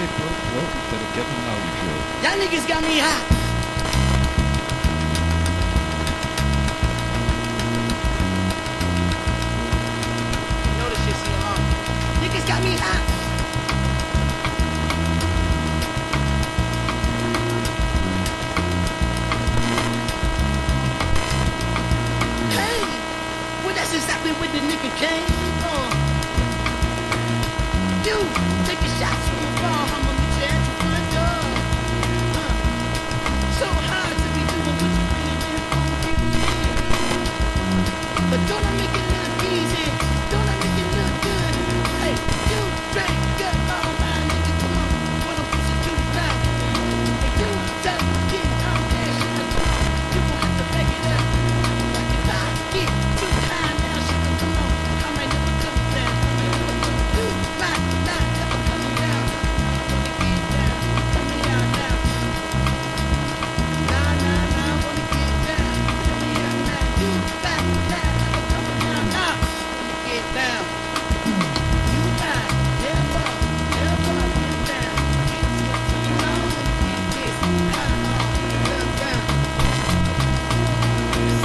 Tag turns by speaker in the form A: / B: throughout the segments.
A: Okay, folks, welcome to the Kevin Holly Show.
B: Y'all niggas got me hot. You know this shit, CMR. Niggas got me hot. Hey, well that's exactly what the nigga came for. You taking shots from afar, I'ma meet you at your front door. So hard to be doing what you really been for. But don't I make it look easy? Don't I make it look good? Hey, you drink up all my nigga, come on, wanna push it to the back. And you tell me get on that shit, come on, you gon' have to back it up. Like if I get too high now, shit, come on, I might never come down. You might not ever come down. Wanna get down, tell me out now. Nah, wanna get down, tell me out now. You might not ever come down, nah, wanna get down. You might never get down. It's too long to get this high on the ground.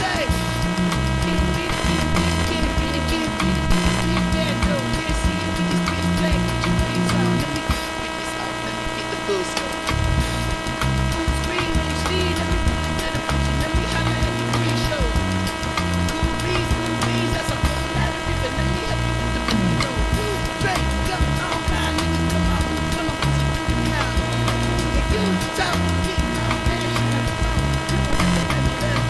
B: Say, get that dough. Can't see it with this bitch black. Get your face on. Let me get this off. Let me get the boost on. Full screen HD. Let me put it to the function. Let me holler at the pre-show. Cool breeze, that's a whole lot of reason. Let me help you with the pre-show. You drink up all my niggas. Come on, gonna put you through the mouth. If you talk, get on that shit. You gon' have to let me up.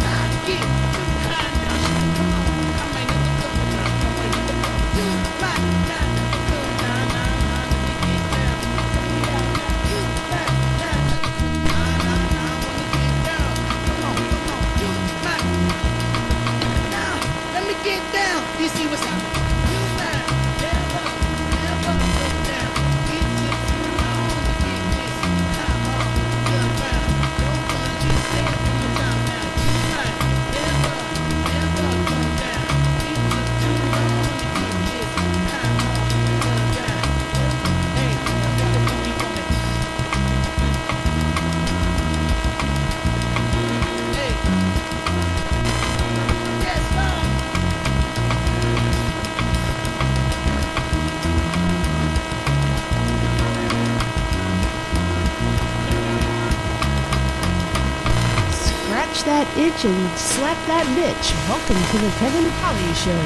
B: I get too high now, shit. Come on, I might never come down. You might not ever come down. Nah, let me get down. Tell me out now. You might not ever come down. Nah, wanna get down. Come on, you might. Now, let me get down. You see what's up? You might never come down. It took too long to get this high on the ground. Don't wanna just say it from the top now. You might never come down. It took too long to get this high on the ground. Hey, now y'all gonna keep on it. Hey, yes, Lord.
C: Scratch that itch and slap that bitch. Welcome to the Kevin Holly Show.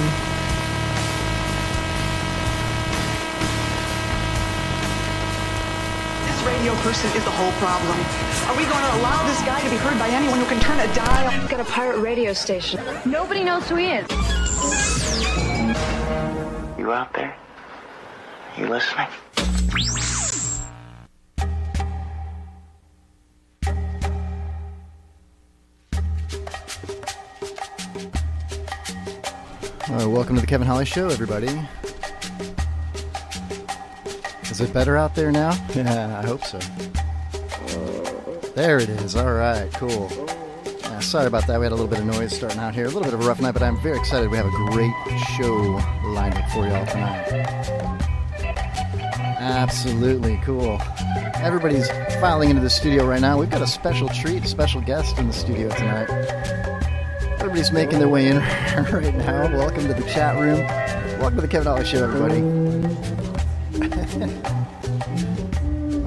D: This radio person is the whole problem. Are we going to allow this guy to be heard by anyone who can turn a dial?
E: He's got a pirate radio station. Nobody knows who he is.
F: You out there? You listening?
G: Welcome to the Kevin Holly Show, everybody. Is it better out there now? Yeah, I hope so. There it is. All right, cool. Yeah, sorry about that. We had a little bit of noise starting out here. A little bit of a rough night, but I'm very excited. We have a great show lined up for y'all tonight. Absolutely cool. Everybody's filing into the studio right now. We've got a special treat, a special guest in the studio tonight. Everybody's making their way in right now. Welcome to the chat room. Welcome to the Kevin Holly Show, everybody.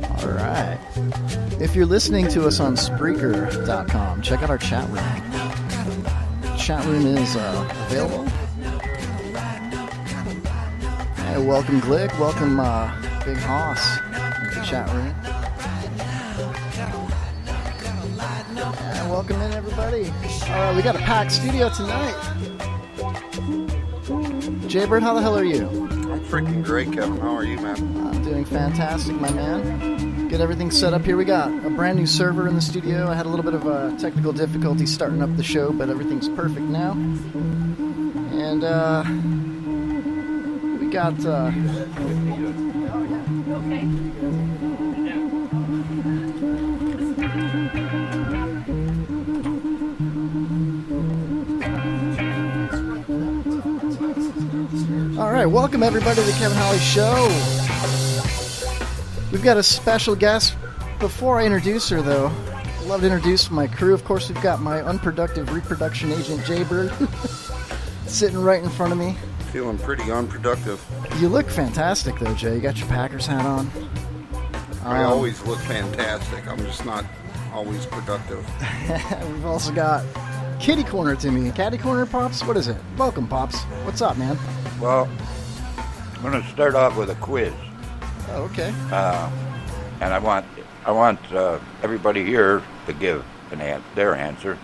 G: All right. If you're listening to us on Spreaker.com, check out our chat room. Chat room is available. Hey, welcome Glick. Welcome Big Hoss into the chat room. Yeah, welcome in, everybody. All right, we got a packed studio tonight. Jaybird, how the hell are you?
H: I'm freaking great, Kevin. How are you, man?
G: I'm doing fantastic, my man. Get everything set up here. We got a brand new server in the studio. I had a little bit of technical difficulty starting up the show, but everything's perfect now. And we got... All right, welcome everybody to the Kevin Holly Show. We've got a special guest. Before I introduce her, though, I'd love to introduce my crew. Of course, we've got my unproductive reproduction agent, Jaybird, sitting right in front of me.
H: Feeling pretty unproductive.
G: You look fantastic, though, Jay. You got your Packers hat on.
H: I always look fantastic. I'm just not always productive.
G: We've also got Kitty Corner to me. Catty Corner, Pops? What is it? Welcome, Pops. What's up, man?
I: Well, I'm going to start off with a quiz.
G: Oh, okay.
I: And I want everybody here to give their answer,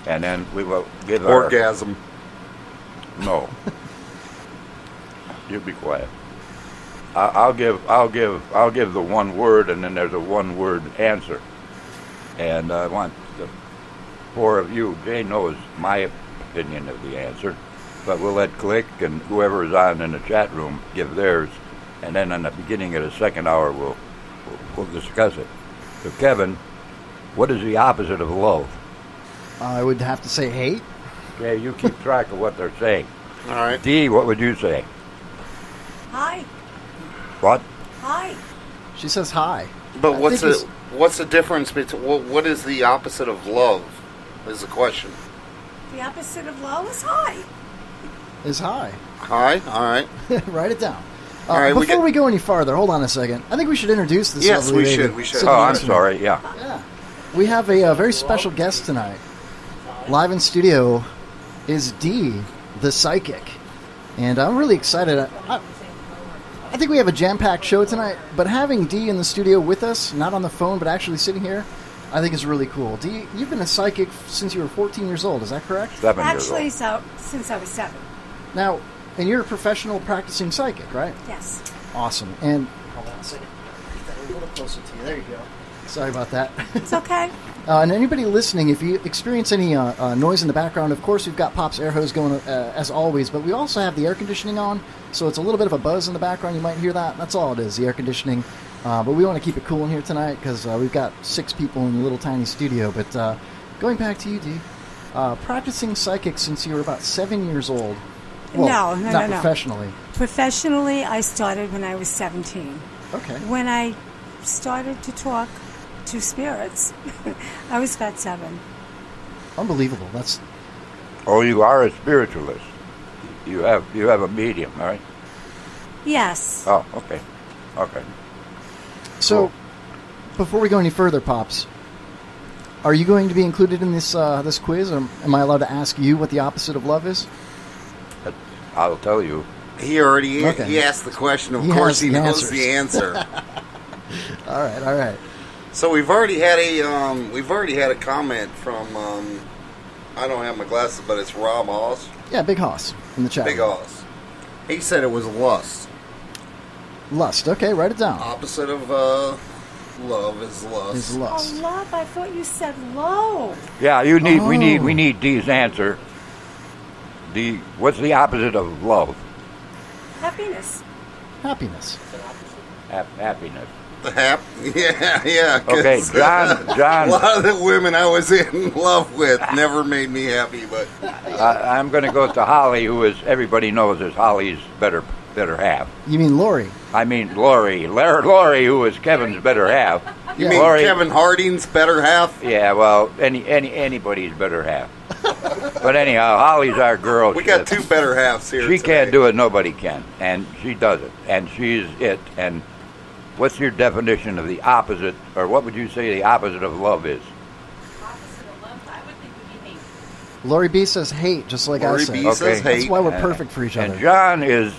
I: and then we will give
H: Orgasm.
I: No. You be quiet. I'll give the one word, and then there's a one word answer. And I want the four of you. Jay knows my opinion of the answer, but we'll let Click and whoever is on in the chat room give theirs, and then in the beginning of the second hour we'll discuss it. So Kevin, what is the opposite of love?
G: I would have to say hate.
I: Okay, you keep track of what they're saying.
H: All right.
I: Dee, what would you say?
J: Hi.
I: What?
J: Hi.
G: She says hi.
H: But what's the difference between what is the opposite of love? Is the question.
J: The opposite of love is hi.
G: Is hi.
H: Hi. All right.
G: Write it down.
H: All right.
G: Before we go any farther, hold on a second. I think we should introduce this.
H: Yes,
G: lovely
H: we
G: lady
H: should. We should.
G: sitting
I: Oh, I'm
G: next to me.
I: sorry. Yeah.
G: Yeah. We have a very special guest tonight. Live in studio is Dee, the psychic. And I'm really excited. I think we have a jam-packed show tonight, but having Dee in the studio with us, not on the phone, but actually sitting here, I think is really cool. Dee, you've been a psychic since you were 14 years old, is that correct?
I: 7 years
J: Actually,
I: old.
J: so since I was 7.
G: Now, and you're a professional practicing psychic, right?
J: Yes.
G: Awesome. And hold on a second. Get that a little closer to you. There you go. Sorry about that.
J: It's okay.
G: And anybody listening, if you experience any noise in the background, of course we've got Pop's air hose going as always, but we also have the air conditioning on, so it's a little bit of a buzz in the background. You might hear that. That's all it is, the air conditioning. But we want to keep it cool in here tonight because we've got 6 people in a little tiny studio. But going back to you, Dee, practicing psychic since you were about 7 years old. Well,
J: No.
G: not professionally.
J: Professionally, I started when I was 17.
G: Okay.
J: When I started to talk to spirits, I was about 7.
G: Unbelievable. That's
I: Oh, you are a spiritualist. You have a medium, all right?
J: Yes.
I: Oh, okay. Okay.
G: so.
I: Cool.
G: Before we go any further, Pops, are you going to be included in this this quiz, or am I allowed to ask you what the opposite of love is?
I: I'll tell you.
H: He already
G: Okay.
H: he asked the question. Of
G: He
H: course,
G: has
H: he
G: the
H: knows
G: answers.
H: the answer.
G: All right.
H: So we've already had a comment from I don't have my glasses, but it's Rob Hoss.
G: Yeah, Big Hoss in the chat.
H: Big Hoss. He said it was lust.
G: Lust. Okay, write it down.
H: Opposite of love is lust.
G: Is lust.
J: Oh, love, I thought you said low.
I: Yeah, we
G: Oh.
I: need Dee's answer. What's the opposite of love?
J: Happiness.
G: Happiness.
I: Happiness.
H: The yeah. 'Cause,
I: Okay, John.
H: A lot of the women I was in love with never made me happy, but
I: I'm going to go to Holly, who is everybody knows is Holly's better half.
G: You mean Lori?
I: I mean Lori, who is Kevin's better half.
H: you mean
I: Lori,
H: Kevin Harding's better half?
I: Yeah, well, anybody's better half. But anyhow, Holly's our girl.
H: We got 2 better halves here.
I: She
H: today.
I: can't do it. Nobody can, and she does it, and she's it. And what's your definition of the opposite, or what would you say the opposite of love is?
G: Lori B says hate, just like
H: Lori
G: I said.
H: B says
G: That's
H: hate.
G: why we're perfect for each other.
I: And John is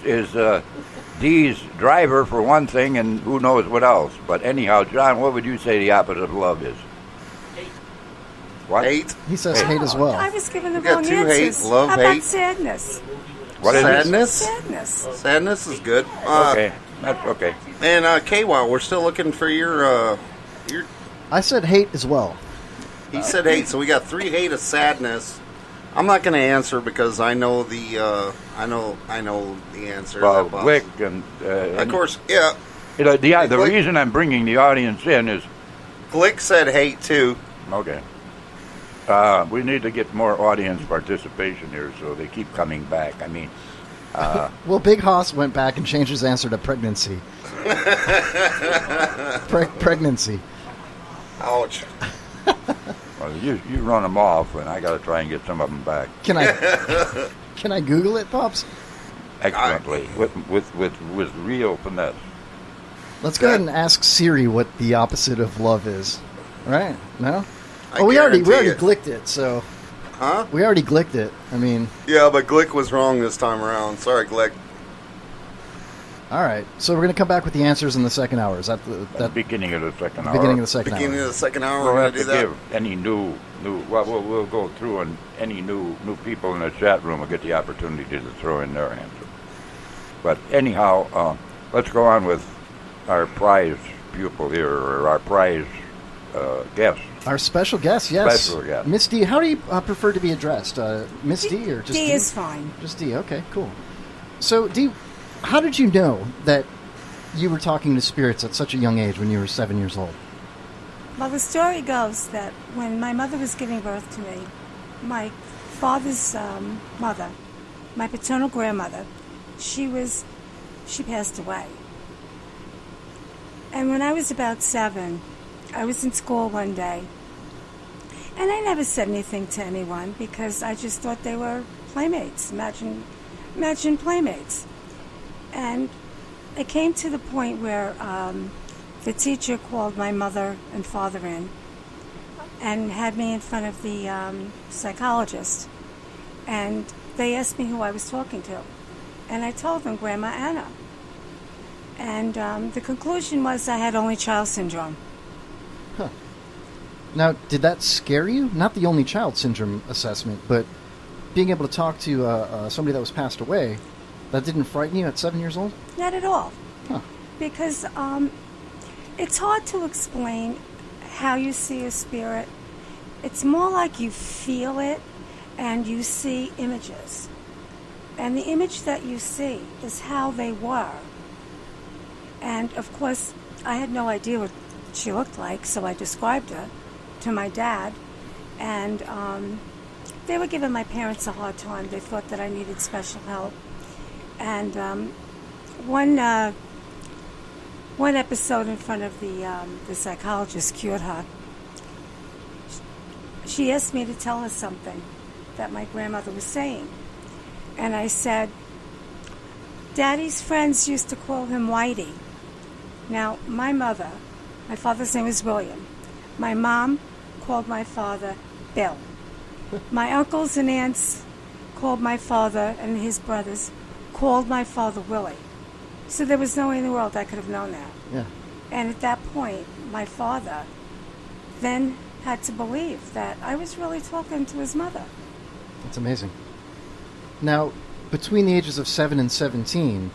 I: Dee's driver for one thing, and who knows what else. But anyhow, John, what would you say the opposite of love is? Hate. What?
H: Hate.
G: He says hate as well.
J: I was given the
H: We got
J: wrong
H: 2
J: answers.
H: hate, love,
J: How about
H: hate.
J: sadness?
I: What is it?
H: Sadness.
J: Sadness.
H: Sadness is good.
I: Okay, that's okay.
H: And KY, we're still looking for your.
G: I said hate as well.
H: He said hate, so we got 3 hate of sadness. I'm not going to answer because I know the I know the answer.
I: Well,
H: That box.
I: Glick and
H: Of course, yeah.
I: the
H: Glick-
I: reason I'm bringing the audience in is
H: Glick said hate too.
I: okay. We need to get more audience participation here, so they keep coming back. I mean,
G: Well, Big Hoss went back and changed his answer to pregnancy. Pregnancy.
H: Ouch.
I: Well, you run them off, and I got to try and get some of them back.
G: Can I Google it, Pops?
I: Excellently, with real finesse.
G: Let's go ahead and ask Siri what the opposite of love is. Right? No?
H: I
G: we already
H: guarantee it.
G: glicked it, so...
H: Huh?
G: We already glicked it. I mean...
H: Yeah, but Glick was wrong this time around. Sorry, Glick.
G: All right, so we're going to come back with the answers in the second hour. Is that the
I: beginning of the second hour?
G: Beginning of the second hour.
H: Beginning of the second hour,
I: We'll
H: we're
I: have
H: going to
I: to
H: do that.
I: give any new. Well, we'll go through, and any new people in the chat room will get the opportunity to throw in their answer. But anyhow, let's go on with our prize pupil here, or our prize guest.
G: Our special guest, yes.
I: Special guest.
G: Miss D, how do you prefer to be addressed? Miss D or just D?
J: D is fine.
G: Just D, okay, cool. So, D, how did you know that you were talking to spirits at such a young age when you were 7 years old?
J: Well, the story goes that when my mother was giving birth to me, my father's mother, my paternal grandmother, she passed away. And when I was about 7, I was in school one day, and I never said anything to anyone because I just thought they were playmates, imagine playmates. And it came to the point where the teacher called my mother and father in and had me in front of the psychologist. And they asked me who I was talking to. And I told them Grandma Anna. And the conclusion was I had only child syndrome.
G: Huh. Now, did that scare you? Not the only child syndrome assessment, but being able to talk to somebody that was passed away, that didn't frighten you at 7 years old?
J: Not at all.
G: Huh.
J: Because it's hard to explain how you see a spirit. It's more like you feel it and you see images. And the image that you see is how they were. And, of course, I had no idea what she looked like, so I described her to my dad. And they were giving my parents a hard time. They thought that I needed special help. And one episode in front of the psychologist cured her. She asked me to tell her something that my grandmother was saying. And I said, Daddy's friends used to call him Whitey. Now, my father's name was William. My mom called my father Bill. My uncles and aunts called my father, and his brothers called my father Willie. So there was no way in the world I could have known that.
G: Yeah.
J: And at that point, my father then had to believe that I was really talking to his mother.
G: That's amazing. Now, between the ages of 7 and 17,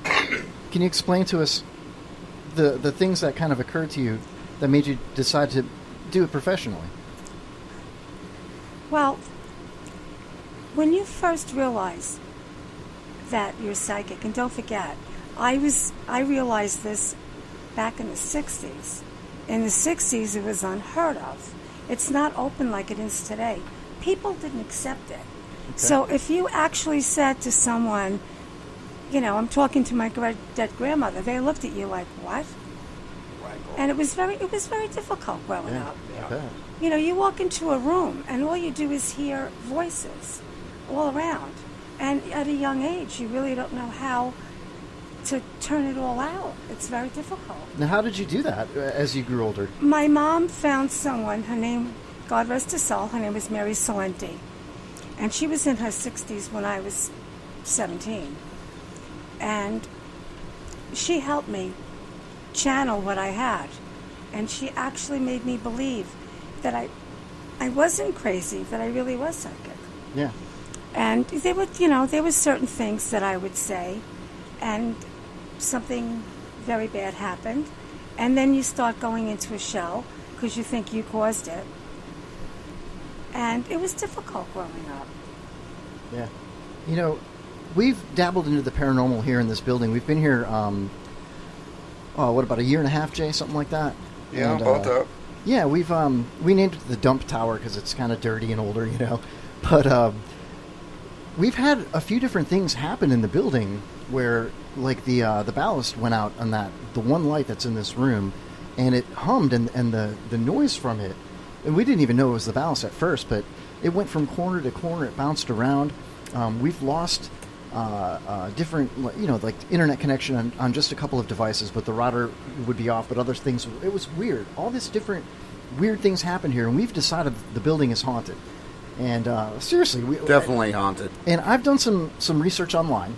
G: can you explain to us the things that kind of occurred to you that made you decide to do it professionally?
J: Well, when you first realize that you're psychic, and don't forget, I realized this back in the 60s. In the 60s, it was unheard of. It's not open like it is today. People didn't accept it. Okay. So if you actually said to someone, I'm talking to my dead grandmother, they looked at you like, what? And it was very difficult growing up.
G: Yeah.
J: You walk into a room and all you do is hear voices all around. And at a young age, you really don't know how to turn it all out. It's very difficult.
G: Now, how did you do that as you grew older?
J: My mom found someone, her name, God rest her soul, her name was Mary Salenti. And she was in her 60s when I was 17. And she helped me channel what I had. And she actually made me believe that I wasn't crazy, that I really was psychic.
G: Yeah.
J: And there were certain things that I would say, and something very bad happened. And then you start going into a shell because you think you caused it. And it was difficult growing up.
G: Yeah. We've dabbled into the paranormal here in this building. We've been here, what, about a year and a half, Jay? Something like that?
H: Yeah, about that.
G: Yeah, we named it the Dump Tower because it's kind of dirty and older, But we've had a few different things happen in the building where, like, the ballast went out on the one light that's in this room, and it hummed, and the noise from it, and we didn't even know it was the ballast at first, but it went from corner to corner. It bounced around. We've lost different, like internet connection on just a couple of devices, but the router would be off, but other things, it was weird. All this different weird things happen here, and we've decided the building is haunted. And seriously,
H: Definitely haunted.
G: And I've done some research online,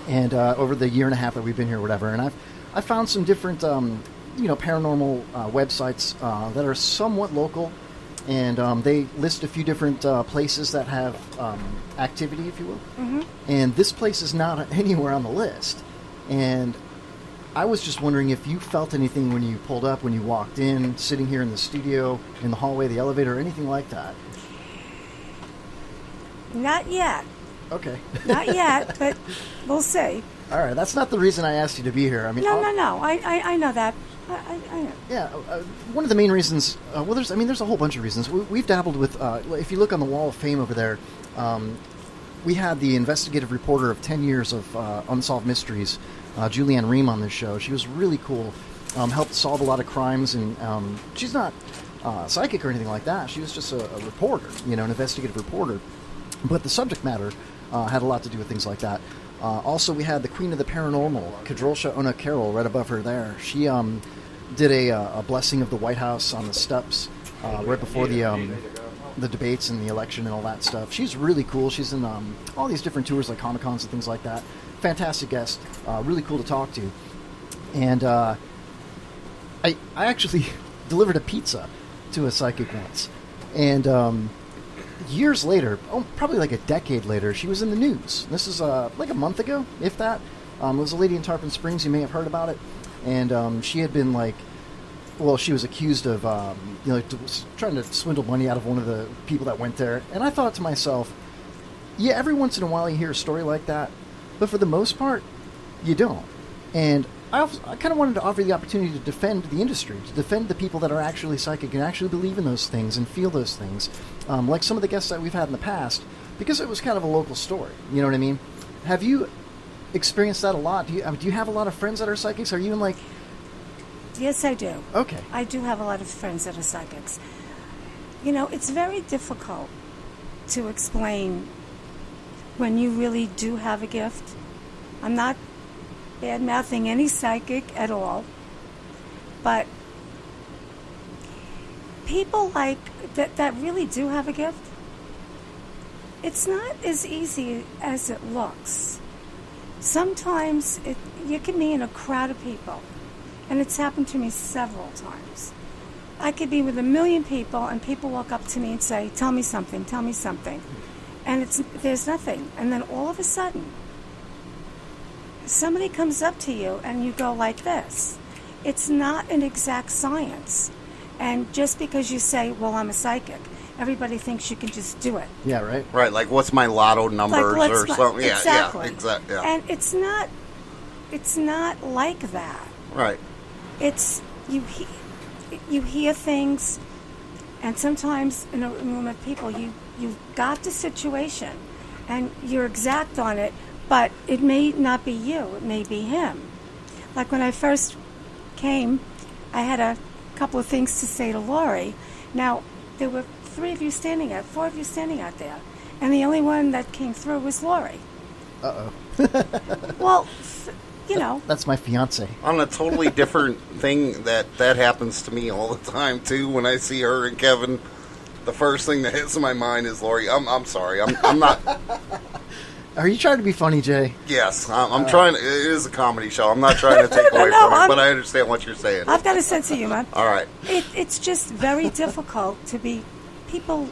G: and over the year and a half that we've been here, whatever, and I've found some different paranormal websites that are somewhat local, and they list a few different places that have activity, if you will.
J: Mm-hmm.
G: And this place is not anywhere on the list. And I was just wondering if you felt anything when you pulled up, when you walked in, sitting here in the studio, in the hallway, the elevator, or anything like that.
J: Not yet.
G: Okay.
J: Not yet, but we'll see.
G: All right, that's not the reason I asked you to be here. I mean,
J: No. I know that. I know.
G: Yeah, one of the main reasons. There's a whole bunch of reasons. We've dabbled with. If you look on the Wall of Fame over there, we had the investigative reporter of 10 years of unsolved mysteries, Julianne Ream, on this show. She was really cool. Helped solve a lot of crimes, and she's not psychic or anything like that. She was just a reporter, an investigative reporter. But the subject matter had a lot to do with things like that. Also, we had the Queen of the Paranormal, Kadrolsha Ona Carroll, right above her there. She did a blessing of the White House on the steps right before the debates and the election and all that stuff. She's really cool. She's in all these different tours like Comic-Cons and things like that. Fantastic guest. Really cool to talk to. And I actually delivered a pizza to a psychic once. And years later, probably like a decade later, she was in the news. This is like a month ago, if that. It was a lady in Tarpon Springs. You may have heard about it. And she had been she was accused of trying to swindle money out of one of the people that went there. And I thought to myself, yeah, every once in a while you hear a story like that, but for the most part, you don't. And I kind of wanted to offer the opportunity to defend the industry, to defend the people that are actually psychic and actually believe in those things and feel those things, like some of the guests that we've had in the past, because it was kind of a local story. You know what I mean? Have you experienced that a lot? Do you have a lot of friends that are psychics? Are you in like...
J: Yes, I do.
G: Okay.
J: I do have a lot of friends that are psychics. It's very difficult to explain when you really do have a gift. I'm not bad-mouthing any psychic at all, but people like that really do have a gift, it's not as easy as it looks. Sometimes you can be in a crowd of people, and it's happened to me several times. I could be with 1 million people, and people walk up to me and say, tell me something, and there's nothing. And then all of a sudden, somebody comes up to you and you go like this. It's not an exact science. And just because you say, well, I'm a psychic, everybody thinks you can just do it.
G: Yeah, right.
H: Right, like what's my lotto numbers or something.
J: Exactly.
H: Yeah, exactly. Yeah.
J: And it's not like that.
H: Right.
J: It's you hear things, and sometimes in a room of people you've got the situation and you're exact on it, but it may not be you, it may be him. Like when I first came, I had a couple of things to say to Laurie. Now, there were 4 of you standing out there, and the only one that came through was Laurie.
G: Uh-oh.
J: Well,
G: That's my fiance.
H: On a totally different thing, that happens to me all the time, too. When I see her and Kevin, the first thing that hits in my mind is Laurie. I'm sorry. I'm not...
G: Are you trying to be funny, Jay?
H: Yes, I'm trying. It is a comedy show. I'm not trying to take away from it, but I understand what you're saying.
J: I've got a sense of humor.
H: All right.
J: It's just very difficult to be... People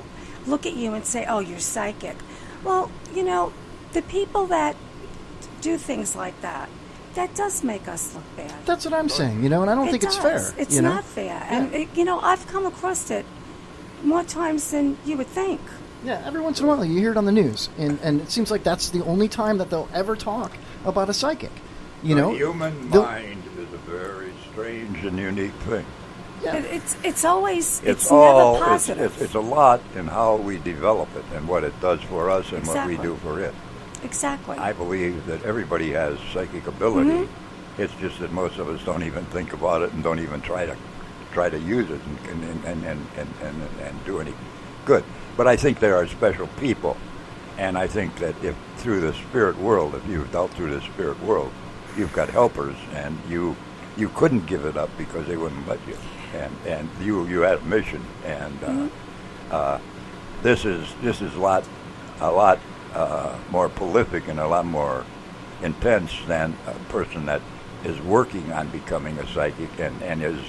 J: look at you and say, oh, you're psychic. Well, the people that do things like that does make us look bad.
G: That's what I'm saying, and I don't think it's fair.
J: It's not fair. And, I've come across it more times than you would think.
G: Yeah, every once in a while you hear it on the news, and it seems like that's the only time that they'll ever talk about a psychic.
I: The human mind is a very strange and unique thing.
J: It's always
I: It's
J: never
I: all
J: positive.
I: it's a lot in how we develop it and what it does for us and
J: Exactly.
I: what we do for it.
J: Exactly.
I: I believe that everybody has psychic ability.
J: Mm-hmm.
I: It's just that most of us don't even think about it and don't even try to use it and do any good. But I think there are special people, and I think that if through the spirit world, if you've dealt through the spirit world, you've got helpers, and you couldn't give it up because they wouldn't let you, and you had a mission, and this is a lot more prolific and a lot more intense than a person that is working on becoming a psychic and is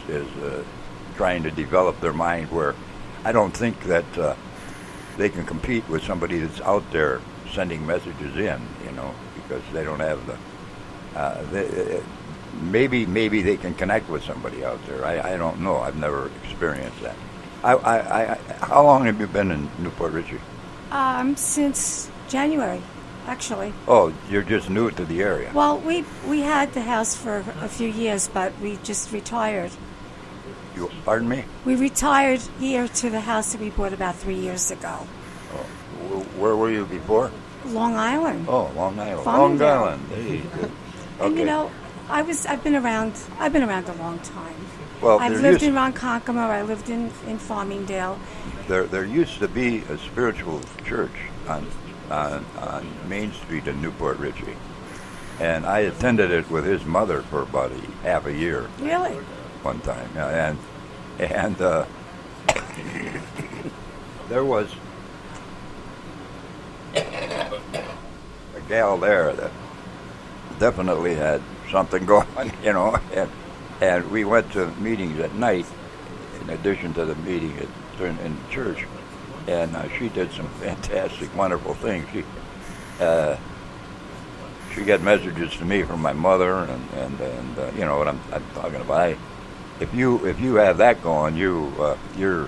I: trying to develop their mind, where I don't think that they can compete with somebody that's out there sending messages in, because they don't have the maybe they can connect with somebody out there. I don't know. I've never experienced that. How long have you been in Newport Richey?
J: Since January, actually.
I: Oh, you're just new to the area.
J: Well, we had the house for a few years, but we just retired.
I: Pardon me?
J: We retired here to the house that we bought about 3 years ago.
I: Oh, where were you before?
J: Long Island.
I: Oh, Long Island.
J: Farmingdale.
I: Long Island. Hey, good.
J: And
I: Okay.
J: I've been around a long time.
I: Well,
J: I've
I: there
J: lived
I: used-
J: in Ronkonkoma. I lived in Farmingdale.
I: There used to be a spiritual church on Main Street in Newport Richey, and I attended it with his mother for about half a year.
J: Really?
I: One time, yeah, and there was a gal there that definitely had something going, and we went to meetings at night in addition to the meeting in church, and she did some fantastic, wonderful things. She got messages to me from my mother, and you know what I'm talking about. If you have that going, you're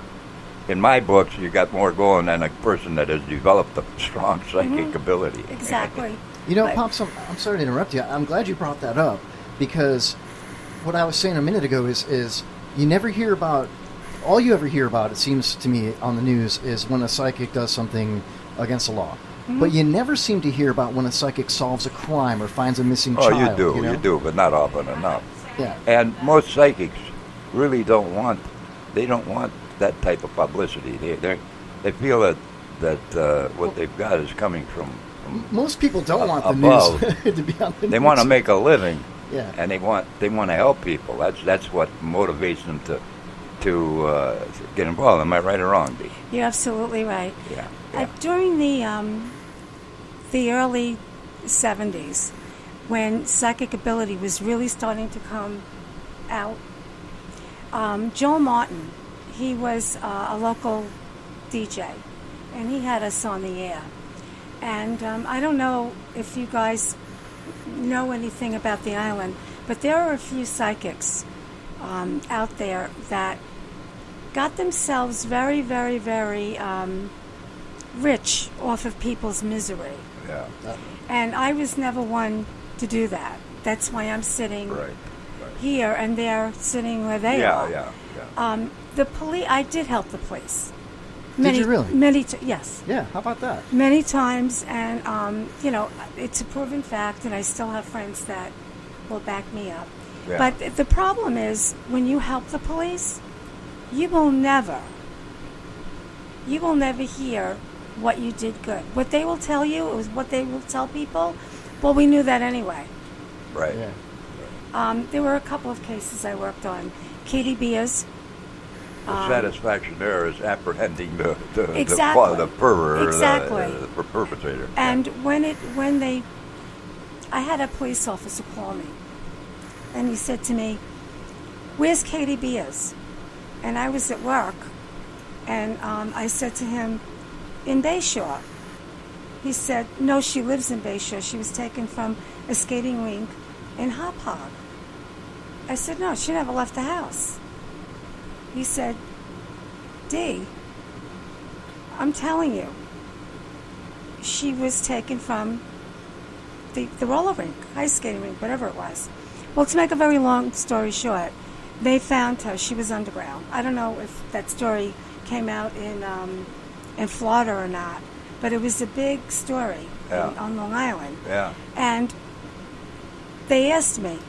I: in my books. You got more going than a person that has developed a strong psychic ability.
J: Exactly.
G: Pops, I'm sorry to interrupt you. I'm glad you brought that up, because what I was saying a minute ago is you never hear about. All you ever hear about, it seems to me, on the news is when a psychic does something against the law. Mm-hmm. But you never seem to hear about when a psychic solves a crime or finds a missing child.
I: Oh, you do, but not often enough.
G: Yeah.
I: And most psychics really don't want that type of publicity. They feel that what they've got is coming from
G: most people don't want the
I: above.
G: news to be on the news.
I: They want to make a living.
G: Yeah.
I: And they want to help people. That's what motivates them to get involved. Am I right or wrong, Dee?
J: You're absolutely right.
I: Yeah.
J: During the early 70s, when psychic ability was really starting to come out, Joe Martin, he was a local DJ, and he had us on the air. And I don't know if you guys know anything about the island, but there are a few psychics out there that got themselves very, very, very rich off of people's misery.
I: Yeah.
J: And I was never one to do that. That's why I'm sitting
I: Right.
J: here, and they're sitting where they are.
I: Yeah.
J: The police. I did help the police.
G: Did you really?
J: Yes.
G: Yeah. How about that?
J: Many times, and it's a proven fact, and I still have friends that will back me up.
I: Yeah.
J: But the problem is, when you help the police, you will never hear what you did good. What they will tell you is what they will tell people. Well, we knew that anyway.
I: Right.
G: Yeah.
J: There were a couple of cases I worked on. Katie Beers.
I: The satisfaction there is apprehending the
J: Exactly.
I: the pervert,
J: Exactly.
I: the perpetrator.
J: And I had a police officer call me, and he said to me, "Where's Katie Beers?" And I was at work, and I said to him, "In Bayshore." He said, "No, she lives in Bayshore. She was taken from a skating rink in Hop Hog." I said, "No, she never left the house." He said, "Dee, I'm telling you, she was taken from the roller rink, ice skating rink, whatever it was." Well, to make a very long story short, they found her. She was underground. I don't know if that story came out in Florida or not, but it was a big story on Long Island.
I: Yeah.
J: And they asked me.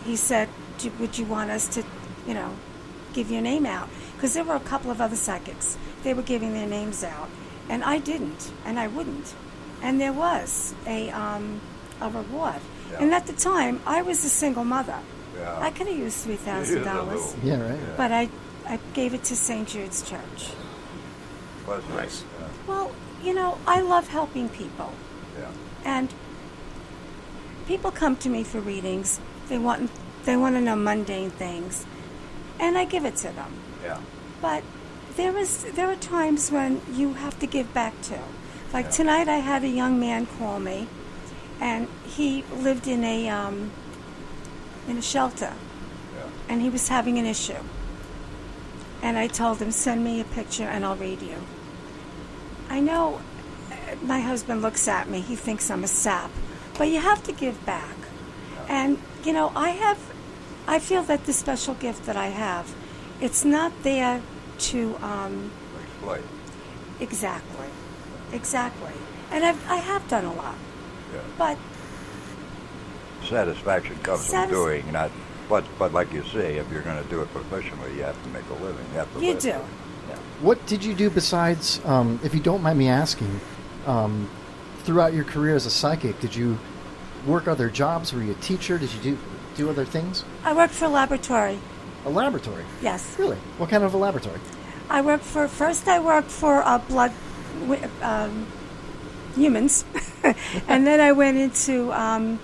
J: He said, would you want us to, give your name out? Because there were a couple of other psychics. They were giving their names out. And I didn't, and I wouldn't. And there was a reward.
I: Yeah.
J: And at the time, I was a single mother.
I: Yeah.
J: I could have used $3,000.
G: Yeah, right.
J: But I gave it to St. Jude's Church.
I: Was
H: Nice.
J: Well, I love helping people.
I: Yeah.
J: And people come to me for readings. They want to know mundane things. And I give it to them.
I: Yeah.
J: But there are times when you have to give back too. Like tonight I had a young man call me, and he lived in a shelter.
I: Yeah.
J: And he was having an issue. And I told him, send me a picture and I'll read you. I know my husband looks at me, he thinks I'm a sap, but you have to give back. And, I feel that the special gift that I have, it's not there to...
I: Exploit.
J: Exactly. And I have done a lot.
I: Yeah.
J: But...
I: Satisfaction comes from doing, not... But like you say, if you're going to do it professionally, you have to make a living.
J: You do.
I: Yeah.
G: What did you do besides, if you don't mind me asking, throughout your career as a psychic? Did you work other jobs? Were you a teacher? Did you do other things?
J: I worked for a laboratory.
G: A laboratory?
J: Yes.
G: Really? What kind of a laboratory?
J: I worked for blood humans, and then I went into an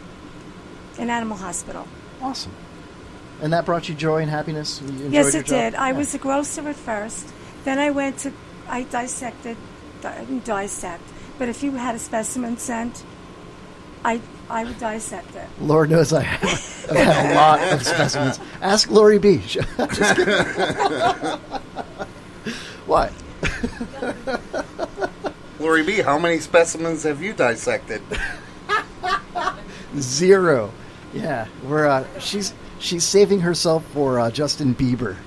J: animal hospital.
G: Awesome. And that brought you joy and happiness? You enjoyed
J: Yes,
G: your
J: it
G: job?
J: did. I was a grocer at first. Then I didn't dissect, but if you had a specimen sent, I would dissect it.
G: Lord knows I've had a lot of specimens. Ask Lori B. Just kidding. What?
H: Lori B., how many specimens have you dissected?
G: 0. Yeah, we're she's saving herself for Justin Bieber.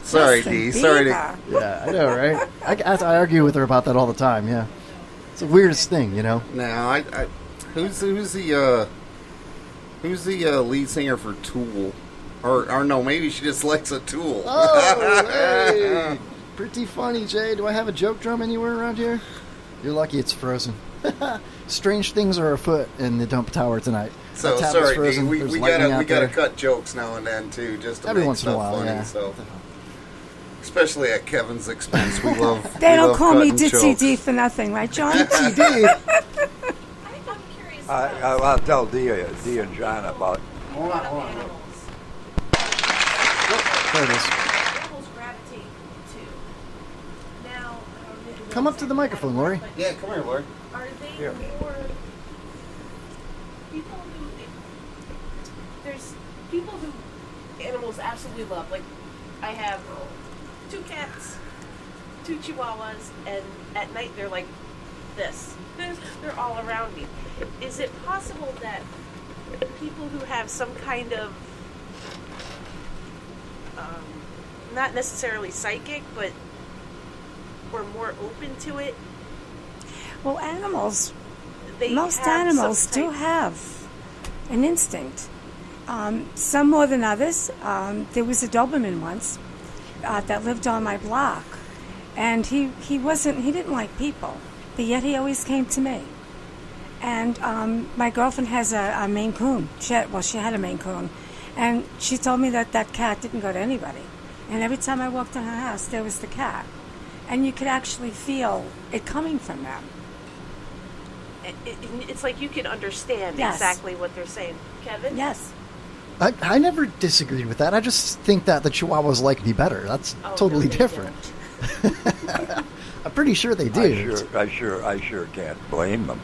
H: Sorry,
J: Justin
H: D.
J: Bieber.
H: Sorry to...
G: Yeah, I know, right? I argue with her about that all the time. Yeah, it's the weirdest thing,
H: No, who's the lead singer for Tool? Or no, maybe she just likes a tool.
G: Oh, hey. Pretty funny, Jay. Do I have a joke drum anywhere around here? You're lucky it's frozen. Strange things are afoot in the dump tower tonight.
H: So
G: Our tablet's
H: sorry,
G: frozen.
H: D. We
G: There's lightning out
H: gotta
G: there.
H: cut jokes now and then too, just to
G: Every
H: make
G: once in a
H: stuff
G: while,
H: funny.
G: yeah.
H: So, especially at Kevin's expense, we love.
J: They
H: we
J: don't
H: love
J: call me
H: cutting
J: Ditsy
H: jokes.
J: D for nothing, right, John?
G: TD.
I: I'll tell D and John about...
H: Hold on.
G: There it is. Come up to the microphone, Lori.
H: Yeah, come here, Lori.
B: Are they
I: Here.
B: more people who there's people who animals absolutely love? Like I have 2 cats, 2 chihuahuas, and at night they're like this. They're all around me. Is it possible that people who have some kind of not necessarily psychic, but or more open to it?
J: Well, most
B: have
J: animals
B: some
J: do
B: type-
J: have an instinct. Some more than others. There was a Doberman once that lived on my block, and he didn't like people, but yet he always came to me. And my girlfriend has a Maine Coon. She had a Maine Coon, and she told me that cat didn't go to anybody. And every time I walked in her house, there was the cat, and you could actually feel it coming from them.
B: It's like you can understand
J: Yes.
B: exactly what they're saying. Kevin?
J: Yes.
G: I never disagreed with that. I just think that the Chihuahuas like me better. That's totally
B: no, they
G: different. I'm pretty sure they do.
I: I sure can't blame them.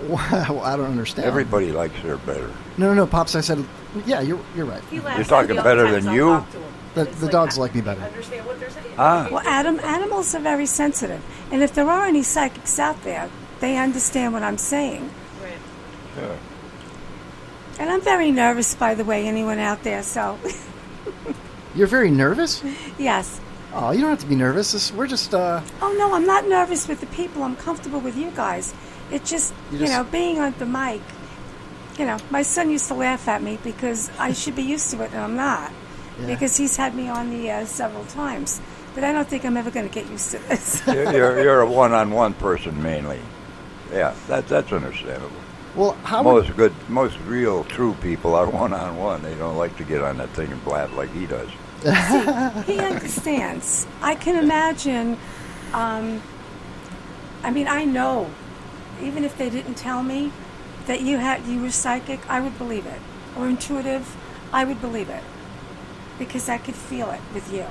G: Wow, I don't understand.
I: Everybody likes her better.
G: No, Pops. I said, yeah, you're right.
B: He laughs
I: You're
B: at
I: talking
B: me all
I: better
B: the time,
I: than
B: so
I: you?
B: I'll talk to him. It's
G: The dogs like me better.
B: Understand what they're saying.
I: Ah.
J: Well, animals are very sensitive, and if there are any psychics out there, they understand what I'm saying.
B: Right.
I: Sure.
J: And And I'm very nervous, by the way, anyone out there, so
G: You're very nervous?
J: yes.
G: Oh, you don't have to be nervous. We're just,
J: Oh, no, I'm not nervous with the people. I'm comfortable with you guys. It's just,
G: You just-
J: being on the mic, my son used to laugh at me because I should be used to it, and I'm not.
G: Yeah.
J: Because he's had me on the air several times. But I don't think I'm ever going to get used to this.
I: You're a one-on-one person mainly. Yeah, that's understandable.
G: well, how would,
I: Most real, true people are one-on-one. They don't like to get on that thing and blab like he does.
J: He understands. I can imagine. I know, even if they didn't tell me that you were psychic, I would believe it, or intuitive, I would believe it, because I could feel it with you.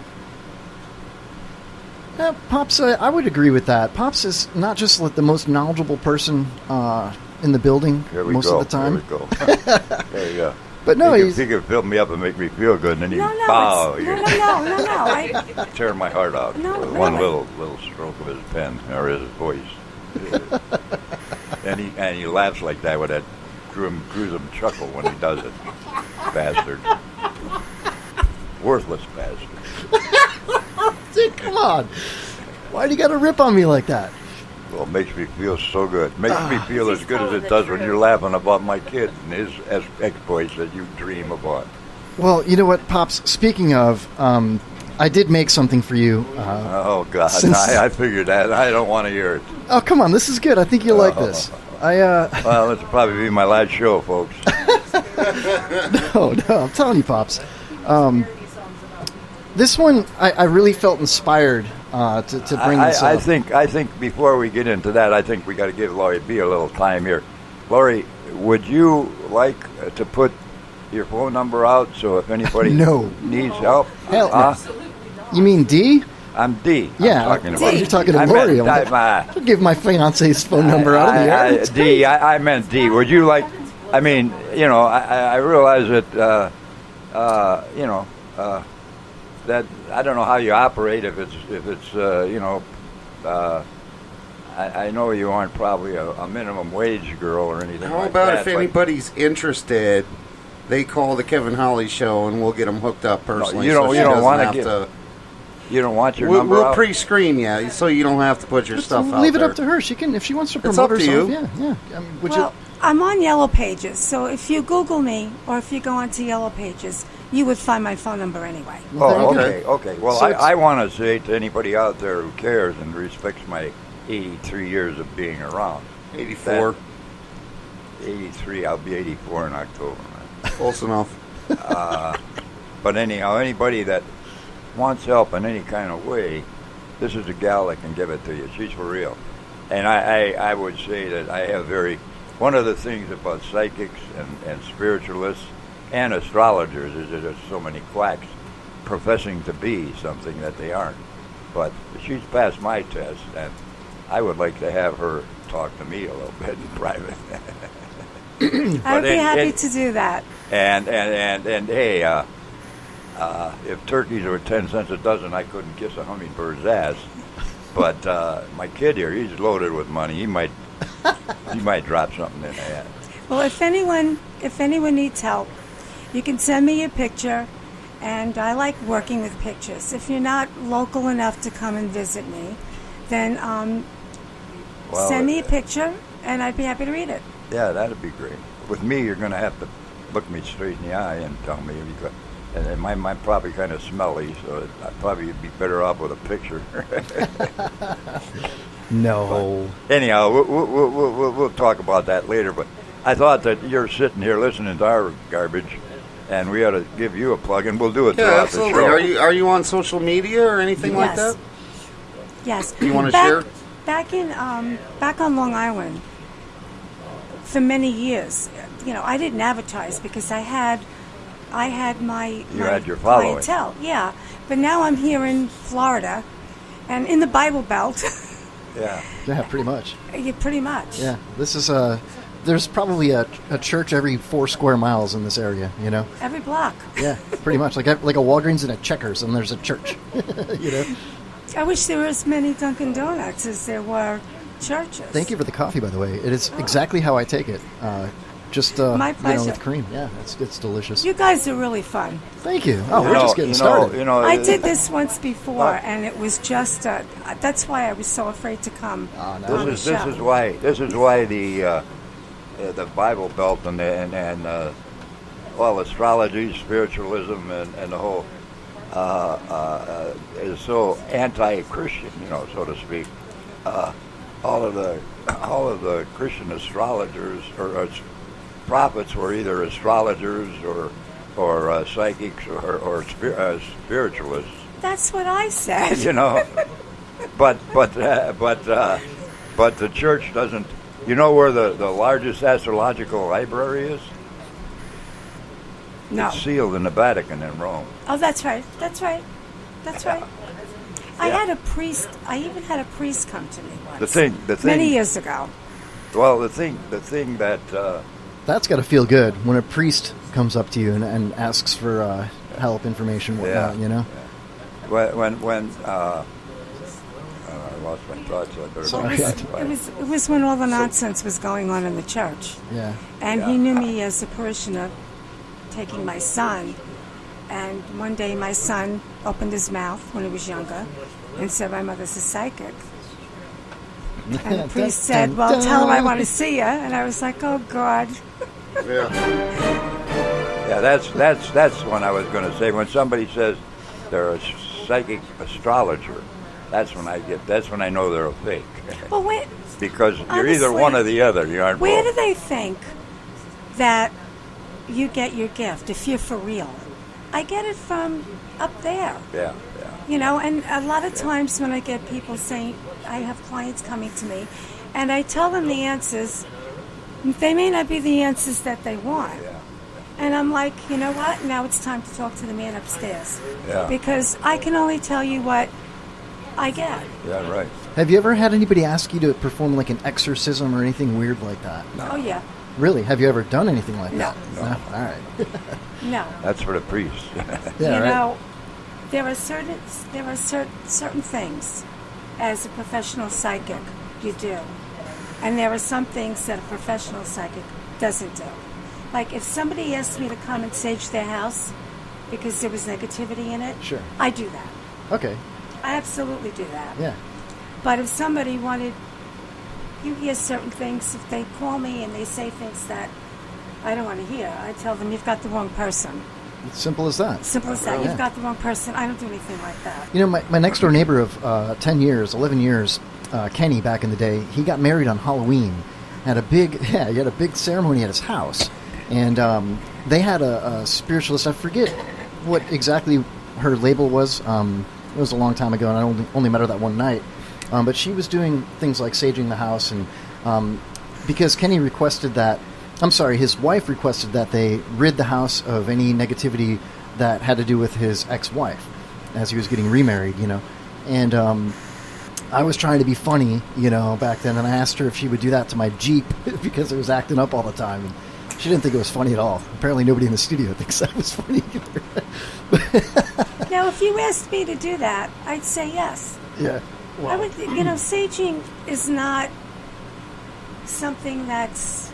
G: Pops, I would agree with that. Pops is not just like the most knowledgeable person in the building most of the time.
I: Here we go. There you go.
G: But no,
I: he can fill me up and make me feel good, and then he
J: No.
I: tear my heart out with one little stroke of his pen or his voice. and he laughs like that with that gruesome chuckle when he does it. Bastard. Worthless bastard.
G: Dude, come on. Why do you got to rip on me like that?
I: Well, it makes me feel so good. Makes me feel as good as it does when you're laughing about my kid and his exploits that you dream about.
G: Well, you know what, Pops? Speaking of, I did make something for you.
I: Oh, God. I figured that. I don't want to hear it.
G: Oh, come on. This is good. I think you'll like this.
I: Well, this will probably be my last show, folks.
G: No, I'm telling you, Pops. This one, I really felt inspired to bring this up.
I: I think before we get into that, I think we got to give Laurie B a little time here. Laurie, would you like to put your phone number out so if anybody needs help?
G: Hell no. You mean D?
I: I'm D.
G: Yeah,
I: I'm talking about
G: you're talking to Laurie. I'll give my fiance's phone number out of the air.
I: D. I meant D. Would you like? I mean, I realize that that I don't know how you operate if it's I know you aren't probably a minimum wage girl or anything.
H: How
I: like
H: about
I: that,
H: if anybody's interested, they call the Kevin Holly Show and we'll get them hooked up personally.
I: You don't want to get. You don't want your number
H: We'll
I: out?
H: pre-screen you, so you don't have to put your stuff out
G: Leave it
H: there.
G: up to her. She can, if she wants to
H: It's
G: promote
H: up to
G: herself.
H: you.
G: Yeah. I mean,
J: Well, I'm on Yellow Pages, so if you Google me or if you go onto Yellow Pages, you would find my phone number anyway.
I: Oh, okay. Well,
G: So
I: I want to say to anybody out there who cares and respects my 83 years of being around.
H: 84.
I: 83. I'll be 84 in October.
H: Close enough.
I: But anyhow, anybody that wants help in any kind of way, this is a gal that can give it to you. She's for real. And I would say that I have one of the things about psychics and spiritualists and astrologers is that there's so many quacks professing to be something that they aren't. But she's passed my test, and I would like to have her talk to me a little bit in private.
J: I would be happy to do that.
I: And hey, if turkeys were 10 cents a dozen, I couldn't kiss a hummingbird's ass. But my kid here, he's loaded with money. He might drop something in the hat.
J: Well, if anyone needs help, you can send me a picture, and I like working with pictures. If you're not local enough to come and visit me, then send me a picture, and I'd be happy to read it.
I: Yeah, that'd be great. With me, you're going to have to look me straight in the eye and tell me. And mine's probably kind of smelly, so I'd probably be better off with a picture.
G: No.
I: But anyhow, we'll talk about that later. But I thought that you're sitting here listening to our garbage, and we ought to give you a plug, and we'll do it throughout the show.
H: Are you on social media or anything like that?
J: Yes.
H: You want to share?
J: Back on Long Island, for many years, I didn't advertise because I had my
I: had your following.
J: clientele. Yeah, but now I'm here in Florida, and in the Bible Belt.
I: Yeah,
G: pretty much.
J: Yeah, pretty much.
G: Yeah, this is there's probably a church every 4 square miles in this area.
J: Every block.
G: Yeah, pretty much like a Walgreens and a Checkers, and there's a church.
J: I wish there were as many Dunkin' Donuts as there were churches.
G: Thank you for the coffee, by the way. It is exactly how I take it. just
J: My
G: you know,
J: pleasure.
G: with cream. Yeah, it's delicious.
J: You guys are really fun.
G: Thank you. Oh, we're just getting started.
J: I did this once before, and it was just that's why I was so afraid to come.
G: Oh, no.
J: On the show.
I: This is why the Bible Belt and astrology, spiritualism, and the whole is so anti-Christian, you know, so to speak. All of the Christian astrologers or prophets were either astrologers or psychics or spiritualists.
J: That's what I said.
I: You know, but the church doesn't. You know where the largest astrological library is?
J: No.
I: It's sealed in the Vatican in Rome.
J: Oh, that's right. That's right. I had a priest. I even had a priest come to me once.
I: The thing.
J: Many years ago.
I: Well, the thing that.
G: That's got to feel good when a priest comes up to you and asks for help, information, whatnot. You know.
I: When I lost my thoughts.
J: It was when all the nonsense was going on in the church.
G: Yeah.
J: And he knew me as a parishioner taking my son. And one day my son opened his mouth when he was younger and said, "My mother's a psychic." And the priest said, "Well, tell her I want to see you." And I was like, "Oh, God."
I: Yeah, that's what I was going to say. When somebody says they're a psychic astrologer, that's when I know they're a fake.
J: Well, wait.
I: Because you're
J: honestly,
I: either one or the other. You aren't
J: where
I: both.
J: do they think that you get your gift if you're for real? I get it from up there.
I: Yeah.
J: You know, and a lot of times when I get people saying, I have clients coming to me, and I tell them the answers, they may not be the answers that they want.
I: Yeah.
J: And I'm like, you know what? Now it's time to talk to the man upstairs.
I: Yeah.
J: Because I can only tell you what I get.
I: Yeah, right.
G: Have you ever had anybody ask you to perform like an exorcism or anything weird like that?
J: No. Oh, yeah.
G: Really? Have you ever done anything like
J: No.
G: that? No. All right.
J: No.
I: That's for the priests.
G: Yeah,
J: you
G: right.
J: know, there are certain things as a professional psychic you do, and there are some things that a professional psychic doesn't do. Like if somebody asked me to come and sage their house because there was negativity in it,
G: Sure.
J: I do that.
G: Okay.
J: I absolutely do that.
G: Yeah.
J: But if somebody wanted, you hear certain things, if they call me and they say things that I don't want to hear, I tell them, you've got the wrong person.
G: It's simple as that.
J: Simple as that.
G: Yeah.
J: You've got the wrong person. I don't do anything like that.
G: You know, my next door neighbor of 11 years, Kenny, back in the day, he got married on Halloween. He had a big ceremony at his house. And they had a spiritualist. I forget what exactly her label was. It was a long time ago, and I only met her that one night. But she was doing things like saging the house, and because Kenny requested that, his wife requested that they rid the house of any negativity that had to do with his ex-wife as he was getting remarried, you know. And I was trying to be funny, you know, back then, and I asked her if she would do that to my Jeep because it was acting up all the time. And she didn't think it was funny at all. Apparently nobody in the studio thinks that was funny either.
J: Now, if you asked me to do that, I'd say yes.
G: Yeah. Well,
J: I would, saging is not something that's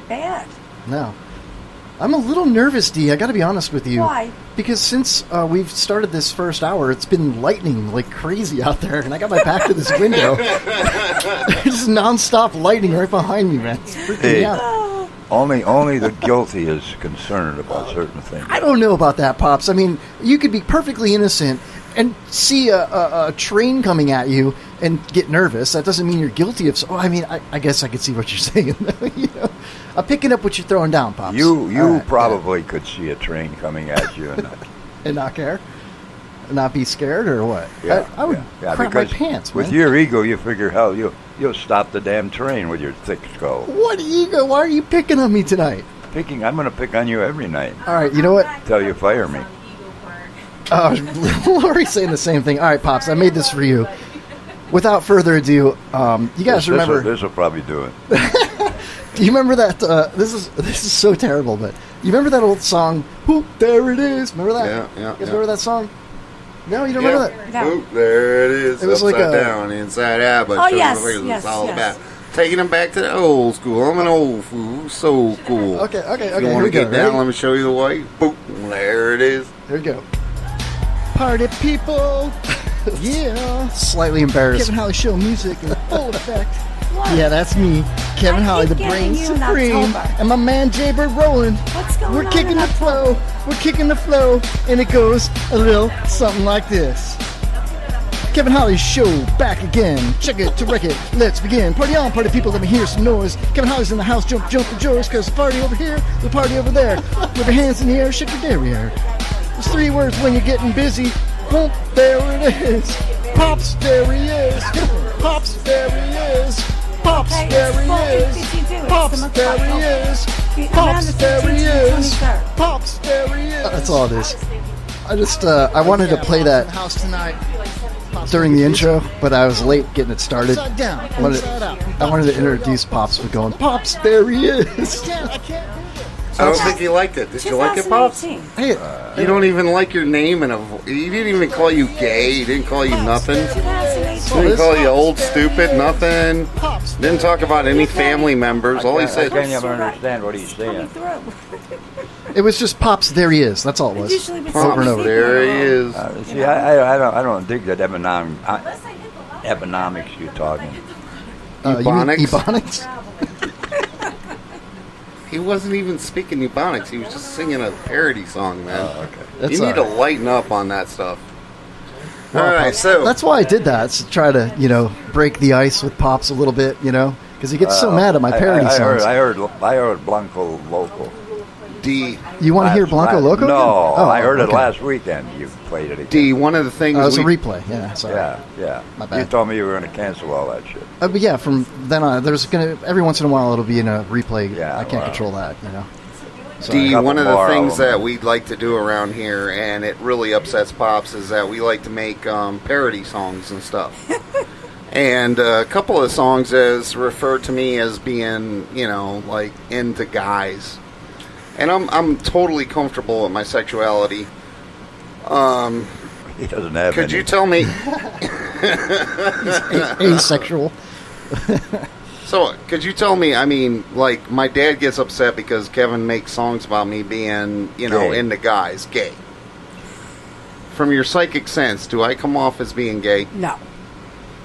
J: bad.
G: No. I'm a little nervous, Dee. I got to be honest with you.
J: Why?
G: Because since we've started this first hour, it's been lightning like crazy out there, and I got my back to this window. There's nonstop lightning right behind me, man. It's freaking me out.
I: Only the guilty is concerned about certain things.
G: I don't know about that, Pops. I mean, you could be perfectly innocent and see a train coming at you and get nervous. That doesn't mean you're guilty of. I guess I could see what you're saying. You know, I'm picking up what you're throwing down, Pops.
I: You probably could see a train coming at you
G: and not care, not be scared, or what?
I: Yeah,
G: I would crap my pants.
I: With
G: man.
I: your ego, you figure, hell, you'll stop the damn train with your thick skull.
G: What ego? Why are you picking on me tonight?
I: I'm going to pick on you every night.
G: All right, you know what?
I: Till you fire me.
G: Lori's saying the same thing. All right, Pops, I made this for you. Without further ado, you guys remember...
I: This will probably do it.
G: Do you remember that... this is so terrible, but... You remember that old song, Whoop, There It Is? Remember that?
H: Yeah.
G: You guys remember that song? No, you don't remember that?
J: No.
H: Oop, there it is.
G: It was
H: upside
G: like
H: down, inside out, but
J: Oh,
H: show
J: yes,
H: me what it's all
J: yes.
H: about. Taking them back to the old school. I'm an old fool. So cool.
G: Okay,
H: You
G: here
H: want
G: we
H: to
G: go.
H: get down?
G: Ready?
H: Let me show you the way. Boom. There it is.
G: Here we go. Party people. Yeah. Slightly embarrassed. Kevin Holly Show music in full effect. Yeah, that's me, Kevin
J: I
G: Holly,
J: keep
G: the
J: getting
G: brain
J: you in
G: supreme,
J: October.
G: and my man Jaybird Rowland.
J: What's going
G: We're
J: on
G: kicking
J: in
G: the flow. We're kicking the flow, and it goes a little something like this. Kevin Holly Show back again. Check it to wreck it. Let's begin. Party on, party people. Let me hear some noise. Kevin Holly's in the house. Jump, jump for joys. Cause the party over here, the party over there. With your hands in the air, shake your derriere. There's 3 words when you're getting busy. Boom, there it is. Pops, there he is. Pops, there he is. Pops,
J: Okay,
G: there
J: it's
G: he
J: fall
G: is.
J: 52. It's
G: Pops,
J: the
G: there he is.
J: Around
G: Pops,
J: the
G: there he
J: 15th to the
G: is.
J: 23rd.
G: Pops, there he is. That's all it is. I just, I wanted to play that during the intro, but I was late getting it started. I wanted to introduce Pops with going, Pops, there he is.
H: I don't think you liked it. Did you like it, Pops?
J: 2018.
G: Hey,
H: You don't even like your name, and he didn't even call you gay. He didn't call you nothing.
J: 2018.
H: He didn't call you old stupid, nothing. Didn't talk about any family members. All he
I: I
H: said,
I: can't even understand what he's saying.
G: it was just Pops, there he is. That's all it was.
J: Usually we
G: Over and over.
H: there he is.
I: See, I don't dig that economics you're talking.
G: You mean
H: Ebonics?
G: Ebonics?
H: He wasn't even speaking Ebonics. He was just singing a parody song, man.
I: Oh, okay.
G: That's
H: You need to
G: all right.
H: lighten up on that stuff.
G: Well,
H: All right,
G: Pops,
H: so
G: that's why I did that. It's to try to, break the ice with Pops a little bit, because he gets so mad at my parody songs.
I: I heard Blanco Loco.
H: D.
G: You want to hear Blanco Loco?
I: No,
G: again? Oh,
I: I heard it
G: okay.
I: last weekend. You played it again.
H: D. One of the things
G: Oh, it was a
H: we
G: replay. Yeah, sorry.
I: Yeah.
G: My
I: You
G: bad.
I: told me you were going to cancel all that shit.
G: But yeah, from then on, there's gonna every once in a while it'll be in a replay.
I: Yeah,
G: I can't
I: well.
G: control that.
H: D,
I: couple
H: one of the
I: more
H: things
I: of 'em.
H: that we'd like to do around here, and it really upsets Pops, is that we like to make parody songs and stuff. And a couple of songs is referred to me as being, like into guys. And I'm totally comfortable with my sexuality.
I: He doesn't have
H: Could
I: any.
H: you tell me?
G: Asexual.
H: So, could you tell me? I mean, like, my dad gets upset because Kevin makes songs about me being,
I: Gay.
H: into guys, gay. From your psychic sense, do I come off as being gay?
J: No.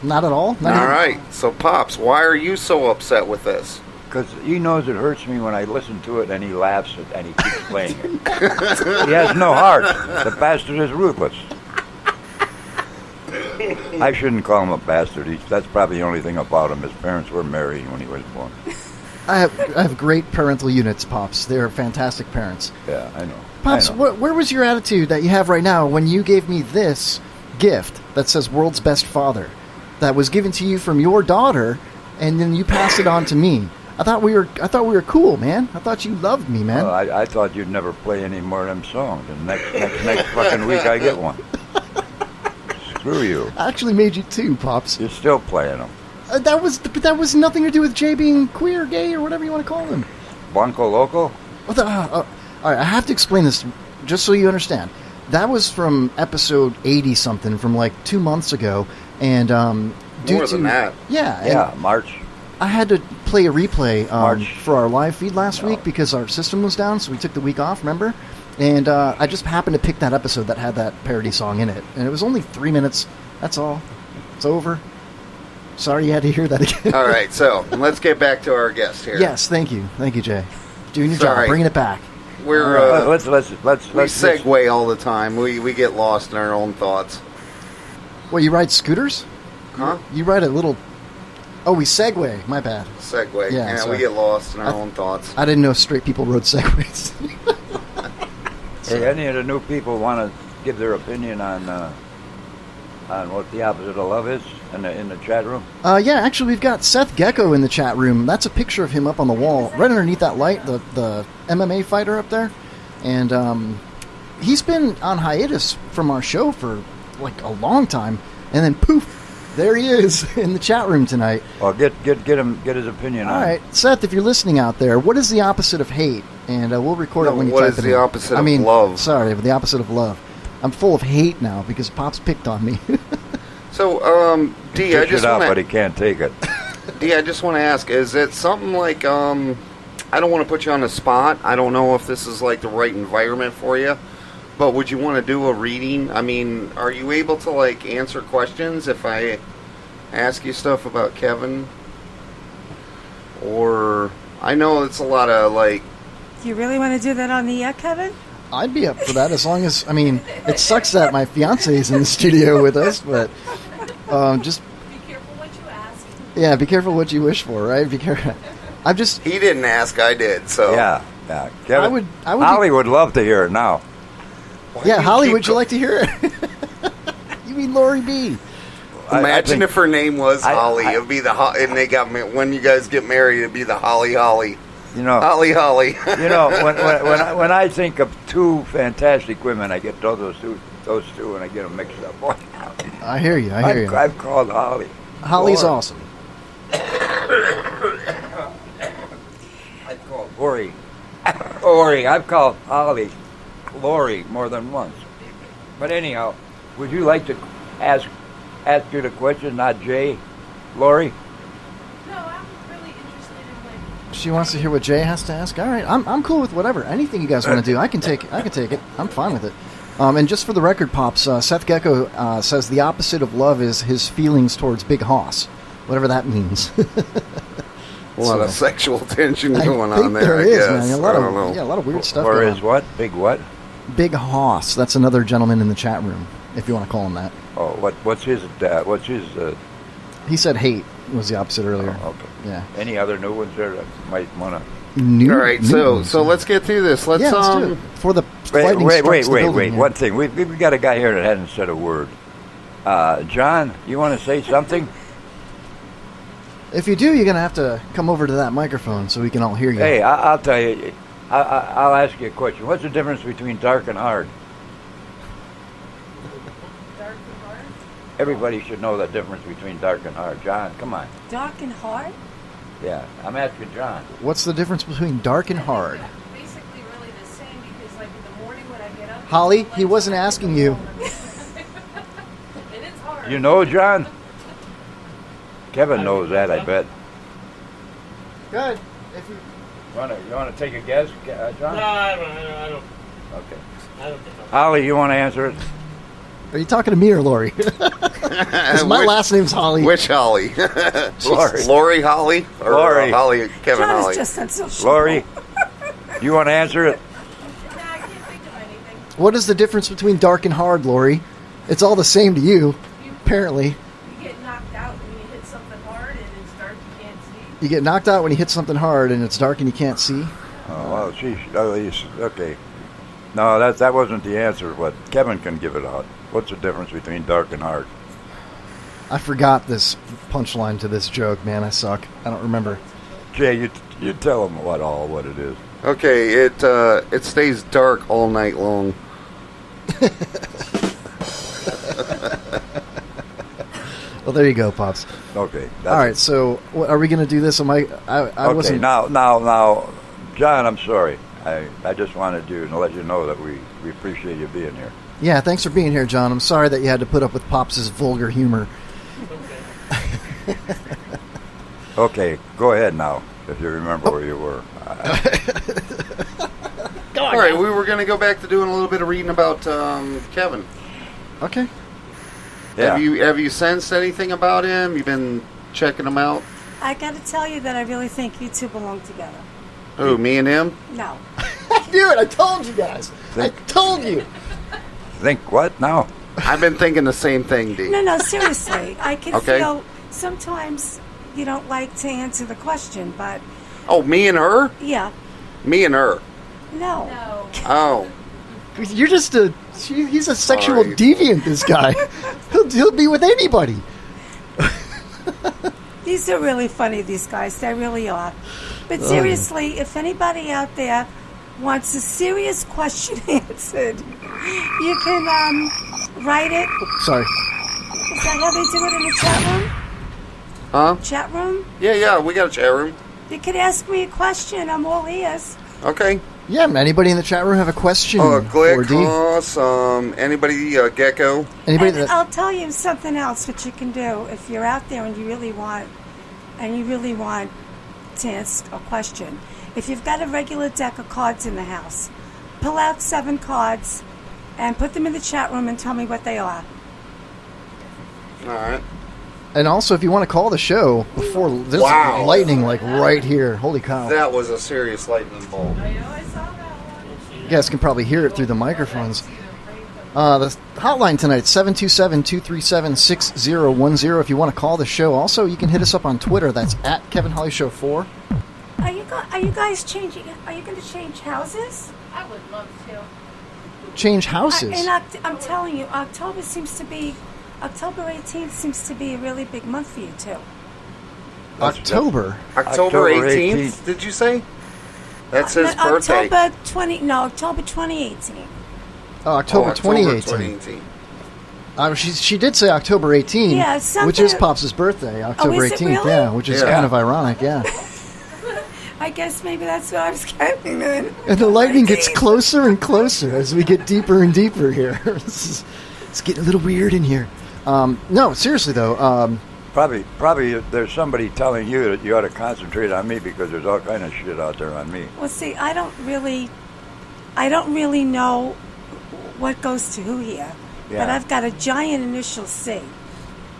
G: Not at all. Not
H: All
G: even-
H: right. So, Pops, why are you so upset with this?
I: Because he knows it hurts me when I listen to it, and he laughs and he keeps playing it. He has no heart. The bastard is ruthless. I shouldn't call him a bastard. That's probably the only thing about him. His parents were married when he was born.
G: I have great parental units, Pops. They're fantastic parents.
I: Yeah, I know.
G: Pops,
I: I know.
G: where was your attitude that you have right now when you gave me this gift that says "World's Best Father," that was given to you from your daughter, and then you passed it on to me? I thought we were cool, man. I thought you loved me, man.
I: Well, I thought you'd never play any more of them songs. And next fucking week I get one. Screw you.
G: I actually made you two, Pops.
I: You're still playing them.
G: That was nothing to do with Jay being queer, gay, or whatever you want to call him.
I: Blanco Loco?
G: All right, I have to explain this just so you understand. That was from episode 80-something from like 2 months ago, and
H: More than that.
G: Yeah,
I: Yeah,
G: and
I: March.
G: I had to play a replay
I: March.
G: for our live feed last week because our system was down, so we took the week off. Remember? And I just happened to pick that episode that had that parody song in it, and it was only 3 minutes. That's all. It's over. Sorry you had to hear that again.
H: All right. So, let's get back to our guest here.
G: Yes, thank you, Jay. Doing your
H: Sorry.
G: job, bringing it back.
H: We're
I: Let's
H: we segue all the time. We get lost in our own thoughts.
G: Well, you ride scooters?
H: Huh?
G: You ride a little... Oh, we segue. My bad.
H: Segue.
G: Yeah,
H: Yeah,
G: sorry.
H: we get lost in our own thoughts.
G: I didn't know straight people rode segways.
I: Hey, any of the new people want to give their opinion on what the opposite of love is in the chat room?
G: Yeah, actually, we've got Seth Gecko in the chat room. That's a picture of him up on the wall, right underneath that light, the MMA fighter up there. And he's been on hiatus from our show for like a long time. And then poof, there he is in the chat room tonight.
I: Well, get his opinion
G: All
I: on
G: right, Seth, if you're listening out there, what is the opposite of hate? And we'll record it when you
H: what
G: type
H: is
G: it
H: the
G: in.
H: opposite
G: I
H: of
G: mean,
H: love?
G: Sorry, but the opposite of love. I'm full of hate now because Pop's picked on me.
H: So, D, I
I: Dish
H: just
I: it out,
H: want
I: but he can't take it.
H: Dee, I just want to ask, is it something like, I don't want to put you on the spot. I don't know if this is like the right environment for you, but would you want to do a reading? I mean, are you able to like answer questions if I ask you stuff about Kevin? Or, I know it's a lot of like...
J: Do you really want to do that on the air, Kevin?
G: I'd be up for that as long as, I mean, it sucks that my fiance is in the studio with us, but just...
K: Be careful what you ask.
G: Yeah, be careful what you wish for, right? Be careful. I'm just...
H: He didn't ask, I did, so...
I: Yeah. Kevin,
G: I would
I: Holly would love to hear it now.
G: Yeah, Holly, would you like to hear it? You mean Lori B?
H: Imagine if her name was Holly. It'd be the and they got when you guys get married, it'd be the Holly.
I: You know,
H: Holly.
I: You know, when I think of two fantastic women, I get those two, and I get them mixed up. Boy,
G: I hear you. I hear you.
I: I've called Holly.
G: Holly's awesome.
I: I've called Lori. I've called Holly Lori more than once. But anyhow, would you like to ask you the question, not Jay? Lori?
K: No, I'm really interested in like.
G: She wants to hear what Jay has to ask. All right, I'm cool with whatever. Anything you guys want to do, I can take it. I'm fine with it. And just for the record, Pops, Seth Gecko says the opposite of love is his feelings towards Big Hoss, whatever that means.
H: A lot of sexual tension going
G: think
H: on there.
G: There
H: I
G: is,
H: guess.
G: man. A lot of weird stuff.
I: Or
G: going
I: is
G: on.
I: what? Big what?
G: Big Hoss. That's another gentleman in the chat room, if you want to call him that.
I: Oh, what's his?
G: He said hate was the opposite earlier.
I: Oh, okay.
G: Yeah.
I: Any other new ones there that might want to?
H: All right, so let's get through this. Let's
G: do it. For the
I: wait.
G: building,
I: One thing, we've got a guy here that hasn't said a word. John, you want to say something?
G: If you do, you're gonna have to come over to that microphone so we can all hear you.
I: Hey, I'll tell you. I'll ask you a question. What's the difference between dark and hard?
K: Dark and hard?
I: Everybody should know the difference between dark and hard. John, come on.
J: Dark and hard?
I: Yeah, I'm asking John.
G: What's the difference between dark and hard?
K: Basically, really the same because, like, in the morning when I get up.
G: Holly, he wasn't asking you.
K: It is hard.
I: You know, John? Kevin knows that, I bet.
G: Good.
I: You want to take a guess, John?
L: No, I don't.
I: Okay.
L: I don't think so.
I: Holly, you want to answer it?
G: Are you talking to me or Lori? Because my last name's Holly.
H: Which Holly? Lori Holly? Or
I: Lori.
H: Holly, Kevin
J: John
H: Holly?
J: is just sensational.
I: Lori, you want to answer it?
G: What is the difference between dark and hard, Lori? It's all the same to you, apparently.
K: You get knocked out when you hit something hard and it's dark, you can't see.
G: You get knocked out when you hit something hard and it's dark and you can't see.
I: Oh, well, okay. No, that wasn't the answer, but Kevin can give it out. What's the difference between dark and hard?
G: I forgot this punchline to this joke, man. I suck. I don't remember.
I: Jay, you tell him what it is.
H: Okay, it stays dark all night long.
G: Well, there you go, Pops.
I: Okay.
G: All right, so are we going to do this? I
I: okay,
G: wasn't...
I: now, John, I'm sorry. I just wanted to let you know that we appreciate you being here.
G: Yeah, thanks for being here, John. I'm sorry that you had to put up with Pops' vulgar humor.
I: Okay, go ahead now, if you remember where you were.
H: All right, we were going to go back to doing a little bit of reading about Kevin.
G: Okay.
I: Yeah.
H: Have you sensed anything about him? You've been checking him out?
J: I got to tell you that I really think you two belong together.
H: Who, me and him?
J: No.
G: I knew it. I told you guys. I told you.
I: Think what now?
H: I've been thinking the same thing, Dee.
J: No, seriously. I can
H: Okay.
J: feel sometimes you don't like to answer the question, but...
H: Oh, me and her?
J: Yeah.
H: Me and her.
J: No.
H: Oh.
G: You're just he's a sexual
H: Sorry.
G: deviant, this guy. He'll be with anybody.
J: These are really funny, these guys. They really are. But seriously, if anybody out there wants a serious question answered, you can write it.
G: Sorry.
J: Is that how they do it in the chat room?
H: Huh?
J: Chat room?
H: Yeah, we got a chat room.
J: You could ask me a question. I'm all ears.
H: Okay.
G: Yeah, anybody in the chat room have a question for
H: Glick,
G: Dee?
H: Hoss, anybody, Gecko?
G: Anybody
J: And
G: that...
J: I'll tell you something else what you can do if you're out there and you really want and you really want to ask a question, if you've got a regular deck of cards in the house, pull out 7 cards and put them in the chat room and tell me what they are.
H: All right.
G: And also, if you want to call the show before this lightning, like right here, holy cow!
H: That was a serious lightning bolt.
G: You guys can probably hear it through the microphones. The hotline tonight, 727-237-6010 if you want to call the show. Also, you can hit us up on Twitter. That's at Kevin Holly Show 4.
J: Are you guys changing? Are you going to change houses?
K: I would love to.
G: Change houses?
J: I'm telling you, October 18th seems to be a really big month for you, too.
G: October
H: 18th, did you say? That's his birthday.
J: October 2018.
G: Oh, October 2018. She did say October 18th,
J: yeah,
G: which is Pops' birthday, October 18th,
J: really?
G: yeah, which is kind of ironic, yeah.
J: I guess maybe that's what I was counting then.
G: And the lightning gets closer and closer as we get deeper and deeper here. It's getting a little weird in here. No, seriously though.
I: Probably there's somebody telling you that you ought to concentrate on me because there's all kind of shit out there on me.
J: Well, see, I don't really know what goes to who here.
I: Yeah.
J: But I've got a giant initial C,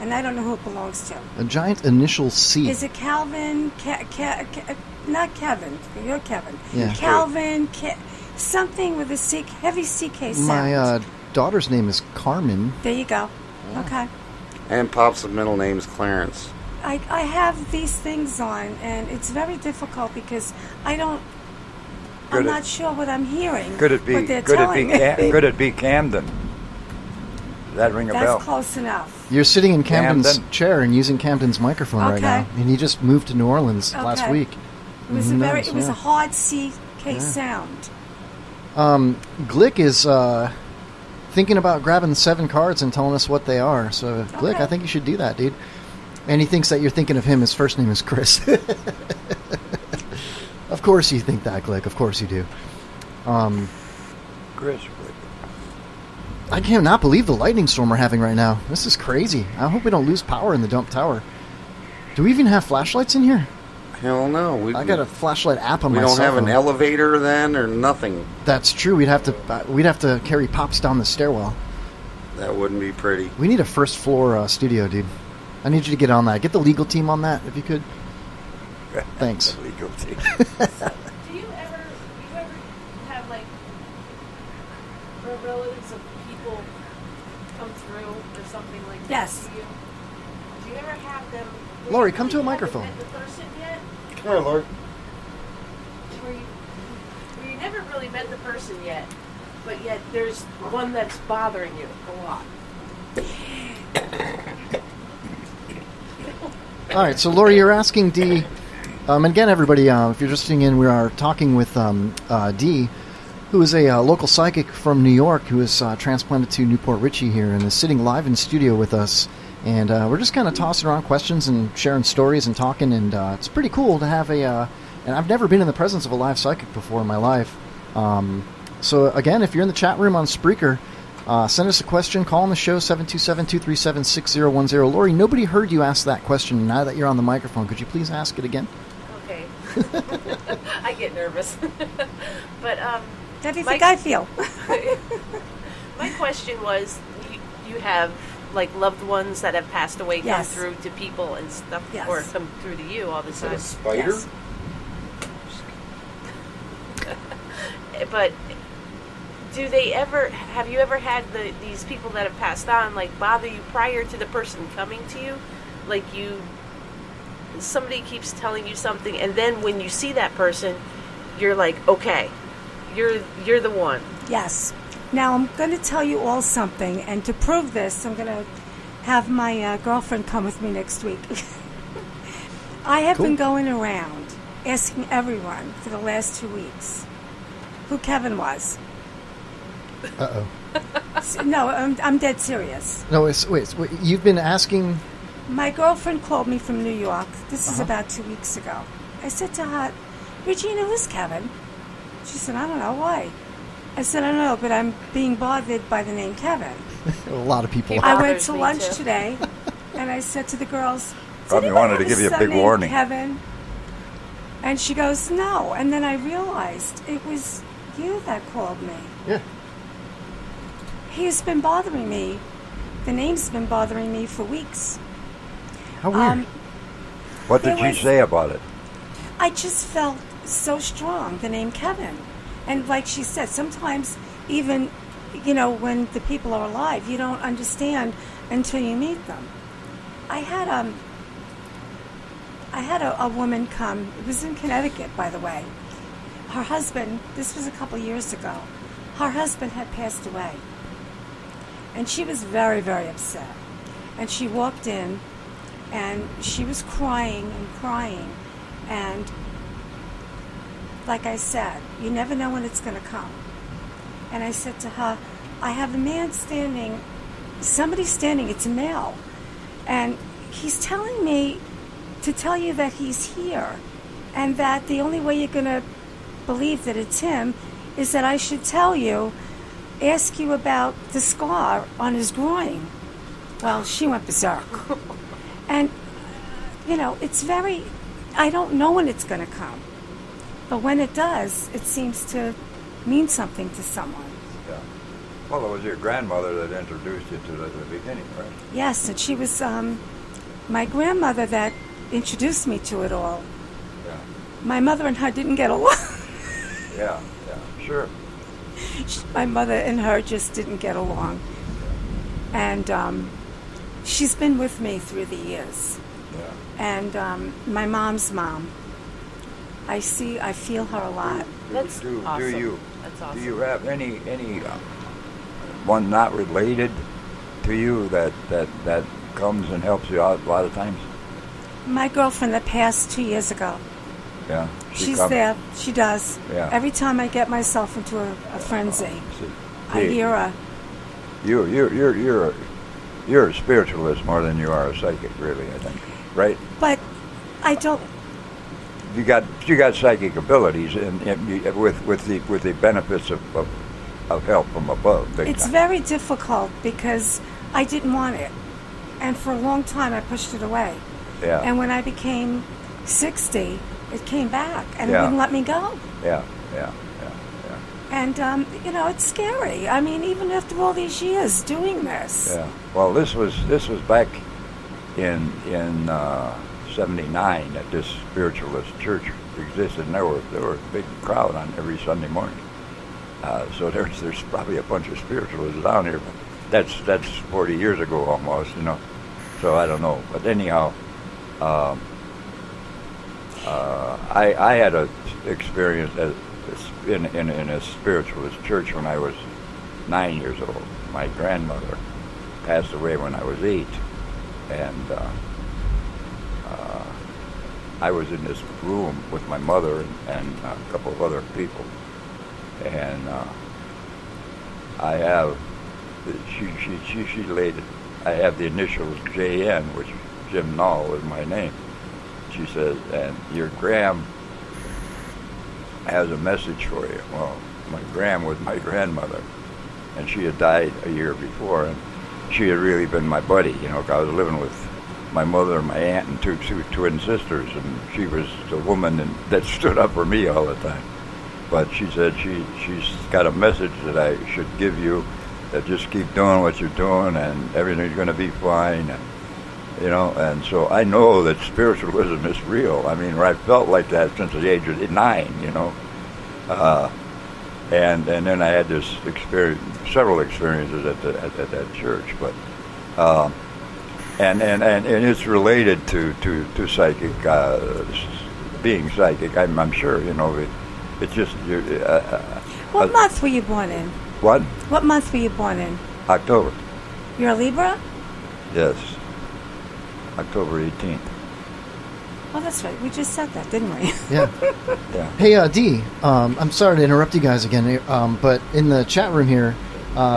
J: and I don't know who it belongs to.
G: A giant initial C.
J: Is it Calvin? Not Kevin. You're Kevin.
G: Yeah.
J: Calvin. Something with a C, heavy CK sound.
G: My daughter's name is Carmen.
J: There you go.
G: Yeah.
J: Okay.
H: And Pop's middle name's Clarence.
J: I have these things on, and it's very difficult because I'm not sure what I'm hearing.
I: Could it be?
J: What they're telling me.
I: Could it be Camden? Does that ring a bell?
J: That's close enough.
G: You're sitting in Camden's chair and using Camden's microphone right now, and he just moved to New Orleans last week.
J: It was a hard CK sound.
G: Glick is thinking about grabbing 7 cards and telling us what they are. So, Glick, I think you should do that, dude. And he thinks that you're thinking of him. His first name is Chris. Of course you think that, Glick. Of course you do.
I: Chris.
G: I cannot believe the lightning storm we're having right now. This is crazy. I hope we don't lose power in the dump tower. Do we even have flashlights in here?
H: Hell no.
G: I got a flashlight app on my cell phone.
H: We don't have an elevator then, or nothing.
G: That's true. We'd have to carry Pops down the stairwell.
H: That wouldn't be pretty.
G: We need a first floor studio, dude. I need you to get on that. Get the legal team on that, if you could. Thanks.
I: The legal team.
K: Do you ever have like relatives of people come through or something like that?
J: Yes.
K: To you? Do you ever have them?
G: Lori, come to a microphone.
K: Met the person yet?
H: Come here, Lori.
K: Where you never really met the person yet, but yet there's one that's bothering you a lot.
G: All right, so Lori, you're asking Dee. And again, everybody, if you're just tuning in, we are talking with Dee, who is a local psychic from New York who is transplanted to Newport Richey here and is sitting live in studio with us. And we're just kind of tossing around questions and sharing stories and talking, and it's pretty cool to have and I've never been in the presence of a live psychic before in my life. So again, if you're in the chat room on Spreaker, send us a question, call on the show, 727-237-6010. Lori, nobody heard you ask that question. Now that you're on the microphone, could you please ask it again?
K: Okay. I get nervous. But
J: how do you think I feel?
K: My question was, you have like loved ones that have passed away come through to people and stuff, or come through to you all the time.
H: Is that a spider?
K: Yes. But have you ever had these people that have passed on like bother you prior to the person coming to you? Like somebody keeps telling you something, and then when you see that person, you're like, okay, you're the one.
J: Yes. Now I'm going to tell you all something, and to prove this, I'm going to have my girlfriend come with me next week. I have been going around asking everyone for the last 2 weeks who Kevin was.
G: Uh-oh.
J: No, I'm dead serious.
G: No, wait, you've been asking...
J: My girlfriend called me from New York. This is about 2 weeks ago. I said to her, Regina, who's Kevin? She said, I don't know, why? I said, I don't know, but I'm being bothered by the name Kevin.
G: A lot of people.
J: I went to lunch today, and I said to the girls,
I: Probably wanted to give you a big warning.
J: Kevin. And she goes, no. And then I realized it was you that called me.
G: Yeah.
J: He's been bothering me. The name's been bothering me for weeks.
G: How weird.
I: What did she say about it?
J: I just felt so strong, the name Kevin. And like she said, sometimes even, you know, when the people are alive, you don't understand until you meet them. I had a woman come. It was in Connecticut, by the way. Her husband, this was a couple years ago, her husband had passed away. And she was very, very upset. And she walked in, and she was crying and crying. And like I said, you never know when it's going to come. And I said to her, I have a man standing, somebody standing, it's a male. And he's telling me to tell you that he's here. And that the only way you're going to believe that it's him is that I should tell you, ask you about the scar on his groin. Well, she went berserk. And, you know, it's very, I don't know when it's going to come. But when it does, it seems to mean something to someone.
I: Yeah. Well, it was your grandmother that introduced you to it at the beginning, right?
J: Yes, and she was my grandmother that introduced me to it all.
I: Yeah.
J: My mother and her didn't get along.
I: Yeah, sure.
J: My mother and her just didn't get along. And she's been with me through the years.
I: Yeah.
J: And my mom's mom, I feel her a lot.
K: That's awesome. That's awesome.
I: Do you have any one not related to you that comes and helps you out a lot of times?
J: My girlfriend that passed 2 years ago.
I: Yeah.
J: She's there. She does.
I: Yeah.
J: Every time I get myself into a frenzy, I hear her.
I: You're a spiritualist more than you are a psychic, really, I think. Right?
J: But I don't.
I: You got psychic abilities, and with the benefits of help from above. Big
J: It's
I: time.
J: very difficult because I didn't want it, and for a long time I pushed it away.
I: Yeah.
J: And when I became 60, it came back, and it
I: Yeah.
J: wouldn't let me go.
I: Yeah.
J: And you know, it's scary. I mean, even after all these years doing this.
I: Yeah. Well, this was back in '79 that this spiritualist church existed, and there were a big crowd on every Sunday morning. So there's probably a bunch of spiritualists down here, but that's 40 years ago almost, you know. So I don't know, but anyhow, I had a experience in a spiritualist church when I was 9 years old. My grandmother passed away when I was 8, and I was in this room with my mother and a couple of other people, and I have she laid it. I have the initials JN, which Jim Null is my name. She says, and your Gram has a message for you. Well, my Gram was my grandmother, and she had died a year before, and she had really been my buddy, you know, 'cause I was living with my mother, my aunt, and two twin sisters, and she was the woman that stood up for me all the time. But she said she's got a message that I should give you, that just keep doing what you're doing, and everything's going to be fine, and you know. And so I know that spiritualism is real. I mean, I felt like that since the age of 9, you know. And then I had this several experiences at that church, but. And it's related to psychic, being psychic. I'm sure, you know. It's just.
J: What month were you born in?
I: What?
J: What month were you born in?
I: October.
J: You're a Libra?
I: Yes. October 18th.
J: Oh, that's right. We just said that, didn't we?
G: Yeah.
I: Yeah.
G: Hey, Dee, I'm sorry to interrupt you guys again, but in the chat room here,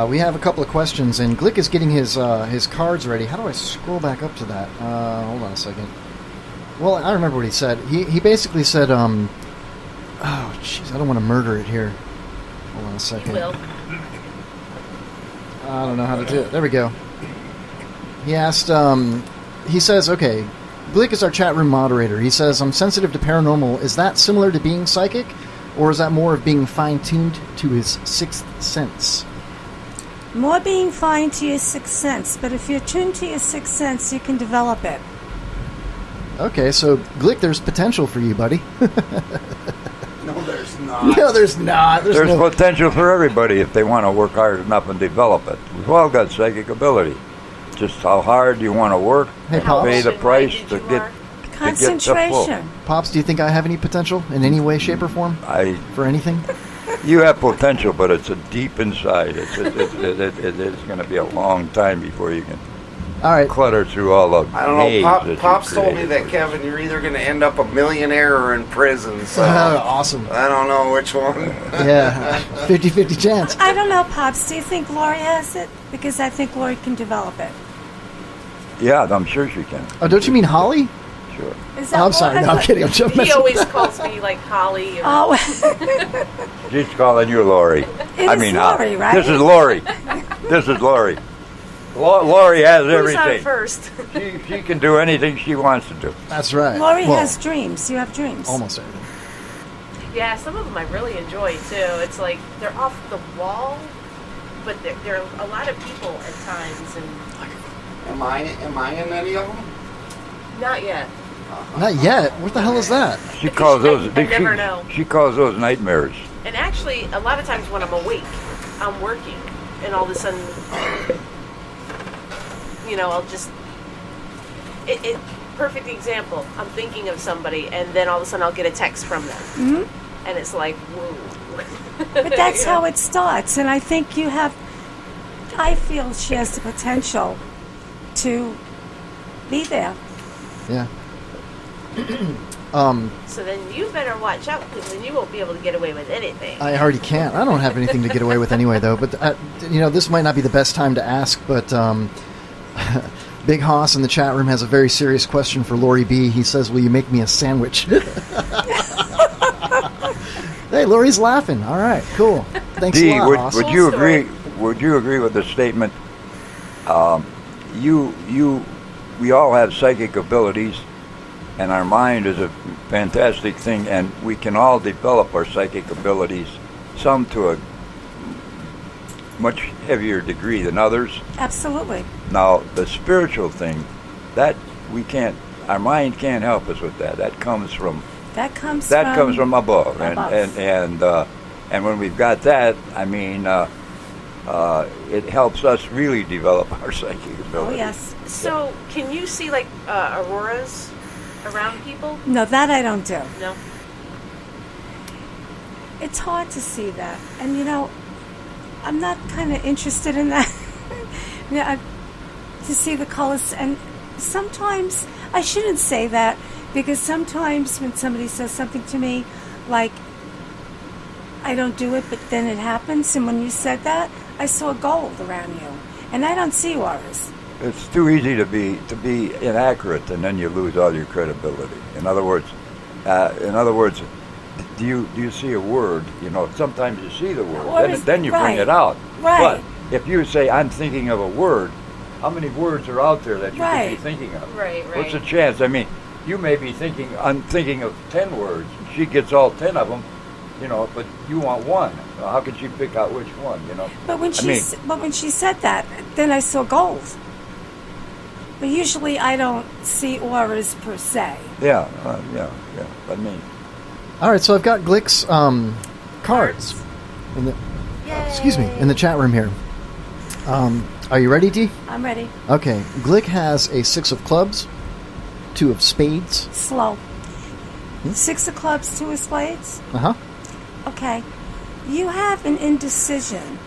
G: we have a couple of questions, and Glick is getting his cards ready. How do I scroll back up to that? Hold on a second. Well, I remember what he said. He basically said, oh, jeez, I don't want to murder it here. Hold on a second.
K: You will.
G: I don't know how to do it. There we go. He asked, he says, okay, Glick is our chat room moderator. He says, I'm sensitive to paranormal. Is that similar to being psychic? Or is that more of being fine-tuned to his sixth sense?
J: More being fine to your sixth sense, but if you're tuned to your sixth sense, you can develop it.
G: Okay, so Glick, there's potential for you, buddy.
H: No, there's not.
G: No, there's not.
I: There's potential for everybody if they want to work hard enough and develop it. We've all got psychic ability. Just how hard you want to work,
G: Hey, Pops.
I: pay the price to get
J: Concentration.
G: Pops, do you think I have any potential in any way, shape, or form? For anything?
I: You have potential, but it's a deep inside. It's going to be a long time before you can clutter through all the
H: I don't know.
I: haze that you
H: Pops told me
I: create.
H: that, Kevin, you're either going to end up a millionaire or in prison. So
G: awesome.
H: I don't know which one.
G: Yeah, 50-50 chance.
J: I don't know, Pops. Do you think Lori has it? Because I think Lori can develop it.
I: Yeah, I'm sure she can.
G: Oh, don't you mean Holly?
I: Sure.
J: Is
G: Oh, I'm sorry. No, I'm kidding. I'm just
K: He
G: messing
K: always
G: with
K: calls me like Holly. Or
J: Oh.
I: She's calling you Lori.
J: It is Lori, right?
I: This is Lori. This is Lori. Lori has
K: Who's
I: everything.
K: on first?
I: She can do anything she wants to do.
G: That's right.
J: Lori has dreams. You have dreams.
G: Almost everything.
K: Yeah, some of them I really enjoy too. It's like they're off the wall, but there are a lot of people at times, and
H: Am I in any of them?
K: not yet.
G: Not yet. What the hell is that?
I: She calls those.
K: I never know.
I: She calls those nightmares.
K: And actually, a lot of times when I'm awake, I'm working, and all of a sudden, I'll just. Perfect example. I'm thinking of somebody, and then all of a sudden I'll get a text from them,
J: Mm-hmm.
K: and it's like, whoa.
J: But that's how it starts, and I think you have. I feel she has the potential to be there.
G: Yeah.
K: So then you better watch out, because then you won't be able to get away with anything.
G: I already can't. I don't have anything to get away with anyway, though. But, this might not be the best time to ask, but Big Hoss in the chat room has a very serious question for Lori B. He says, will you make me a sandwich? Hey, Lori's laughing. All right, cool. Thanks
I: Dee,
G: a lot, Hoss.
I: would you agree? Would you agree with the statement? We all have psychic abilities, and our mind is a fantastic thing, and we can all develop our psychic abilities, some to a much heavier degree than others.
J: Absolutely.
I: Now, the spiritual thing, that we can't, our mind can't help us with that. That comes from above. And when we've got that, I mean, it helps us really develop our psychic ability.
J: Oh, yes.
K: So, can you see, like, auroras around people?
J: No, that I don't do.
K: No?
J: It's hard to see that. And, I'm not kind of interested in that. To see the colors. And sometimes, I shouldn't say that, because sometimes when somebody says something to me, like, I don't do it, but then it happens. And when you said that, I saw gold around you. And I don't see auras.
I: It's too easy to be inaccurate, and then you lose all your credibility. In other words, do you see a word? Sometimes you see the word, then you bring it out.
J: Right.
I: But if you say, I'm thinking of a word, how many words are out there that you could be thinking of?
K: Right.
I: What's the chance? I mean, you may be thinking, I'm thinking of 10 words. She gets all 10 of them, but you want one. How could she pick out which one,
J: But when she said that, then I saw gold. But usually I don't see auras per se.
I: Yeah. I mean.
G: All right, so I've got Glick's cards in the chat room here. Are you ready, Dee?
J: I'm ready.
G: Okay, Glick has a 6 of clubs, 2 of spades.
J: Slow. 6 of clubs, 2 of spades?
G: Uh-huh.
J: Okay. You have an indecision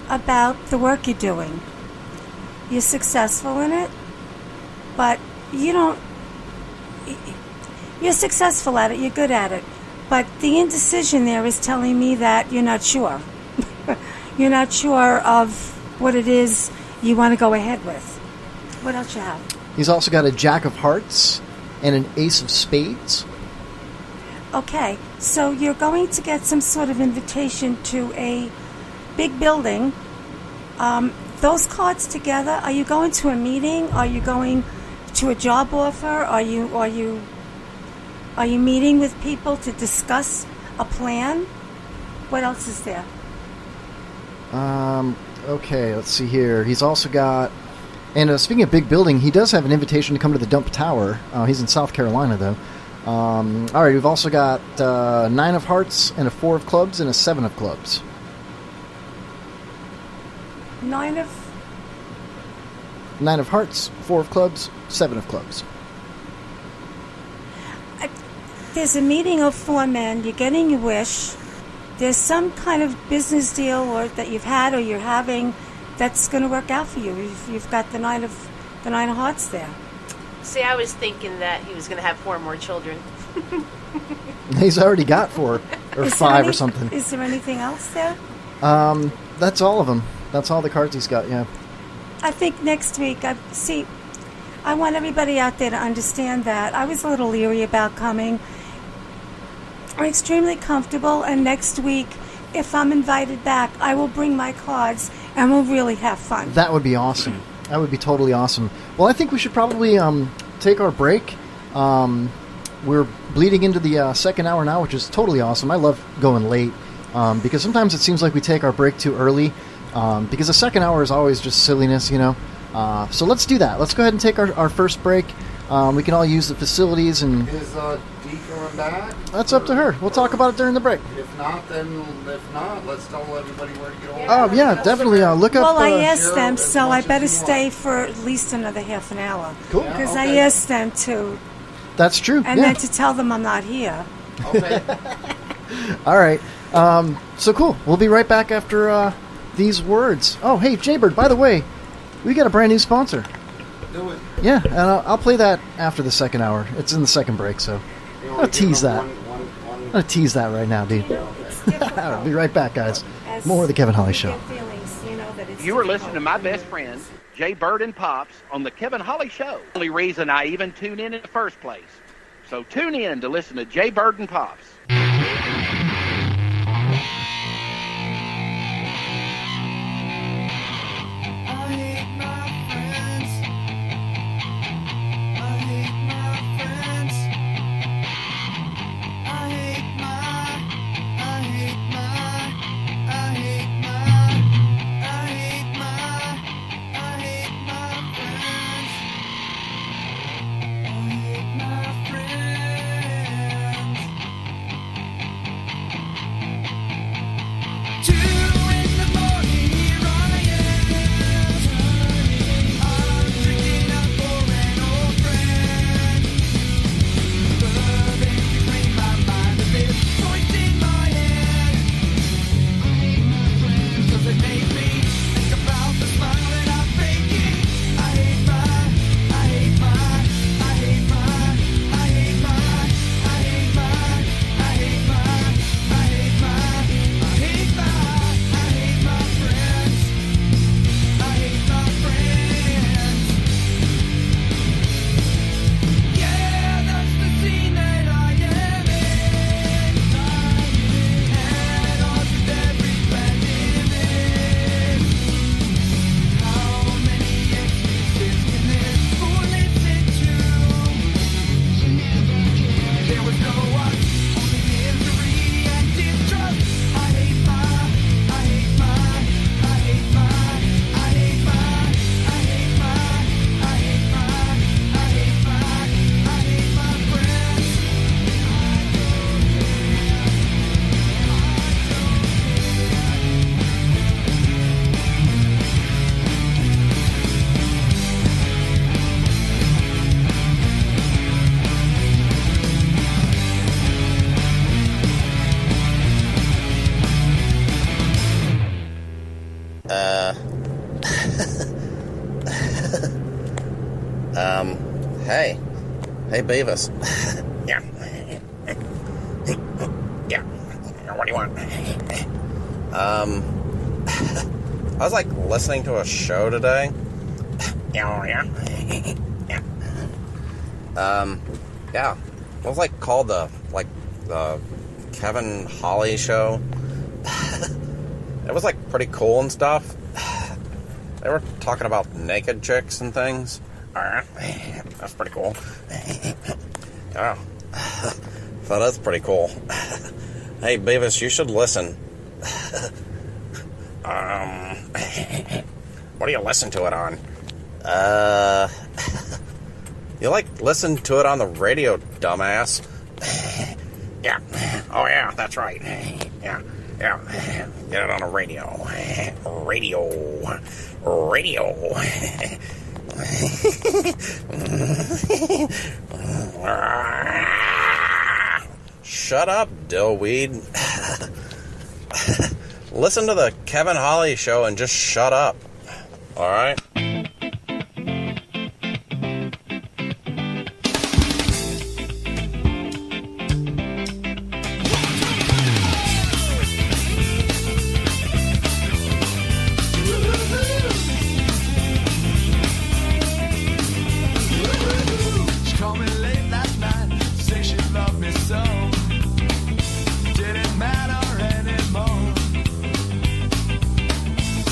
J: about the work you're doing. You're successful in it, but you're successful at it, you're good at it, but the indecision there is telling me that you're not sure. You're not sure of what it is you want to go ahead with. What else you have?
G: He's also got a Jack of Hearts and an Ace of Spades.
J: Okay, so you're going to get some sort of invitation to a big building. Those cards together, are you going to a meeting? Are you going to a job offer? Are you meeting with people to discuss a plan? What else is there?
G: Okay, let's see here. He's also got, and speaking of big building, he does have an invitation to come to the Dump Tower. He's in South Carolina, though. All right, we've also got 9 of hearts and a 4 of clubs and a 7 of clubs.
J: 9 of
G: hearts, 4 of clubs, 7 of clubs.
J: There's a meeting of 4 men. You're getting your wish. There's some kind of business deal or that you've had or you're having that's going to work out for you. You've got the 9 of hearts there.
K: See, I was thinking that he was going to have 4 more children.
G: He's already got 4 or 5 or something.
J: Is there anything else there?
G: That's all of them. That's all the cards he's got, yeah.
J: I think next week, I want everybody out there to understand that. I was a little leery about coming. I'm extremely comfortable, and next week, if I'm invited back, I will bring my cards, and we'll really have fun.
G: That would be awesome. That would be totally awesome. Well, I think we should probably take our break. We're bleeding into the second hour now, which is totally awesome. I love going late because sometimes it seems like we take our break too early because the second hour is always just silliness, you know. So let's do that. Let's go ahead and take our first break. We can all use the facilities. And
H: Is Dee coming back?
G: That's up to her. We'll talk about it during the break.
H: If not, let's tell everybody where to get over.
G: Oh, yeah, definitely. Look up...
J: Well, I asked them, so I better stay for at least another half an hour.
G: Cool.
J: Because I asked them to.
G: That's true.
J: And then to tell them I'm not here.
H: Okay.
G: All right. So cool. We'll be right back after these words. Oh, hey, Jaybird, by the way, we got a brand new sponsor.
H: Do it.
G: Yeah, and I'll play that after the second hour. It's in the second break, so I'll tease that. I'm going to tease that right now, dude. I'll be right back, guys. More of the Kevin Holly Show.
L: You are listening to my best friend, Jay Bird and Pops, on the Kevin Holly Show. The only reason I even tune in the first place. So tune in to listen to Jay Bird and Pops.
M: Hey, Beavis. Yeah. Yeah. What do you want? I was, listening to a show today. Yeah. Yeah. It was, called the Kevin Holly Show. It was, pretty cool and stuff. They were talking about naked chicks and things. Alright. That's pretty cool. Oh. So that's pretty cool. Hey, Beavis, you should listen. What do you listen to it on? You listen to it on the radio, dumbass. Yeah. Oh, yeah, that's right. Yeah. Get it on the radio. Radio. Shut up, dillweed. Listen to the Kevin Holly Show and just shut up. All right?
B: She called me late last night, say she loved me so. Didn't matter anymore.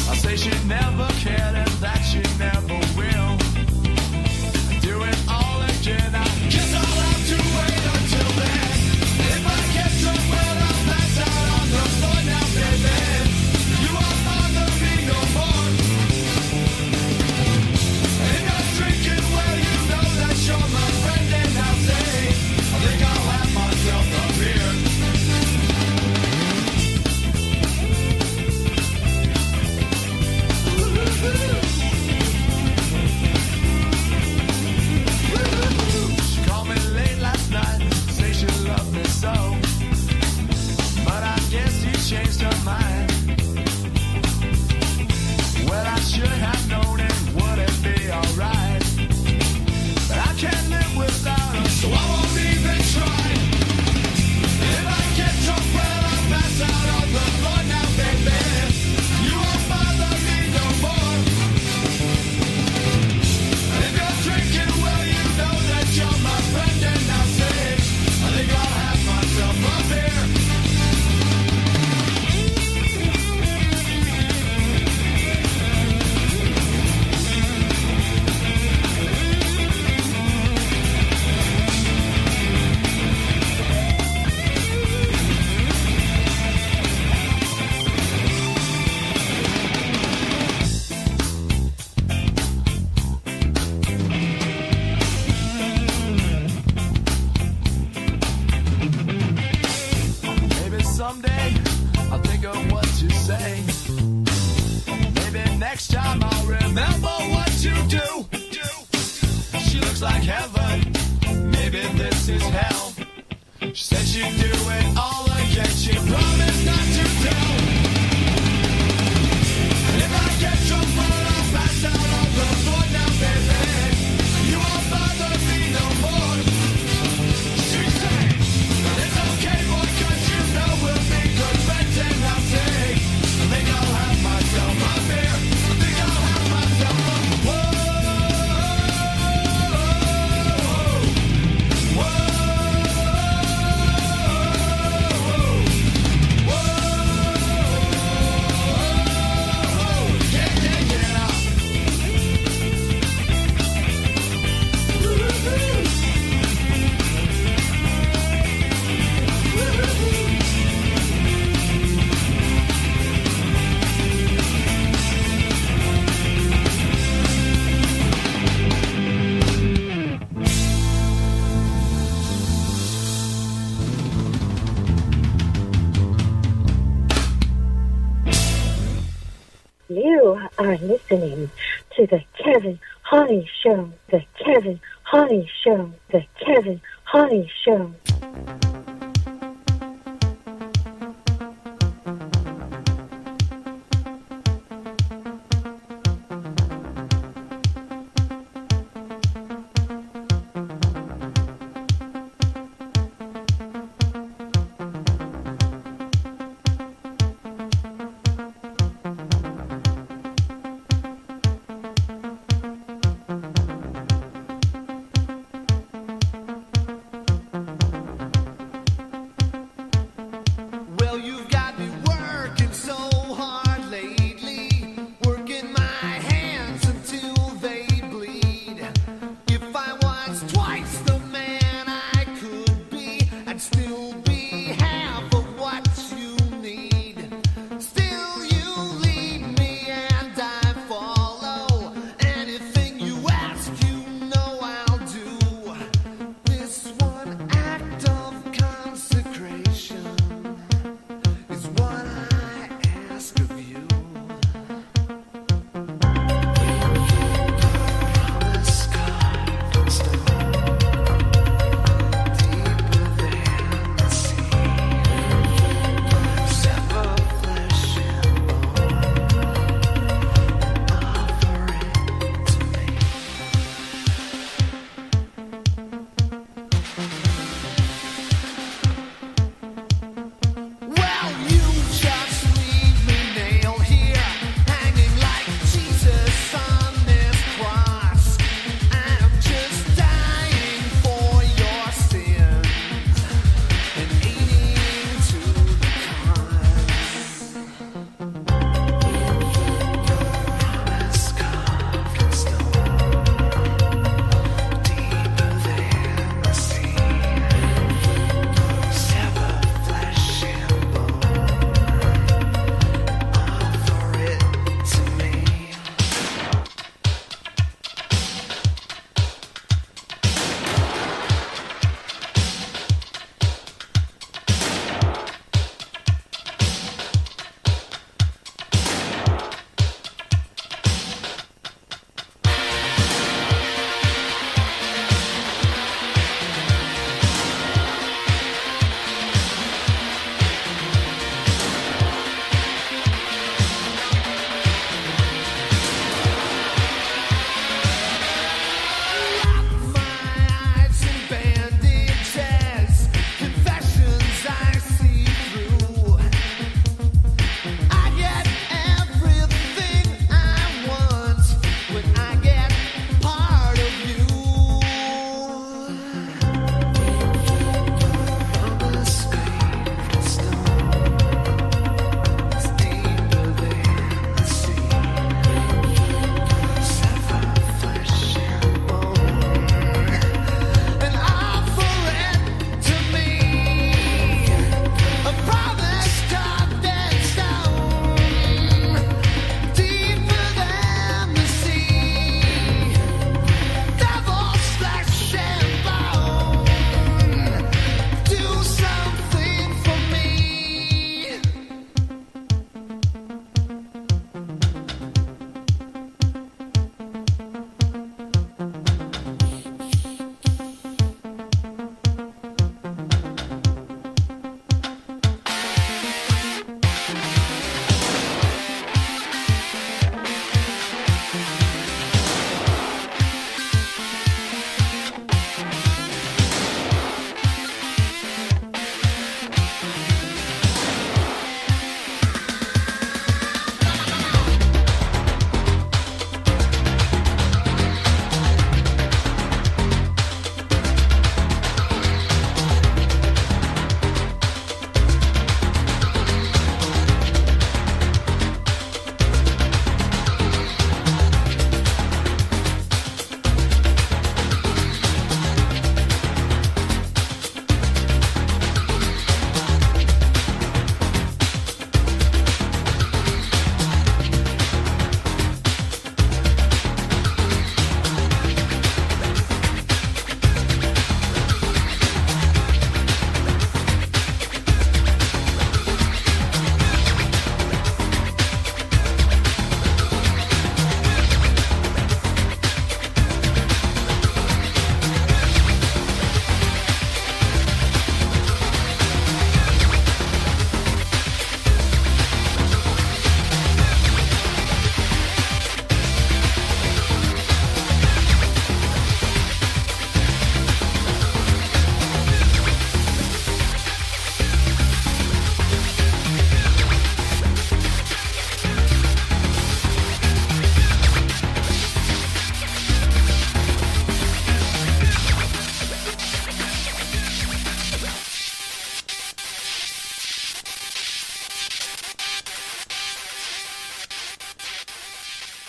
B: I say she never cared and that she never will. Do it all again, I guess I'll have to wait until then. If I get drunk, well, I'll pass out on the floor now, baby. You won't bother me no more. If I'm drinking, well, you know that you're my friend, and I'll say, I think I'll have myself a beer. She called me late last night, say she loved me so. But I guess she changed her mind. Well, I should have known it wouldn't be alright. But I can't live without her, so I won't even try. If I get drunk, well, I'll pass out on the floor now, baby. You won't bother me no more. If you're drinking, well, you know that you're my friend, and I'll say, I think I'll have myself a beer. Maybe someday I'll think of what to say. Maybe next time I'll remember what to do. She looks like heaven. Maybe this is hell. She said she'd do it all again. She promised not to tell. If I get drunk, well, I'll pass out on the floor now, baby. You won't bother me no more. She said, it's okay, boy, 'cause you know we'll be good friends, and I'll say, I think I'll have myself a beer. I think I'll have myself a
N: You are listening to the Kevin Holly Show. The Kevin Holly Show. The Kevin Holly Show.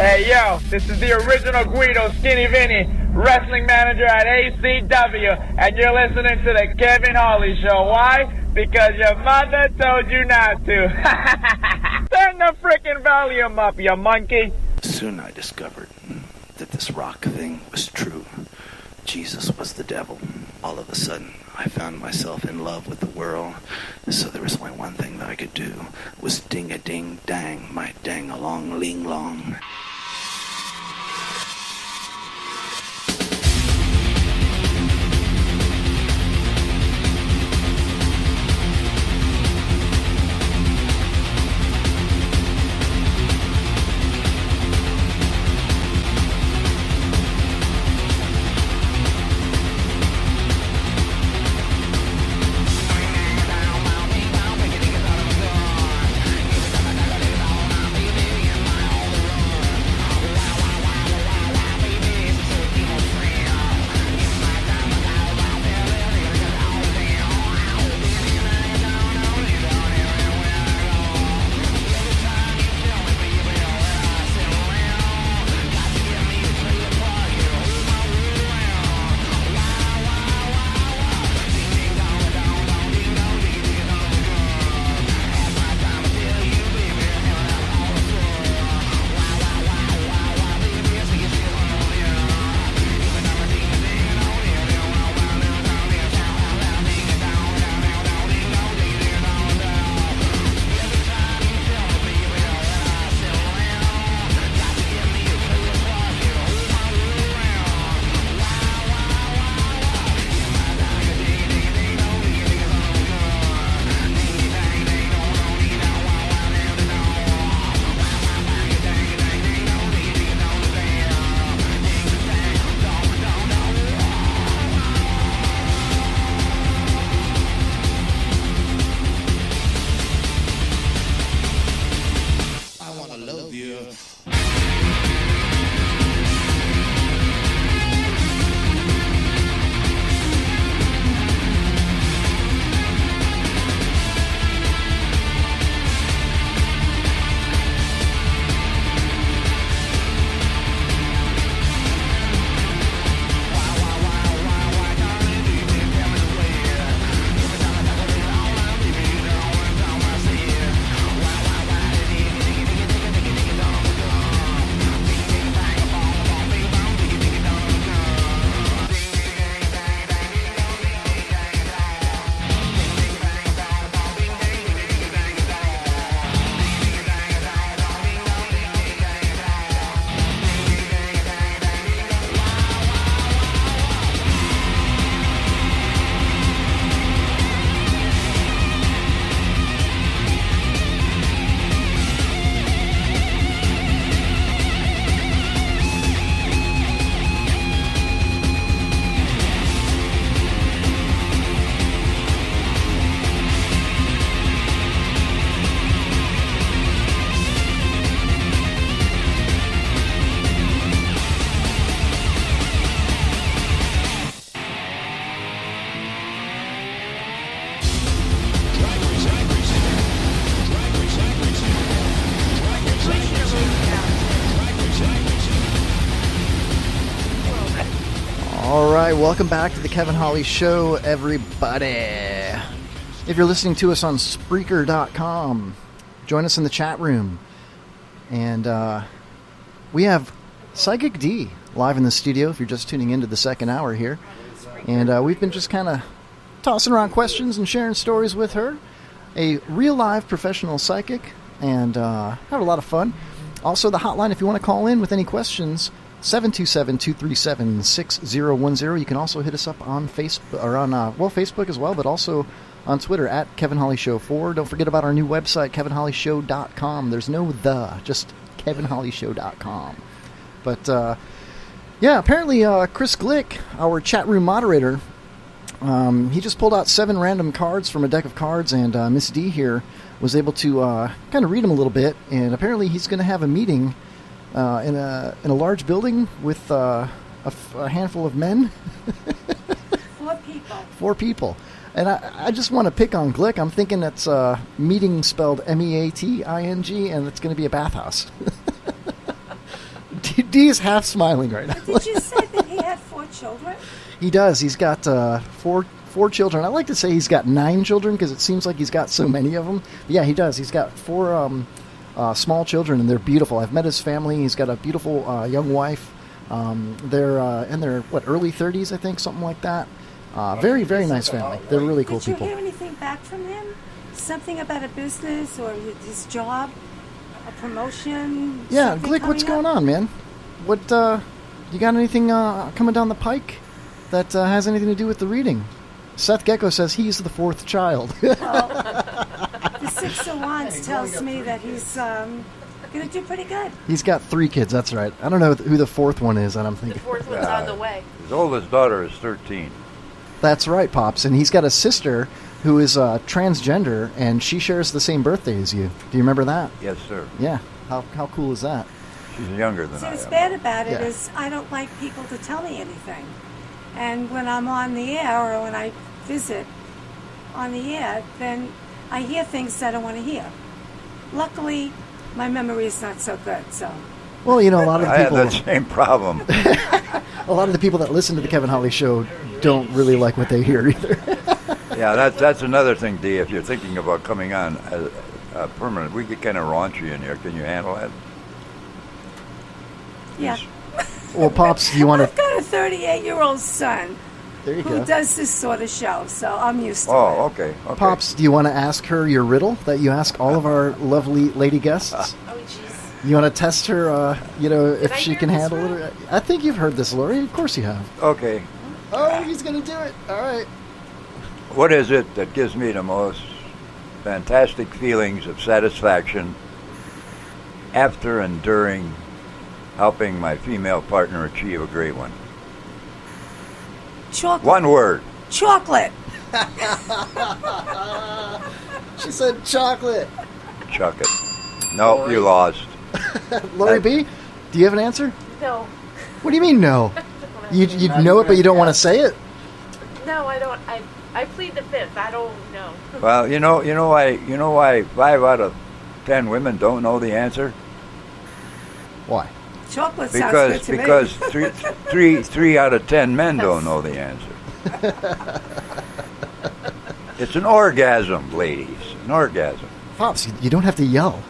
O: Hey, yo, this is the original Guido, Skinny Vinny, wrestling manager at ACW, and you're listening to the Kevin Hawley Show. Why? Because your mother told you not to. Turn the frickin' volume up, you monkey.
P: Soon I discovered that this rock thing was true. Jesus was the devil. All of a sudden, I found myself in love with the world. So there was only one thing that I could do, was ding-a-ding-dang, my dang-along-ling-long.
G: All right, welcome back to the Kevin Hawley Show, everybody. If you're listening to us on Spreaker.com, join us in the chat room. And we have Psychic D live in the studio, if you're just tuning into the second hour here. And we've been just kind of tossing around questions and sharing stories with her. A real live professional psychic, and have a lot of fun. Also, the hotline, if you want to call in with any questions, 727-237-6010. You can also hit us up on Facebook, or on Facebook as well, but also on Twitter at Kevin Hawley Show 4. Don't forget about our new website, kevinhollyshow.com. There's no just kevinhollyshow.com. But yeah, apparently Chris Glick, our chat room moderator, he just pulled out 7 random cards from a deck of cards, and Miss D here was able to kind of read them a little bit. And apparently he's going to have a meeting in a large building with a handful of men.
J: 4 people.
G: 4 people. And I just want to pick on Glick. I'm thinking that's meeting spelled MEATING, and it's going to be a bathhouse. D is half smiling right now.
J: Did you say that he had 4 children?
G: He does. He's got four children. I like to say he's got 9 children because it seems like he's got so many of them. Yeah, he does. He's got 4 small children, and they're beautiful. I've met his family. He's got a beautiful young wife. They're in their early 30s, I think, something like that. Very, very nice family. They're really cool
J: Did you
G: people.
J: hear anything back from him? Something about a business or his job, a promotion?
G: Yeah,
J: something
G: Glick, what's
J: coming
G: going on, man? What you got anything coming down the pike that has anything to do with the reading? Seth Gecko says he's the 4th child.
J: The 6 of Wands tells me that he's going to do pretty good.
G: He's got 3 kids, that's right. I don't know who the 4th one is, and I'm thinking.
K: The 4th one's on the way.
I: His oldest daughter is 13.
G: That's right, Pops. And he's got a sister who is transgender, and she shares the same birthday as you. Do you remember that?
I: Yes, sir.
G: Yeah. How cool is that?
I: She's younger than
J: See,
I: I
J: what's
I: am.
J: bad about it
G: Yeah.
J: is I don't like people to tell me anything. And when I'm on the air or when I visit on the air, then I hear things that I don't want to hear. Luckily, my memory is not so good, so...
G: Well, you know, a lot of the
I: I have
G: people.
I: that same problem.
G: A lot of the people that listen to the Kevin Holly Show don't really like what they hear either.
I: Yeah, that's another thing, Dee. If you're thinking about coming on as permanent, we get kind of raunchy in here. Can you handle that?
J: Yeah.
G: Well, Pops, do you want
J: I've
G: to?
J: got a 38-year-old son
G: There you
J: who
G: go.
J: does this sort of show, so I'm used to it.
I: Oh, okay.
G: Pops, do you want to ask her your riddle that you ask all of our lovely lady guests?
K: Oh, jeez.
G: You want to test her, if
K: I
G: she
K: hear
G: can
K: this
G: handle it? I think you've heard this, Lori. Of course you have.
I: Okay.
G: Oh, he's going to do it. All right.
I: What is it that gives me the most fantastic feelings of satisfaction after and during helping my female partner achieve a great one?
J: Chocolate.
I: One word.
J: Chocolate.
G: She said chocolate.
I: Chuck it. Nope, you lost.
G: Lori B, do you have an answer?
K: No.
G: What do you mean no? You know it, but you don't want to say it?
K: No, I don't. I plead the 5th. I don't know.
I: Well, you know why 5 out of 10 women don't know the answer?
G: Why?
J: Chocolate sounds good to me.
I: Because three out of 10 men don't know the answer. It's an orgasm, ladies. An orgasm.
G: Pops, you don't have to yell.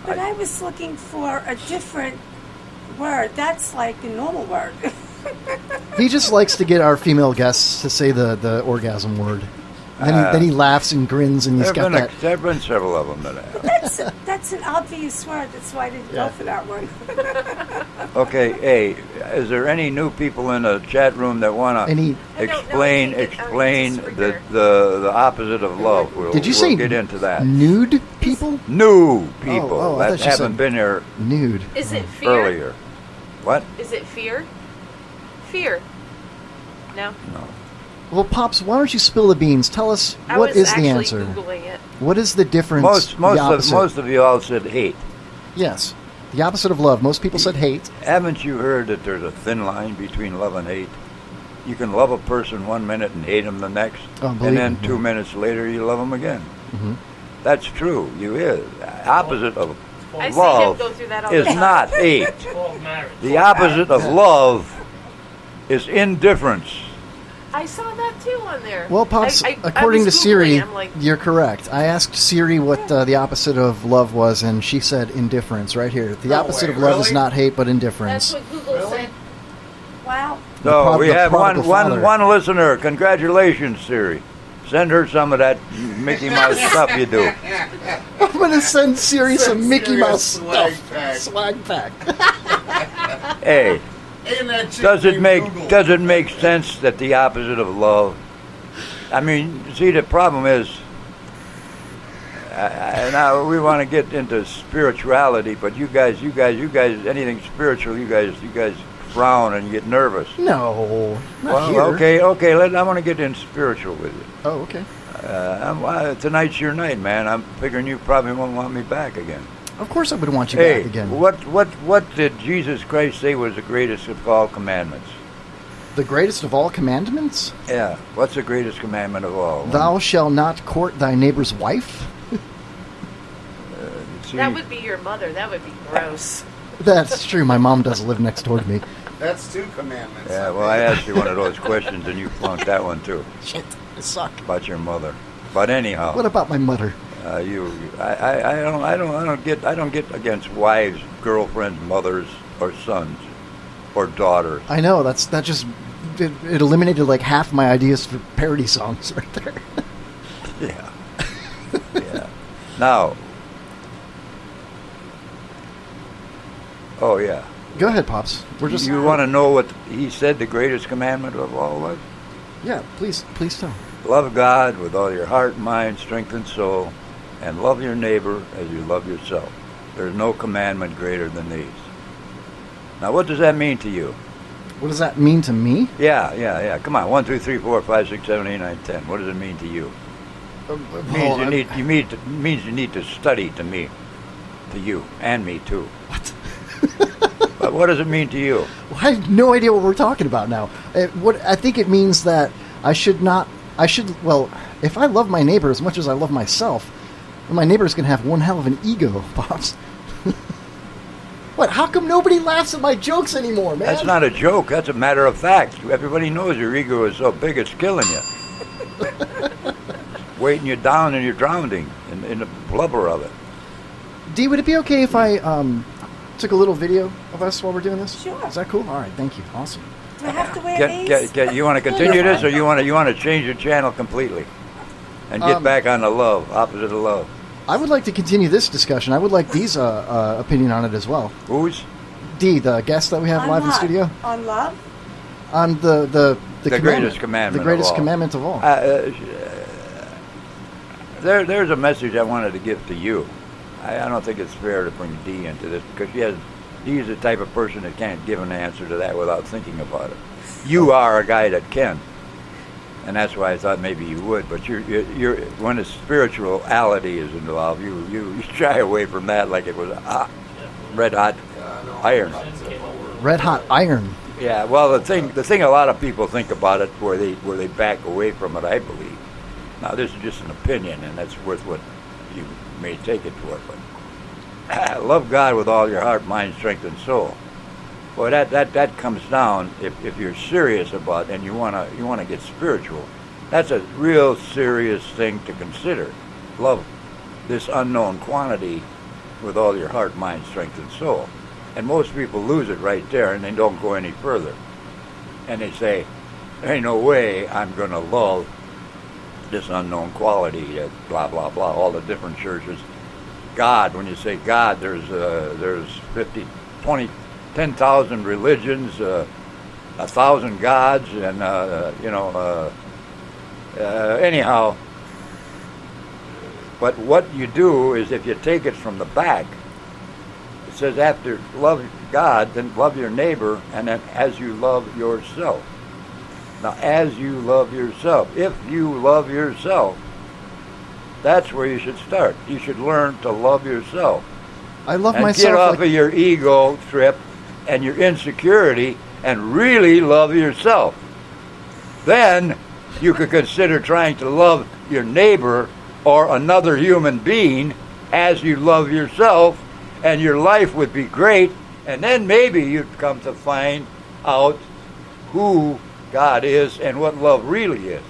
J: But I was looking for a different word. That's like a normal word.
G: He just likes to get our female guests to say the orgasm word. Then he laughs and grins, and he's got that.
I: There have been several of them that have.
J: That's an obvious word. That's why I didn't go for that one.
I: Okay, hey, is there any new people in the chat room that want to explain the opposite of love?
G: Did you say
I: we'll get into that?
G: Nude people?
I: New people
G: Oh, I
I: that
G: thought you
I: haven't
G: said
I: been here
G: nude.
K: Is it fear?
I: earlier. What?
K: Is it fear? Fear. No?
I: No.
G: Well, Pops, why don't you spill the beans? Tell us
K: I
G: what
K: was
G: is the
K: actually
G: answer.
K: Googling it.
G: What is the difference?
I: Most of you all said hate.
G: Yes, the opposite of love. Most people said hate.
I: Haven't you heard that there's a thin line between love and hate? You can love a person 1 minute and hate them the next,
G: Oh,
I: and
G: believe
I: then
G: me,
I: 2 minutes later you love them again.
G: Mm-hmm.
I: That's true. You is opposite of
K: I see
I: love
K: him go through that all
I: is
K: the time.
I: not hate. The opposite of love is indifference.
K: I saw that too on there.
G: Well, Pops,
K: I
G: according to
K: was Googling,
G: Siri,
K: I'm like,
G: you're correct. I asked Siri what the opposite of love was, and she said indifference right here. The opposite of love is not hate, but indifference.
K: that's what Google said.
J: Wow.
I: So we
G: the
I: have
G: prodigal father.
I: one listener. Congratulations, Siri. Send her some of that Mickey Mouse stuff you do.
G: I'm going to send Siri some Mickey Mouse stuff. Swag pack.
I: Hey, does it make sense that the opposite of love? I mean, see, the problem is, now we want to get into spirituality, but you guys, anything spiritual, you guys frown and get nervous.
G: No, not
I: Well,
G: here.
I: okay. I want to get in spiritual with you.
G: Oh, okay.
I: Tonight's your night, man. I'm figuring you probably won't want me back again.
G: Of course I would want you
I: Hey,
G: back again.
I: what did Jesus Christ say was the greatest of all commandments?
G: The greatest of all commandments?
I: Yeah. What's the greatest commandment of all?
G: Thou shalt not court thy neighbor's wife?
I: See,
K: That would be your mother. That would be gross.
G: That's true. My mom does live next door to me.
H: That's 2 commandments.
I: Yeah, well, I asked you one of those questions, and you flunked that one too.
G: Shit, I suck.
I: About your mother. But anyhow.
G: What about my mother?
I: I don't get against wives, girlfriends, mothers, or sons, or daughters.
G: I know that just it eliminated like half my ideas for parody songs right there.
I: Yeah. Yeah. Now. Oh yeah.
G: Go ahead, Pops. We're just.
I: You want to know what he said the greatest commandment of all was?
G: Yeah, please tell.
I: Love God with all your heart, mind, strength, and soul, and love your neighbor as you love yourself. There's no commandment greater than these. Now, what does that mean to you?
G: What does that mean to me?
I: Yeah. Come on, 1, 2, 3, 4, 5, 6, 7, 8, 9, 10. What does it mean to you? It means you need to study to me, to you, and me too.
G: What?
I: But what does it mean to you?
G: Well, I have no idea what we're talking about now. I think it means that well, if I love my neighbor as much as I love myself, then my neighbor's going to have one hell of an ego, Pops. What? How come nobody laughs at my jokes anymore, man?
I: That's not a joke. That's a matter of fact. Everybody knows your ego is so big it's killing you. Weighting you down and you're drowning in the blubber of it.
G: Dee, would it be okay if I took a little video of us while we're doing this?
J: Sure.
G: Is that cool? All right, thank you. Awesome.
J: Do I have to wear these?
I: You want to continue this, or you want to change your channel completely and get back on the love, opposite of love?
G: I would like to continue this discussion. I would like Dee's opinion on it as well.
I: Who's?
G: Dee, the guest that we have live in studio.
J: On love?
G: On the
I: greatest commandment.
G: The greatest
I: of all.
G: commandment of all.
I: There's a message I wanted to give to you. I don't think it's fair to bring Dee into this because Dee's the type of person that can't give an answer to that without thinking about it. You are a guy that can, and that's why I thought maybe you would. But you're when the spirituality is involved, you shy away from that like it was red hot iron.
G: Red hot iron.
I: Yeah. Well, the thing a lot of people think about it where they back away from it, I believe. Now this is just an opinion, and that's worth what you may take it for, but love God with all your heart, mind, strength, and soul. Well, that comes down if you're serious about it and you wanna get spiritual. That's a real serious thing to consider. Love this unknown quantity with all your heart, mind, strength, and soul. And most people lose it right there, and they don't go any further. And they say, "There ain't no way I'm gonna love this unknown quality," blah blah blah, all the different churches. God, when you say God, there's 50, 20, 10,000 religions, 1,000 gods, and anyhow. But what you do is, if you take it from the back, it says after love God, then love your neighbor, and then as you love yourself. Now, as you love yourself, if you love yourself, that's where you should start. You should learn to love yourself.
G: I love
I: and
G: myself.
I: Get off of your ego trip and your insecurity and really love yourself. Then you could consider trying to love your neighbor or another human being as you love yourself, and your life would be great. And then maybe you'd come to find out who God is and what love really is.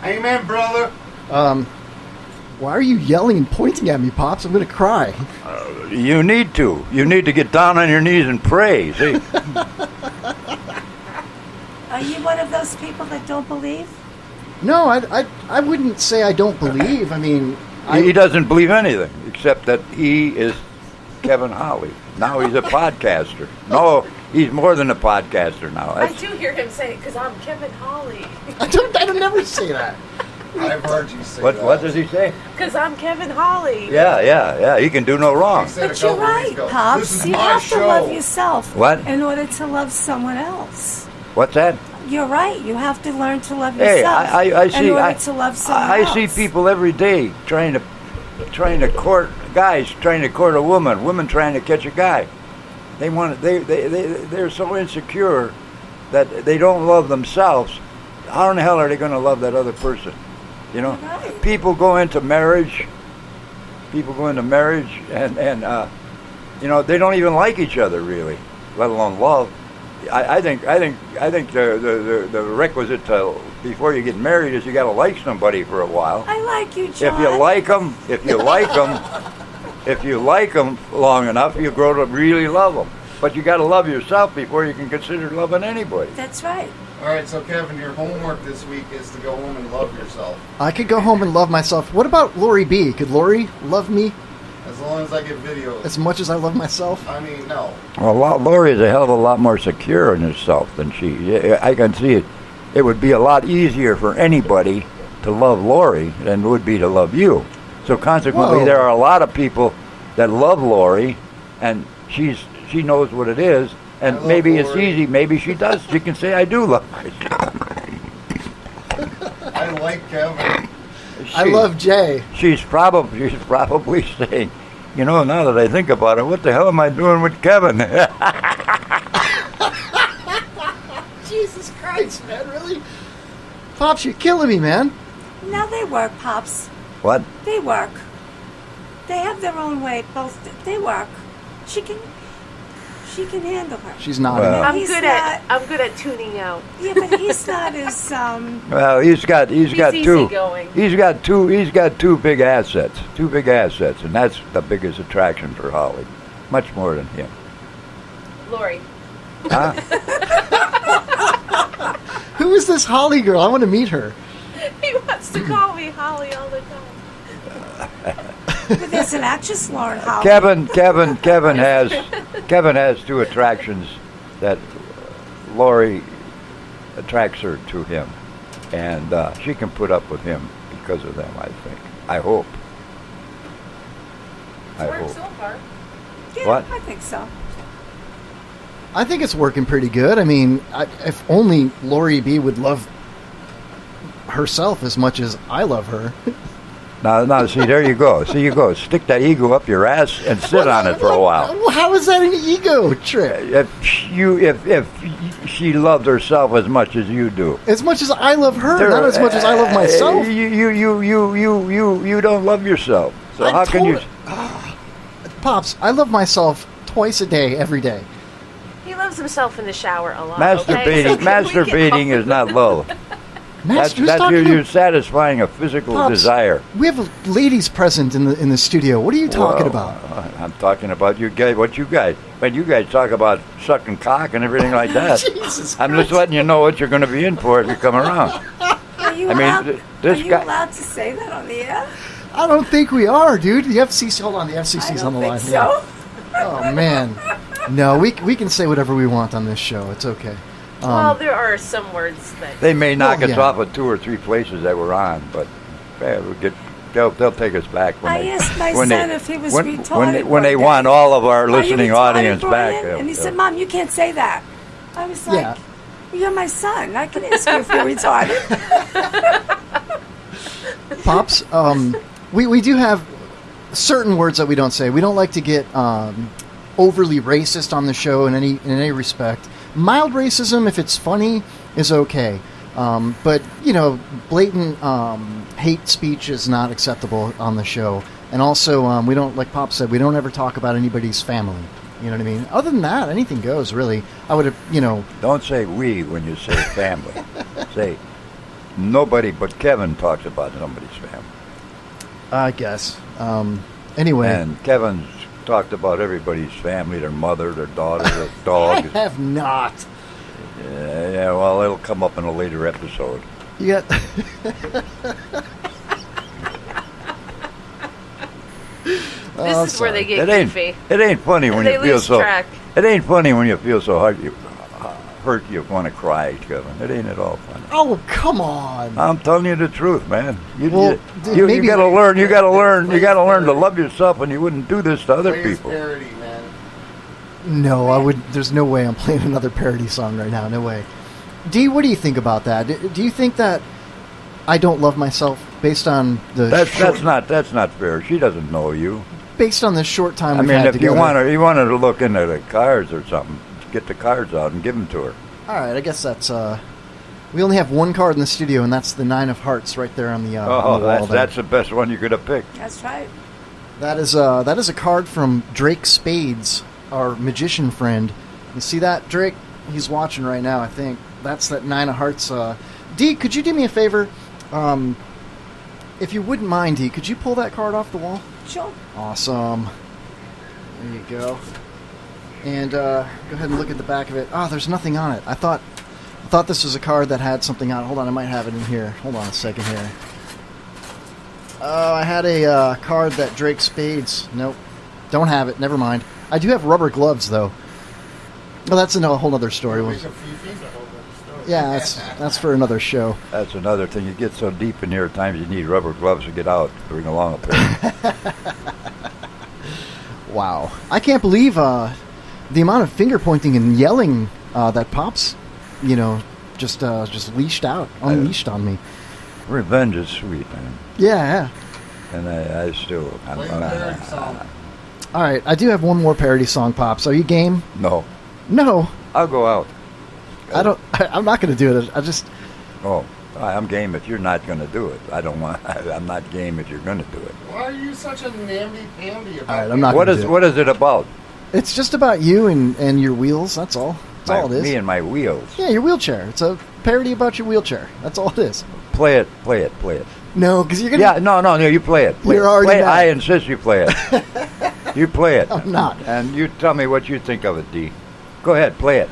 H: Amen, brother.
G: Why are you yelling and pointing at me, Pops? I'm going to cry.
I: You need to. You need to get down on your knees and pray. See?
J: Are you one of those people that don't believe?
G: No, I wouldn't say I don't believe. I mean...
I: He doesn't believe anything, except that he is Kevin Holly. Now he's a podcaster. No, he's more than a podcaster now.
K: I do hear him say it because I'm Kevin Holly.
G: I don't never say that.
H: I've heard you say
I: that. What does he say?
K: Because I'm Kevin Holly.
I: Yeah. He can do no wrong.
J: But you're right, Pops. You have to love yourself in order to love someone else.
I: What's that?
J: You're right. You have to learn to love yourself in order to love someone else.
I: I see people every day trying to court guys, trying to court a woman trying to catch a guy. They're so insecure that they don't love themselves. How in the hell are they going to love that other person? You know, people go into marriage. And You know, they don't even like each other really, let alone love. I think the requisite to, before you get married is you got to like somebody for a while.
J: I like you, John.
I: If you like them long enough, you grow to really love them. But you got to love yourself before you can consider loving anybody.
J: That's right.
H: All right, so Kevin, your homework this week is to go home and love yourself.
G: I could go home and love myself. What about Lori B? Could Lori love me
H: As long as I get videos.
G: as much as I love myself?
H: I mean, no.
I: Well, Lori is a hell of a lot more secure in herself than she. I can see it. It would be a lot easier for anybody to love Lori than it would be to love you. So consequently,
G: Whoa.
I: there are a lot of people that love Lori, and she knows what it is, and maybe it's
H: Lori.
I: easy. Maybe she does. She can say, "I do love myself."
H: I like Kevin.
G: I love Jay.
I: She's probably saying, you know, now that I think about it, what the hell am I doing with Kevin?
G: Jesus Christ, man, really? Pops, you're killing me, man.
J: Now they work, Pops.
I: What?
J: They work. They have their own way. Both. They work. She can handle her.
G: She's not.
I: Well,
K: I'm good at tuning out.
J: Yeah, but he's not as
I: Well, he's got two.
K: easygoing.
I: He's got two big assets. Two big assets, and that's the biggest attraction for Holly. Much more than him.
K: Lori.
I: Huh?
G: Who is this Holly girl? I want to meet her.
K: He wants to call me Holly all the time.
J: But there's an actress, Lauren Holly.
I: Kevin has two attractions that Lori attracts her to him, and she can put up with him because of them. I think. I hope. I
K: It's worked
I: hope.
K: so far.
J: Yeah,
I: What?
J: I think so.
G: I think it's working pretty good. I mean, if only Lori B would love herself as much as I love her.
I: Now, see, there you go. See, you go. Stick that ego up your ass and sit on it for a while.
G: How is that an ego trip?
I: If she loved herself as much as you do,
G: As much as I love her, not as much as I love myself.
I: You don't love yourself. So how can you?
G: Pops, I love myself twice a day, every day.
K: He loves himself in the shower a lot.
I: Masturbating is not love. That's you're satisfying a physical
G: Pops,
I: desire.
G: We have ladies present in the studio. What are you talking about?
I: I'm talking about you guys. When you guys talk about sucking cock and everything like that,
G: Jesus
I: I'm just letting you know what you're going to be in for if you come around.
J: Are you
I: I mean,
J: allowed,
I: this
J: are you
I: guy-
J: allowed to say that on the air?
G: I don't think we are, dude. The FCC. Hold on, the FCC's on the line.
J: So?
G: Yeah. Oh man, no, we can say whatever we want on this show. It's okay.
K: Well, there are some words that
I: They may knock
G: Well,
I: us
G: yeah.
I: off of 2 or 3 places that we're on, but they'll take us back when
J: I
I: they
J: asked my
I: when
J: son
I: they,
J: if he was
I: when,
J: retarded
I: when they
J: one
I: want
J: day.
I: all of our
J: Are you
I: listening
J: retarded,
I: audience
J: Brian?
I: back.
J: And he said, Mom, you can't say that. I was like,
G: Yeah.
J: you're my son. I can ask you if you're retarded.
G: Pops, we do have certain words that we don't say. We don't like to get overly racist on the show in any respect. Mild racism, if it's funny, is okay. But, blatant hate speech is not acceptable on the show. And also, we don't, like Pop said, we don't ever talk about anybody's family. You know what I mean? Other than that, anything goes, really. I would have,
I: Don't say we when you say family. Say nobody but Kevin talks about somebody's family.
G: I guess. Anyway.
I: And Kevin's talked about everybody's family, their mother, their daughter, their dog.
G: I have not.
I: Yeah, well, it'll come up in a later episode.
G: You got...
K: this is where they get goofy.
I: It ain't funny when
K: They
I: you feel
K: lose
I: so.
K: track.
I: It ain't funny when you feel so hurt you want to cry, Kevin. It ain't at all funny.
G: Oh, come on.
I: I'm telling you the truth, man. You
G: Well, dude,
I: you
G: maybe-
I: gotta learn. You gotta learn to love yourself, and you wouldn't do this to other people.
H: Parody, man.
G: No, I would. There's no way I'm playing another parody song right now. No way. Dee, what do you think about that? Do you think that I don't love myself based on the
I: That's not fair. She doesn't know you.
G: based on the short time
I: I
G: we've
I: mean,
G: had
I: if
G: together?
I: you wanted to look into the cards or something, get the cards out and give them to her.
G: All right, I guess that's. We only have one card in the studio, and that's the 9 of Hearts right there on the, on the wall. there.
I: That's the best one you could have picked.
J: That's right.
G: That is a card from Drake Spades, our magician friend. You see that, Drake? He's watching right now, I think. That's that 9 of hearts. D, could you do me a favor? If you wouldn't mind, D, could you pull that card off the wall?
J: Sure.
G: Awesome. There you go. And go ahead and look at the back of it. Oh, there's nothing on it. I thought this was a card that had something on it. Hold on, I might have it in here. Hold on a second here. Oh, I had a card that Drake Spades. Nope. Don't have it. Never mind. I do have rubber gloves, though. Well, that's a whole other story. Yeah, that's for another show.
I: That's another thing. You get so deep in here, at times you need rubber gloves to get out. Bring along a pair.
G: Wow. I can't believe the amount of finger pointing and yelling that Pops, just unleashed on me.
I: Revenge is sweet, man.
G: Yeah.
I: And I still...
G: All right, I do have one more parody song, Pops. Are you game?
I: No.
G: No.
I: I'll go out.
G: I'm not going to do it.
I: Oh, I'm game if you're not going to do it. I'm not game if you're going to do it.
Q: Why are you such a namby-pamby about
G: All right, I'm not
I: What is it about?
G: It's just about you and your wheels, that's all. That's all it is.
I: Me and my wheels.
G: Yeah, your wheelchair. It's a parody about your wheelchair. That's all it is.
I: Play it.
G: No, because you're going to...
I: Yeah, no, you play it.
G: You're already mad.
I: I insist you play it. You play it.
G: I'm not.
I: And you tell me what you think of it, D. Go ahead, play it.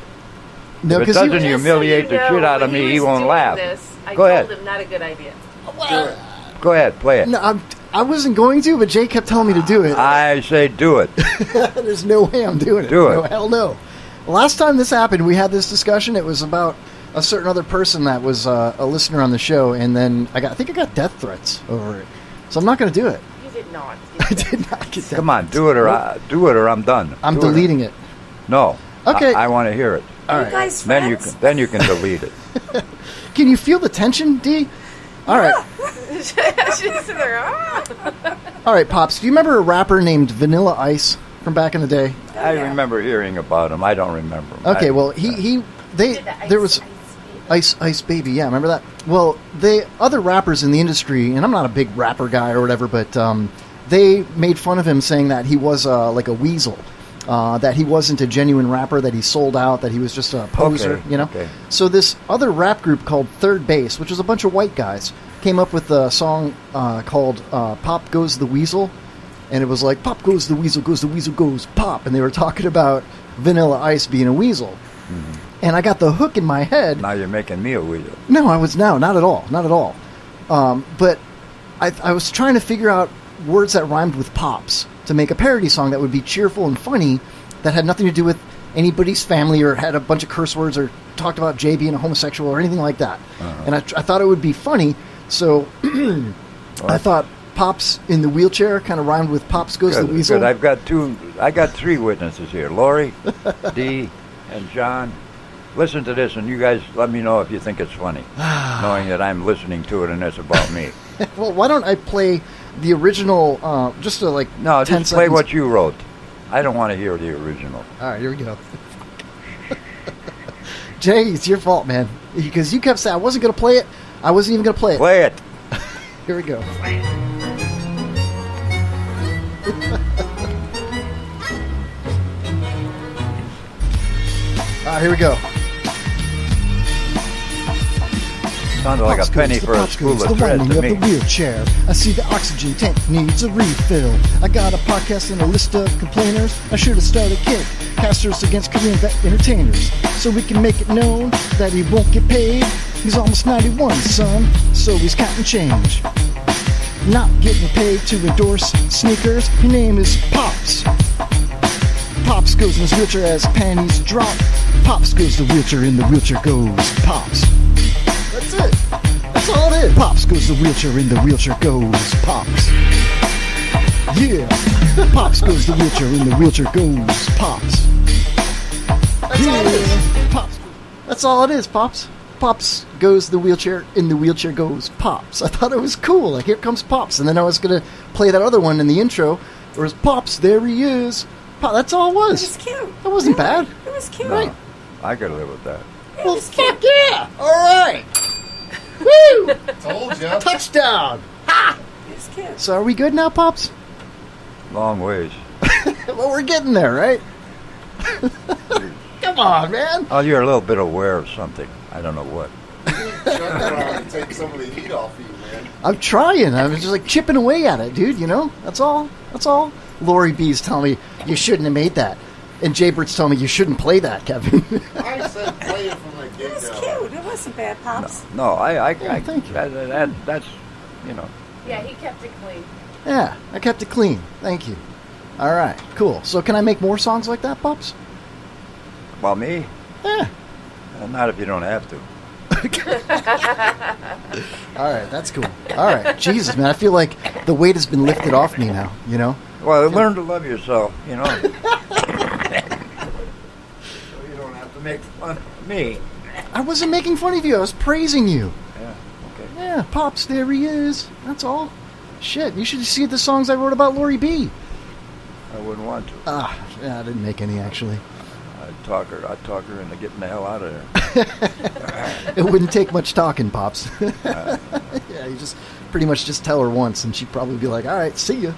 G: No,
I: if it doesn't humiliate the shit out of me, he won't laugh. Go ahead.
K: I told him not a good idea.
I: Go ahead, play it.
G: No, I wasn't going to, but Jay kept telling me to do it.
I: I say do it.
G: There's no way I'm doing it.
I: Do it.
G: No, hell no. Last time this happened, we had this discussion. It was about a certain other person that was a listener on the show, and then I think I got death threats over it. So I'm not going to do it.
K: You did not.
G: I did not get death
I: Come on, do it or I'm done.
G: I'm deleting it.
I: No.
G: Okay.
I: I want to hear it.
G: All right.
J: Guys,
I: Then you can delete it.
G: Can you feel the tension, D? All right.
K: She's sitting there.
G: All right, Pops. Do you remember a rapper named Vanilla Ice from back in the day?
I: I remember hearing about him. I don't remember him.
G: Okay, well, there was Ice Baby. Yeah, remember that? Well, other rappers in the industry, and I'm not a big rapper guy or whatever, but they made fun of him, saying that he was like a weasel. That he wasn't a genuine rapper, that he sold out, that he was just a poser,
I: Okay.
G: So this other rap group called Third Base, which was a bunch of white guys, came up with a song called Pop Goes the Weasel, and it was like, Pop goes the weasel, goes pop, and they were talking about Vanilla Ice being a weasel. Mm-hmm. And I got the hook in my head.
I: Now you're making me a weasel.
G: No, not at all. But I was trying to figure out words that rhymed with Pops to make a parody song that would be cheerful and funny, that had nothing to do with anybody's family or had a bunch of curse words or talked about Jay being a homosexual or anything like that. Uh-huh. And I thought it would be funny, so I thought Pops in the wheelchair kind of rhymed with Pops Goes the Weasel.
I: Good. I got 3 witnesses here, Lori, Dee, and John. Listen to this, and you guys let me know if you think it's funny, knowing that I'm listening to it and it's about me.
G: Well, why don't I play the original, just to like 10
I: just
G: seconds.
I: Play what you wrote. I don't want to hear the original.
G: All right, here we go. Jay, it's your fault, man. Because you kept saying I wasn't going to play it. I wasn't even going to play it.
I: Play it.
G: Here we go. Here we go.
I: Sounded like a penny for a spool of thread to me.
G: The wheelchair. I see the oxygen tank needs a refill. I got a podcast and a list of complainers. I should have started Kid Casters against Korean vet entertainers, so we can make it known that he won't get paid. He's almost 91, son, so he's counting change. Not getting paid to endorse sneakers. His name is Pops. Pops goes in his wheelchair as panties drop. Pops goes the wheelchair, in the wheelchair goes Pops. That's it. That's all it is. Pops goes the wheelchair, in the wheelchair goes Pops. Yeah. Pops goes the wheelchair, in the wheelchair goes Pops. That's all it is. Pops. That's all it is, Pops. Pops goes the wheelchair, in the wheelchair goes Pops. I thought it was cool. Like, here comes Pops. And then I was going to play that other one in the intro. Where it's Pops, there he is. That's all it was.
J: It was cute.
G: That wasn't bad.
J: It was cute.
G: Right.
I: I could live with that.
G: Well, fuck yeah! All right. Woo!
Q: Told you.
G: Touchdown! Ha!
J: It was cute.
G: So are we good now, Pops?
I: Long ways.
G: Well, we're getting there, right? Come on, man.
I: Oh, you're a little bit aware of something. I don't know what.
H: Chuck around and take some of the heat off you, man.
G: I'm trying. I'm just like chipping away at it, dude. You know, that's all. That's all. Lori B's telling me you shouldn't have made that, and Jay Bird's telling me you shouldn't play that, Kevin.
H: I said play it from the get-go.
J: It was cute. It wasn't bad, Pops.
I: No, I
G: thank you.
I: That's, you know.
K: Yeah, he kept it clean.
G: Yeah, I kept it clean. Thank you. All right, cool. So can I make more songs like that, Pops?
I: Well, me?
G: Yeah.
I: Not if you don't have to.
G: All right, that's cool. All right, Jesus, man, I feel like the weight has been lifted off me now. You know.
I: Well, learn to love yourself. You know. So you don't have to make fun of me.
G: I wasn't making fun of you. I was praising you.
I: Yeah. Okay.
G: Yeah, Pops, there he is. That's all. Shit, you should see the songs I wrote about Lori B.
I: I wouldn't want to.
G: Yeah, I didn't make any actually.
I: I'd talk her into getting the hell out of there.
G: It wouldn't take much talking, Pops. Yeah, you just pretty much just tell her once, and she'd probably be like, "All right, see ya."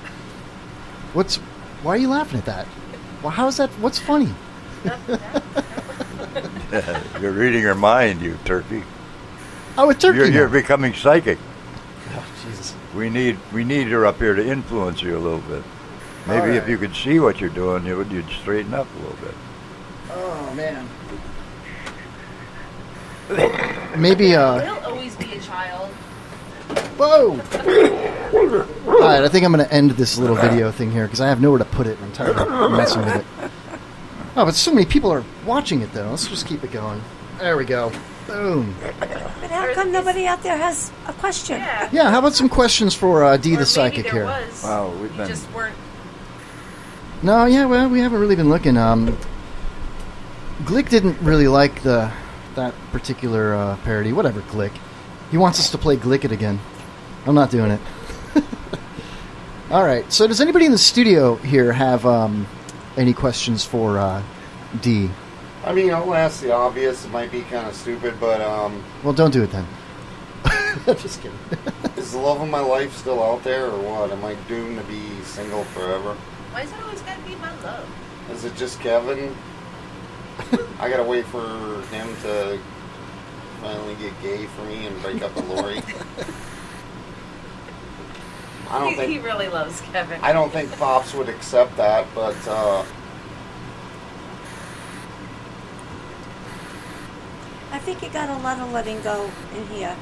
G: Why are you laughing at that? Well, how's that? What's funny?
I: You're reading her mind, you turkey.
G: Oh, a turkey.
I: You're becoming psychic.
G: Oh, Jesus.
I: We need her up here to influence you a little bit. Maybe
G: All
I: if
G: right.
I: you could see what you're doing, you'd straighten up a little bit.
G: Oh man. Maybe
K: He'll always be a child.
G: Whoa! Alright, I think I'm going to end this little video thing here because I have nowhere to put it. I'm tired of messing with it. Oh, but so many people are watching it though. Let's just keep it going. There we go. Boom.
J: But how come nobody out there has a question?
G: Yeah, how about some questions for D the Psychic here?
I: Wow, we've been...
K: Just weren't.
G: No, yeah, well, we haven't really been looking. Glick didn't really like that particular parody. Whatever, Glick. He wants us to play Glick It again. I'm not doing it. All right. So, does anybody in the studio here have any questions for D?
H: I mean, I'll ask the obvious. It might be kind of stupid, but
G: Well, don't do it then. I'm just kidding.
H: is the love of my life still out there, or what? Am I doomed to be single forever?
K: Why is it always got to be my love?
H: Is it just Kevin? I gotta wait for him to finally get gay for me and break up with Lori. I don't
K: He
H: think
K: really loves Kevin.
H: I don't think Pops would accept that, but
J: I think you got a lot of letting go in here.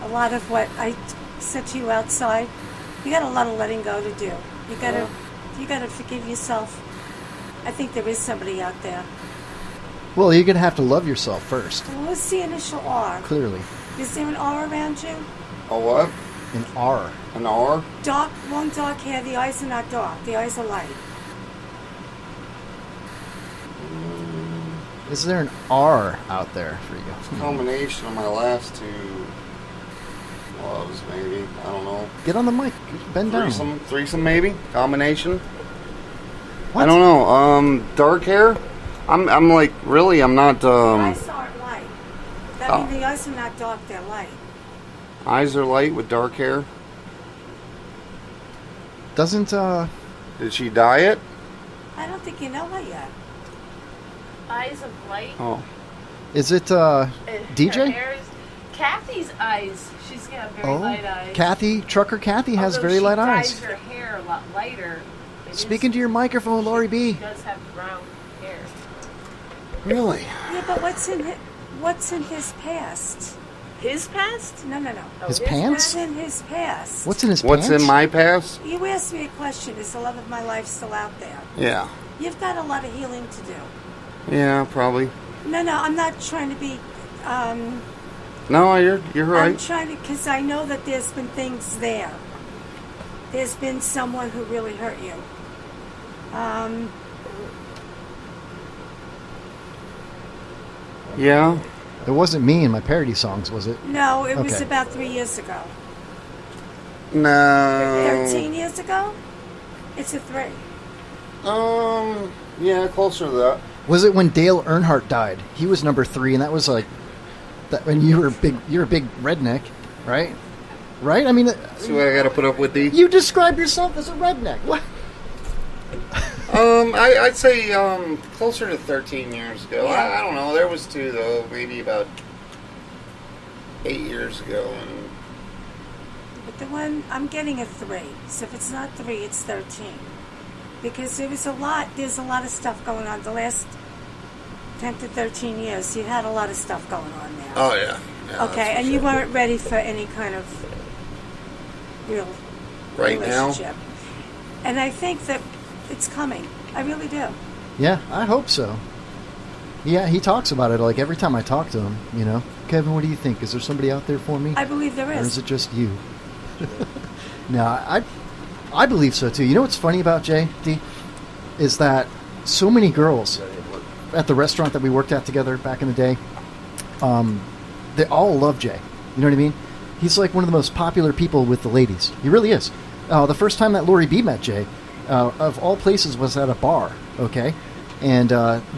J: A lot of what I said to you outside. You got a lot of letting go to do. You gotta forgive yourself. I think there is somebody out there.
G: Well, you're going to have to love yourself first.
J: Well, what's the initial R?
G: Clearly.
J: Is there an R around you?
H: a what?
G: An R.
H: An R?
J: Dark, long dark hair. The eyes are not dark. The eyes are light.
G: Is there an R out there for you?
H: It's a combination of my last two loves, maybe. I don't know.
G: Get on the mic. Bend down.
H: Threesome maybe? Combination?
G: What?
H: I don't know. Dark hair? I'm like, really, I'm not,
J: The eyes aren't light. I mean, the eyes are not dark. They're light.
H: eyes are light with dark hair.
G: Doesn't,
H: Did she dye it?
J: I don't think you know her yet.
K: Eyes of light.
H: Oh.
G: Is it,
K: Her
G: DJ?
K: hair is- Kathy's eyes. She's got very light eyes.
G: Kathy, Trucker Kathy has
K: Although
G: very light
K: she
G: eyes.
K: dyes her hair a lot lighter.
G: Speaking to your microphone, Lori B.
K: She does have brown hair.
G: Really?
J: Yeah, but what's in his past?
K: His past?
J: No.
G: His pants?
J: What's in his past?
G: What's in his
H: What's
G: pants?
H: in my past?
J: You asked me a question. Is the love of my life still out there?
H: Yeah.
J: You've got a lot of healing to do.
H: Yeah, probably.
J: No, I'm not trying to be.
H: No, you're
J: I'm
H: right.
J: trying to, because I know that there's been things there. There's been someone who really hurt you.
H: Yeah.
G: It wasn't me in my parody songs, was it?
J: No, it was
G: Okay.
J: about 3 years ago.
H: No.
J: 13 years ago? It's a 3.
H: Yeah, closer to that.
G: Was it when Dale Earnhardt died? He was number 3, and that was like that when you're a big redneck, right? Right? I mean,
H: See what I got to put up with these?
G: you describe yourself as a redneck. What?
H: I'd say closer to 13 years ago.
J: Yeah.
H: I don't know. There was 2 though. Maybe about 8 years ago. And
J: But the one, I'm getting a 3. So if it's not 3, it's 13. Because there's a lot of stuff going on. The last 10 to 13 years, you had a lot of stuff going on there.
H: oh yeah. Yeah,
J: Okay, and you weren't ready for any kind of real
H: Right now?
J: relationship. And I think that it's coming. I really do.
G: Yeah, I hope so. Yeah, he talks about it like every time I talk to him, you know. Kevin, what do you think? Is there somebody out there for me?
J: I believe there
G: Or is
J: is.
G: it just you? No, I believe so too. You know what's funny about JD? Is that so many girls at the restaurant that we worked at together back in the day, they all love Jay. You know what I mean? He's like one of the most popular people with the ladies. He really is. The first time that Lori B met Jay, of all places, was at a bar, okay? And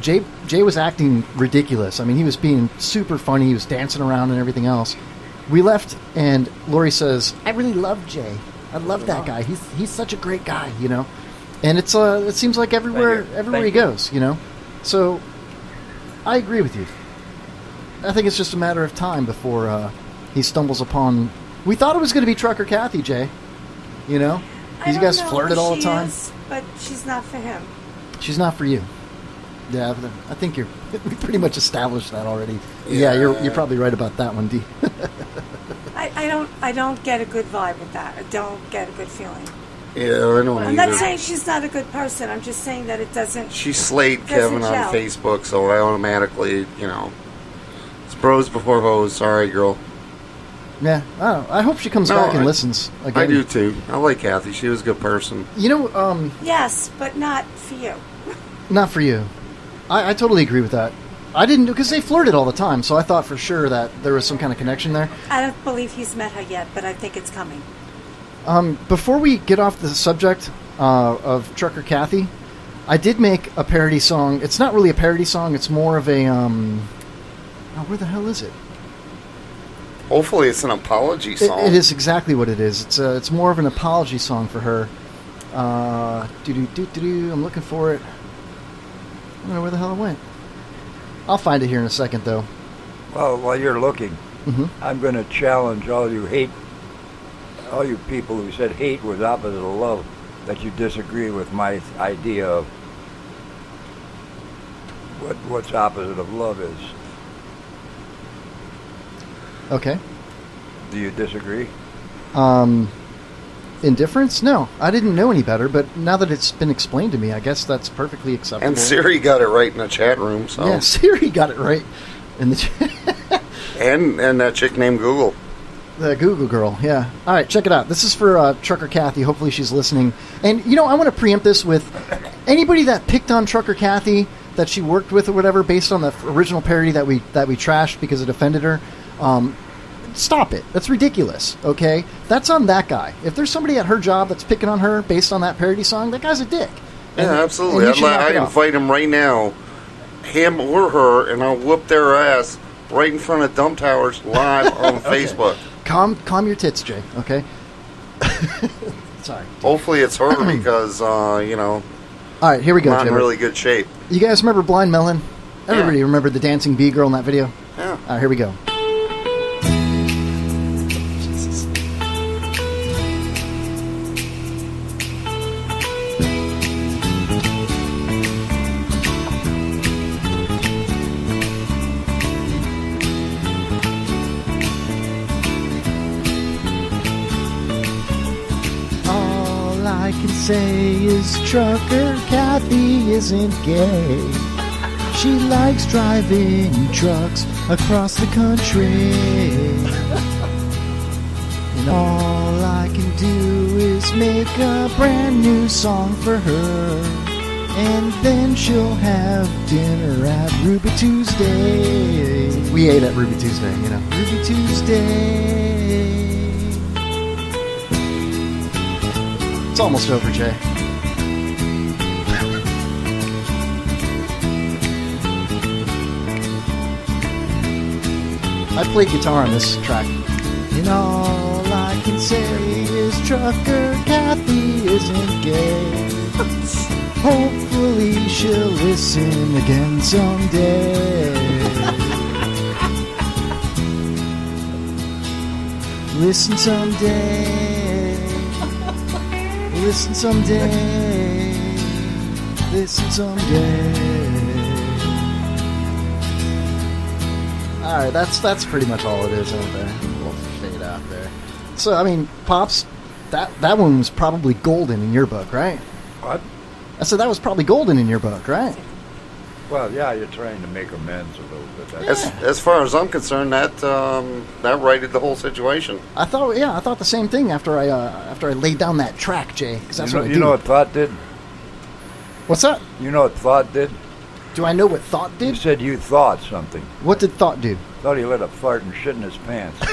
G: Jay was acting ridiculous. I mean, he was being super funny. He was dancing around and everything else. We left, and Lori says, I really love Jay. I love that guy. He's such a great guy, you know? And it seems like everywhere he goes, you know? So, I agree with you. I think it's just a matter of time before he stumbles upon... We thought it was going to be Trucker Kathy, Jay. You know?
J: I
G: You
J: don't
G: guys
J: know
G: flirted
J: who
G: all the
J: she
G: time.
J: is, but she's not for him.
G: She's not for you. Yeah, but I think we pretty much established that already. Yeah, you're probably right about that one, D.
J: I don't get a good vibe with that. I don't get a good feeling.
H: Yeah, I don't
J: I'm
H: either.
J: not saying she's not a good person. I'm just saying that it doesn't.
H: She slayed
J: doesn't
H: Kevin on
J: gel.
H: Facebook, so I automatically, you know, it's bros before hoes. Sorry, girl.
G: Yeah, I don't know. I hope she comes back and listens again.
H: I do too. I like Kathy. She was a good person.
G: You know,
J: Yes, but not for you.
G: not for you. I totally agree with that. I didn't, because they flirted all the time, so I thought for sure that there was some kind of connection there.
J: I don't believe he's met her yet, but I think it's coming.
G: Before we get off the subject of Trucker Kathy, I did make a parody song. It's not really a parody song. It's more of a where the hell is it?
H: Hopefully, it's an apology song.
G: It is exactly what it is. It's more of an apology song for her. I'm looking for it. I don't know where the hell it went. I'll find it here in a second, though.
I: Well, while you're looking,
G: Mhm.
I: I'm going to challenge all you people who said hate was opposite of love, that you disagree with my idea of what's opposite of love is.
G: Okay.
I: Do you disagree?
G: Indifference? No, I didn't know any better, but now that it's been explained to me, I guess that's perfectly acceptable.
H: And Siri got it right in the chat room. So
G: Yeah, Siri got it right in the
H: and that chick named Google.
G: The Google girl, yeah. All right, check it out. This is for Trucker Kathy. Hopefully she's listening. And, you know, I want to preempt this with anybody that picked on Trucker Kathy that she worked with or whatever based on the original parody that we trashed because it offended her. Stop it. That's ridiculous, okay? That's on that guy. If there's somebody at her job that's picking on her based on that parody song, that guy's a dick.
H: Yeah,
G: And-
H: absolutely.
G: and you should knock
H: I'd
G: it off.
H: invite him right now, him or her, and I'll whoop their ass right in front of Dump Towers live on Facebook.
G: Calm your tits, Jay, okay? Sorry.
H: Hopefully it's her because, you know,
G: All right, here we go,
H: not in
G: Jay.
H: really good shape.
G: You guys remember Blind Melon? Everybody remembered the dancing bee girl in that video?
H: Yeah.
G: All right, here we go. All I can say is Trucker Kathy isn't gay. She likes driving trucks across the country. And all I can do is make a brand new song for her. And then she'll have dinner at Ruby Tuesday. We ate at Ruby Tuesday, you know. Ruby Tuesday. It's almost over, Jay. I played guitar on this track. And all I can say is Trucker Kathy isn't gay. Hopefully she'll listen again someday. Listen someday. Listen someday. Listen someday. Alright, that's pretty much all it is out there. We'll fade out there. So, I mean, Pops, that one was probably golden in your book, right?
I: What?
G: I said that was probably golden in your book, right?
I: Well, yeah, you're trying to make amends a little bit.
H: As far as I'm concerned, that righted the whole situation.
G: I thought the same thing after I laid down that track, Jay. Because that's what I do.
I: You know what Thought did?
G: What's that?
I: You know what Thought did?
G: Do I know what Thought did?
I: You said you thought something.
G: What did Thought do?
I: Thought he let a fart and shit in his pants.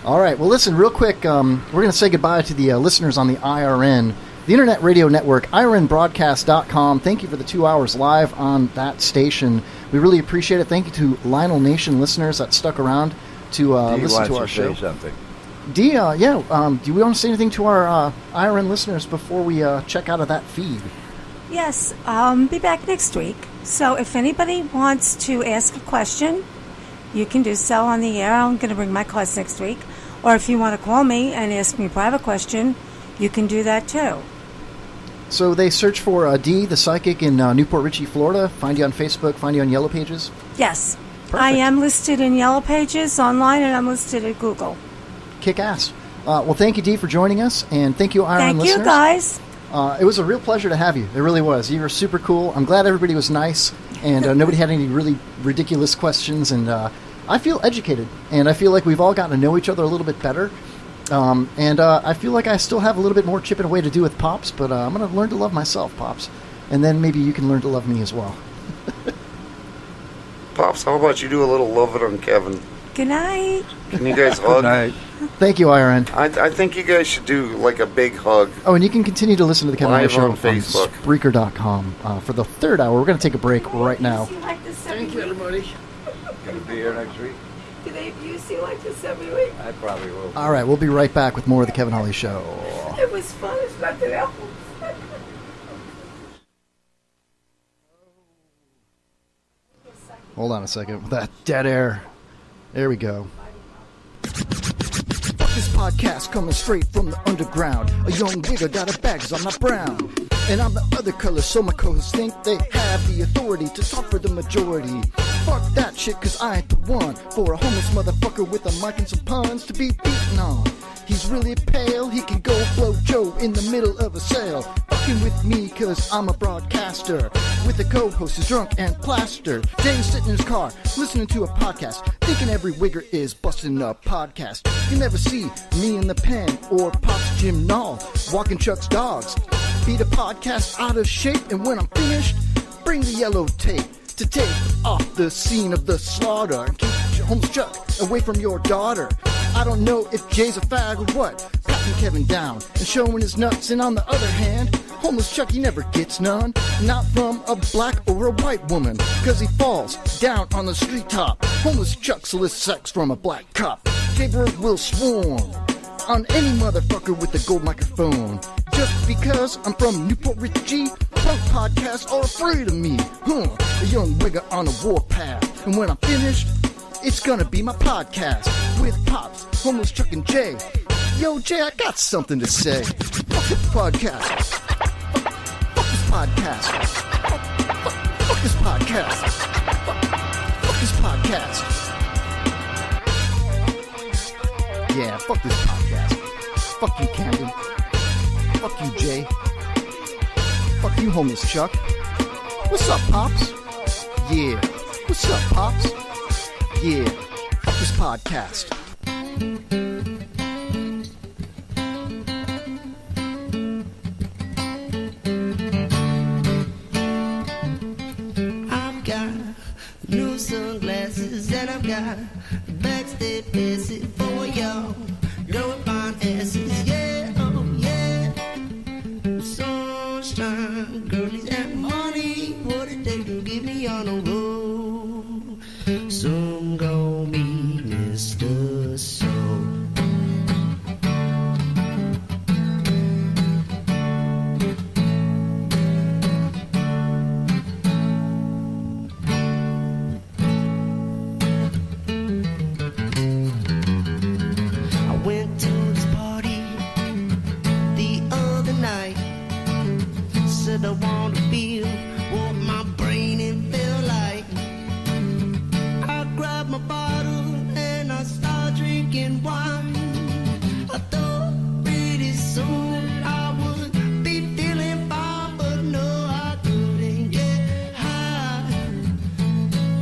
G: All right. Well, listen, real quick. We're going to say goodbye to the listeners on the IRN, the Internet Radio Network, IRNBroadcast.com. Thank you for the 2 hours live on that station. We really appreciate it. Thank you to Lionel Nation listeners that stuck around to listen to our show.
I: Say something.
G: D, do we want to say anything to our IRN listeners before we check out of that feed?
J: Yes, be back next week. So if anybody wants to ask a question, you can do so on the air. I'm going to bring my cards next week. Or if you want to call me and ask me a private question, you can do that too.
G: So they search for D, the psychic in Newport Richey, Florida. Find you on Facebook, find you on Yellow Pages?
J: Yes.
G: Perfect.
J: I am listed in Yellow Pages online, and I'm listed at Google.
G: Kick ass. Well, thank you, D, for joining us, and thank you, IRN listeners.
J: Thank you, guys.
G: It was a real pleasure to have you. It really was. You were super cool. I'm glad everybody was nice, and nobody had any really ridiculous questions, and I feel educated, and I feel like we've all gotten to know each other a little bit better. And I feel like I still have a little bit more chipping away to do with Pops, but I'm going to learn to love myself, Pops. And then maybe you can learn to love me as well.
H: Pops, how about you do a little love it on Kevin?
J: Good night.
H: Can you guys hug?
I: Good night.
G: Thank you, IRN.
H: I think you guys should do like a big hug.
G: Oh, and you can continue to listen to the Kevin Holly
H: Live
G: Show
H: on Facebook.
G: Spreaker.com for the third hour. We're going to take a break right now.
J: Thank you, everybody.
I: Gonna be here next week?
J: Do they use you like this every week?
I: I probably will.
G: All right, we'll be right back with more of the Kevin Holly Show.
J: It was fun. It's nothing else.
G: Hold on a second with that dead air. There we go. This podcast coming straight from the underground. A young nigga got a bag 'cause I'm not brown. And I'm the other color, so my co-hosts think they have the authority to talk for the majority. Fuck that shit, 'cause I ain't the one for a homeless motherfucker with a mic and some puns to be beaten on. He's really pale, he can go blow Joe in the middle of a sale. Fucking with me, 'cause I'm a broadcaster. With a co-host who's drunk and plastered. Jay's sitting in his car, listening to a podcast, thinking every wigger is busting a podcast. You never see me in the pen or Pop's Jim Nall walking Chuck's dogs. Beat a podcast out of shape, and when I'm finished, bring the yellow tape to take off the scene of the slaughter and keep homeless Chuck away from your daughter. I don't know if Jay's a fag or what, patting Kevin down and showing his nuts, and on the other hand, homeless Chuck, he never gets none, not from a black or a white woman, 'cause he falls down on the street top. Homeless Chuck solicits sex from a black cop. Jay-Bird will swarm on any motherfucker with a gold microphone. Just because I'm from Newport Richey, punk podcasts are afraid of me. A young wigger on a warpath. And when I'm finished, it's gonna be my podcast with Pops, Homeless Chuck, and Jay. Yo, Jay, I got something to say. Fuck this podcast. Fuck this podcast. Fuck this podcast. Fuck this podcast. Yeah, fuck this podcast. Fuck you, Camden. Fuck you, Jay. Fuck you, Homeless Chuck. What's up, Pops? Yeah. What's up, Pops? Yeah. Fuck this podcast.
B: I've got new sunglasses and I've got backstage passes for y'all. Going fine asses, yeah, oh yeah. Sunshine, girlies and money. What it take to get me on the road? Some gon' be Mr. So. night. Said I want to feel what my brain and feel like. I grabbed my bottle and I start drinking wine. I thought pretty soon I would be feeling fine, but no, I couldn't get high.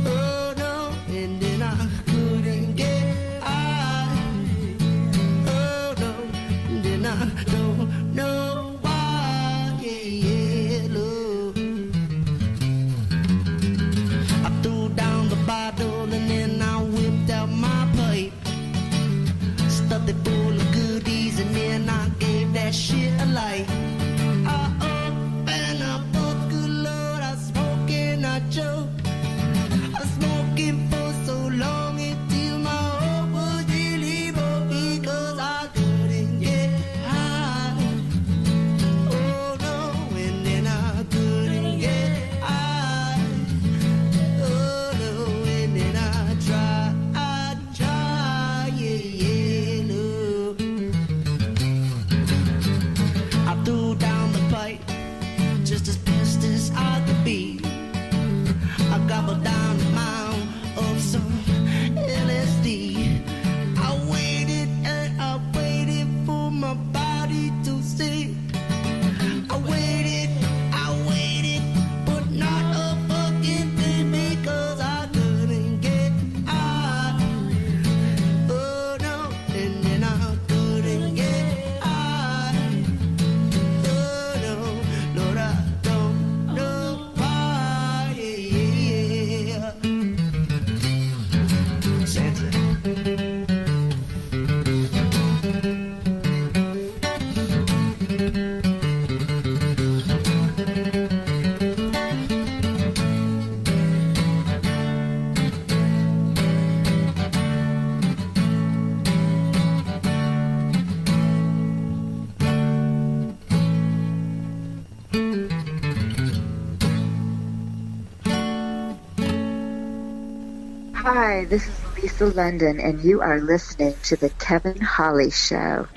B: Oh no, and then I couldn't get high. Oh no, and then I don't know why. Yeah, Lord. I threw down the bottle and then I whipped out my pipe. Stuffed it full of goodies and then I gave that shit a light. I opened up, oh good Lord, I smoke and I choke. I was smoking for so long until my hope was really broke because I couldn't get high. Oh no, and then I couldn't get high. Oh no, and then I tried, yeah, no. I threw down the pipe, just as pissed as I could be. I gobbled down a mound of some LSD. I waited and I waited for my body to sleep. I waited, but not a fucking thing because I couldn't get high. Oh no, and then I couldn't get high. Oh no, Lord, I don't know why. Yeah. Santa.
R: Hi, this is Lisa London, and you are listening to The Kevin Holly Show.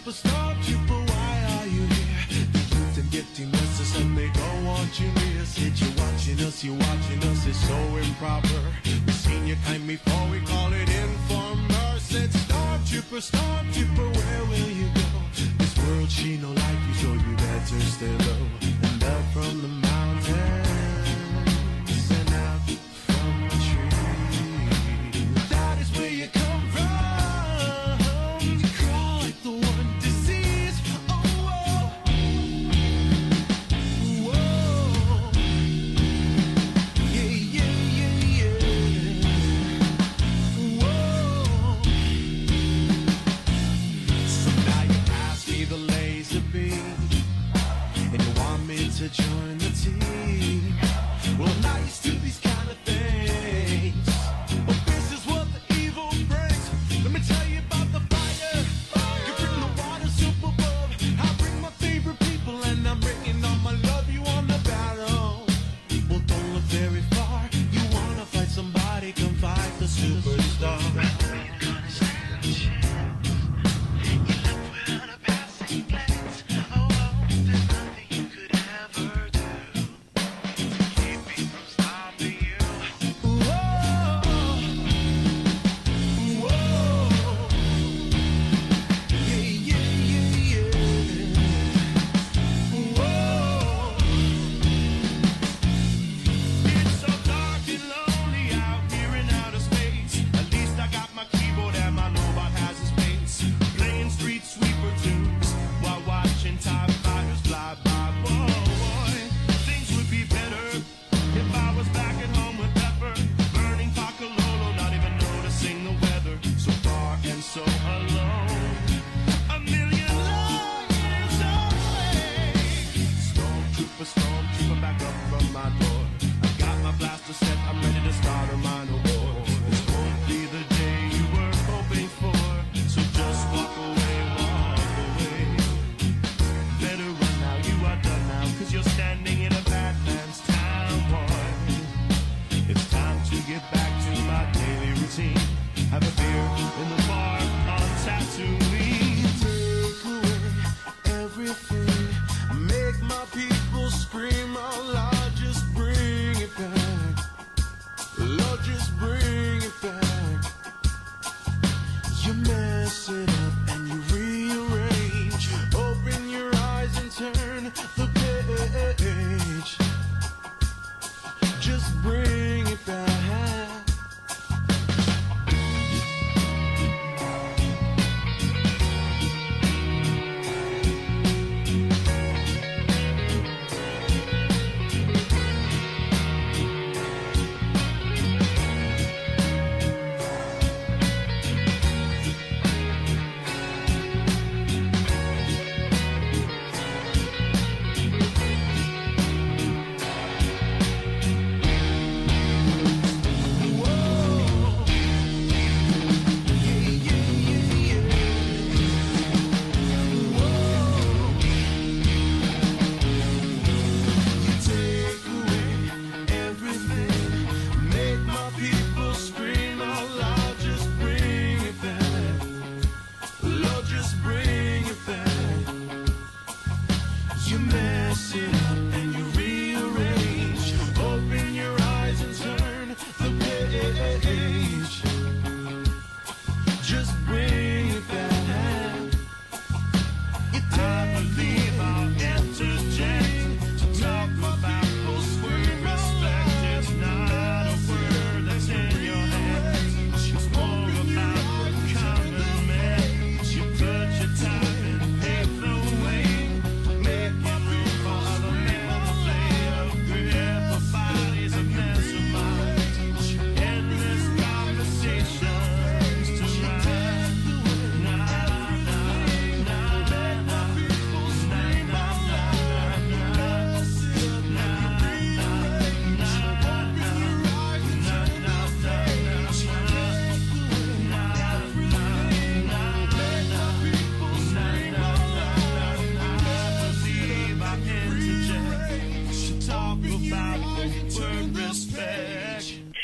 B: Stormtrooper, why are you here? The youth and getting restless and they don't want you near. Said you're watching us, it's so improper. We've seen your kind before, we call it informer. Said Stormtrooper, where will you go? This world, she no like you, so you better stay low. And up from the mountains and out from the trees, that is where you come from. You crawl like the one disease. Oh, whoa. Whoa. Yeah. Whoa. So now you pass me the laser beam, and you want me to join the team.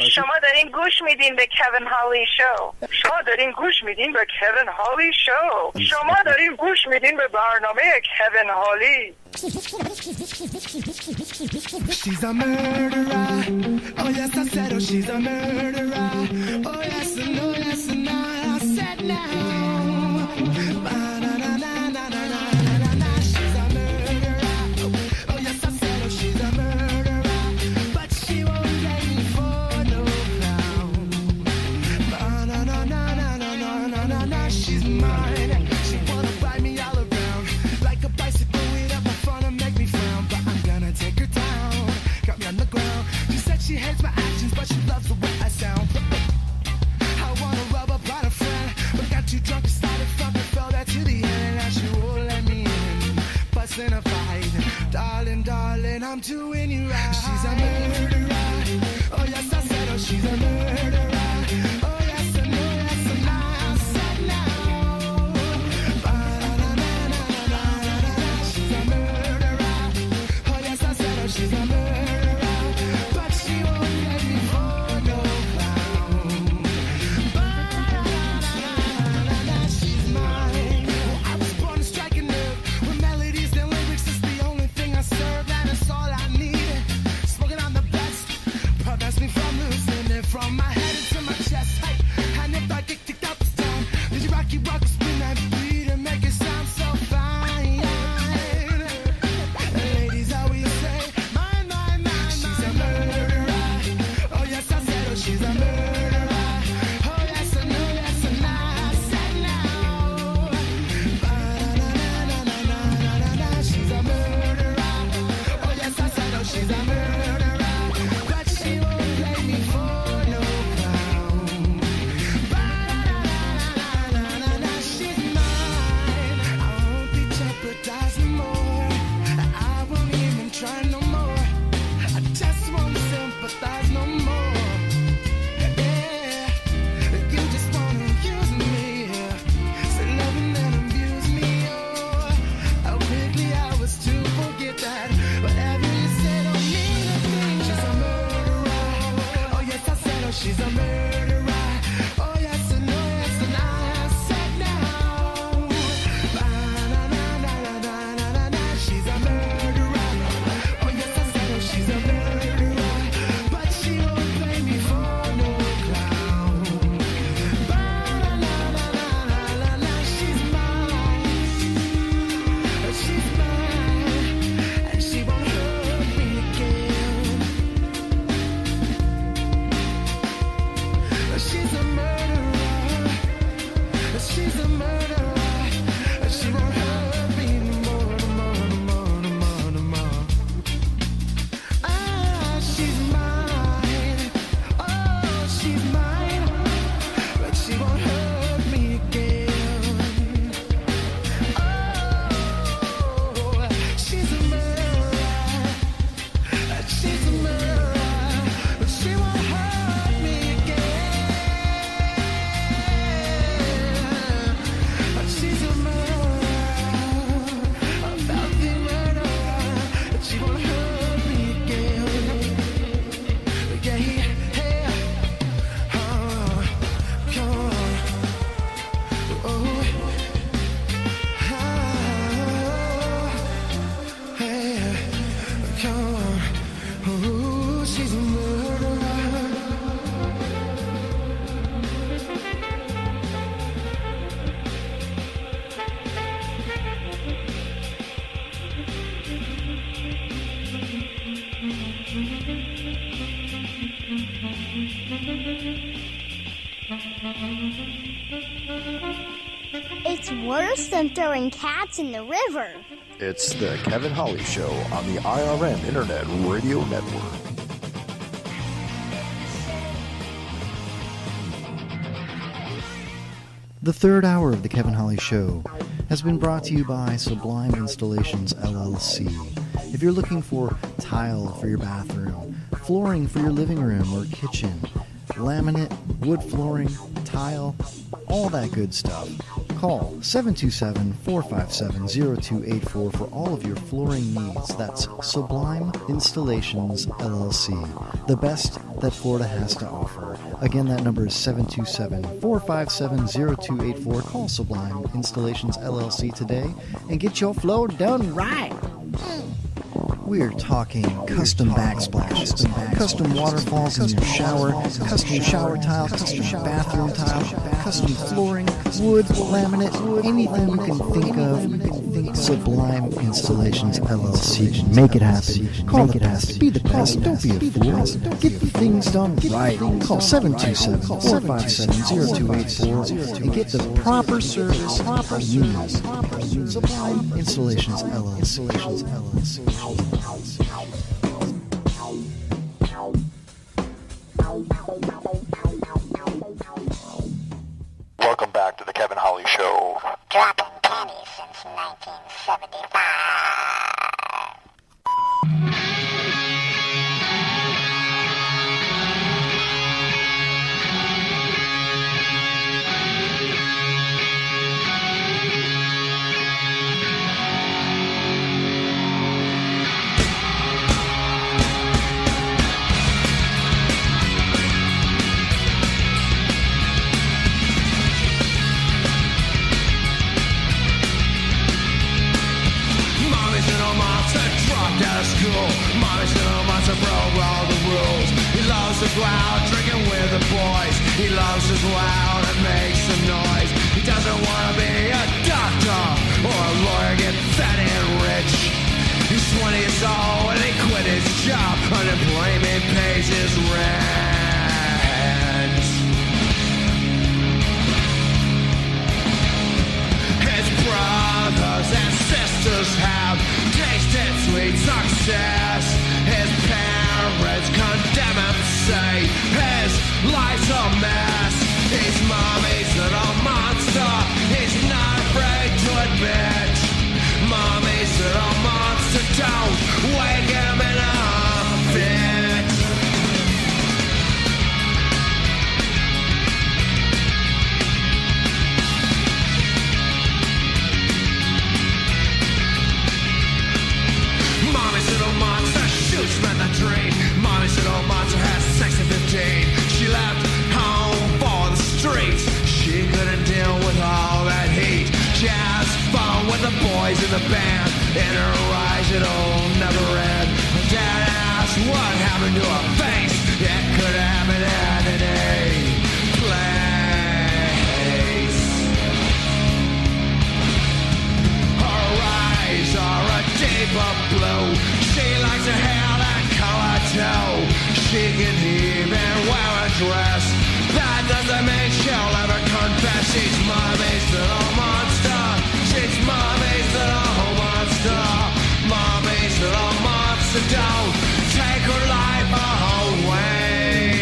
S: شما دارین گوش میدین به کوین هالی شو. شما دارین گوش میدین به کوین هالی شو. شما دارین گوش میدین به برنامه کوین هالی.
B: She's a murderer. Oh yes, I said, oh she's a murderer. Oh yes, and oh yes, and I said now. Ba-na-na-na-na-na-na-na-na. She's a murderer. Oh yes, I said, oh she's a murderer. But she won't let me for no clown. Ba-na-na-na-na-na-na-na-na. She's mine. She wanna ride me all around like a bicycle with up in front and make me frown. But I'm gonna take her down. Got me on the ground. She said she hates my actions, but she loves the way I sound. I wanna rub up on a friend, but got too drunk and started fucking. Fell back to the end, and now she won't let me in. Busting a fight, darling, darling, I'm doing you right. She's a murderer. Oh yes, I said, oh she's a murderer. Oh yes, and oh yes, and I said now. Ba-na-na-na-na-na-na-na. She's a murderer. Oh yes, I said, oh she's a murderer. But she won't let me for no clown. Ba-na-na-na-na-na. She's mine. I was born to strike a nerve. With melodies and lyrics, it's the only thing I serve, and it's all I need. Smoking on the best prevents me from losing it from my head into my chest. Hey, and if I get kicked out the stone, did you rocky rock spin that beat and make it sound so fine? Ladies always say, mine, mine, mine, she's a murderer. Oh yes, I said, oh she's a murderer. Oh yes, and oh yes, and I said now. Ba-na-na-na-na-na-na-na-na. She's a murderer. Oh yes, I said, oh she's a murderer. But she won't play me for no clown. Ba-na-na-na-na-na-na. She's mine. I won't be jeopardized no more. I won't even try no more. I just won't sympathize no more. Yeah, you just wanna use me. Say loving and abuse me. Oh, how quickly I was to forget that. Whatever you say don't mean a thing. She's a murderer. Oh yes, I said, oh she's a murderer. Oh yes, and oh yes, and I said now. Ba-na-na-na-na-na-na-na. She's a murderer. Oh yes, I said, oh she's a murderer. But she won't play me for no clown. Ba-na-na-na-na-na-na. She's mine. She's mine. And she won't hurt me again. She's a murderer. She's a murderer. She won't hurt me no more, no more, no more, no more, no more. Ah, she's mine. Oh, she's mine. But she won't hurt me again. Oh, she's a murderer. She's a murderer. But she won't hurt me again. She's a murderer. A filthy murderer. But she won't hurt me again. Yeah, yeah. Come on. Oh, hey, come on. Oh, she's a murderer.
T: It's worse than throwing cats in the river.
U: It's the Kevin Holly Show on the IRN Internet Radio Network.
G: The third hour of the Kevin Holly Show has been brought to you by Sublime Installations LLC. If you're looking for tile for your bathroom, flooring for your living room or kitchen, laminate, wood flooring, tile, all that good stuff, Call 727-457-0284 for all of your flooring needs. That's Sublime Installations, LLC. The best that Florida has to offer. Again, that number is 727-457-0284. Call Sublime Installations, LLC today and get your floor done right. We're talking custom backsplashes, custom waterfalls in your shower, custom shower tile, custom bathroom tile, custom flooring, wood, laminate, anything you can think of. Sublime Installations LLC can make it happen. Call the best. Be the best. Don't be a fool. Get the things done right. Call 727-457-0284 and get the proper service you need. Sublime Installations LLC.
U: Welcome back to the Kevin Holly Show.
T: Dropping pennies since 1975.
B: School. Mommy's little monster broke all the rules. He loves to go out drinking with the boys. He loves to go out and make some noise. He doesn't want to be a doctor or a lawyer, get fat and rich. He's 20 years old and he quit his job. Unemployment pays his rent. His brothers and sisters have tasted sweet success. His parents condemn him, say his life's a mess. He's mommy's little monster. He's not afraid to admit. Mommy's little monster, don't wake him in a fit. Mommy's little monster shoots men the dream. Mommy's little monster has sex at 15. She left home for the streets. She couldn't deal with all that heat. She has fun with the boys in the band. In her eyes it'll never end. Her dad asked what happened to her face. It could happen at any place. Her eyes are a deeper blue. She likes her hair that color too. She can even wear a dress. That doesn't mean she'll ever confess. She's mommy's little monster. She's mommy's little monster. Mommy's little monster. Don't take her life away.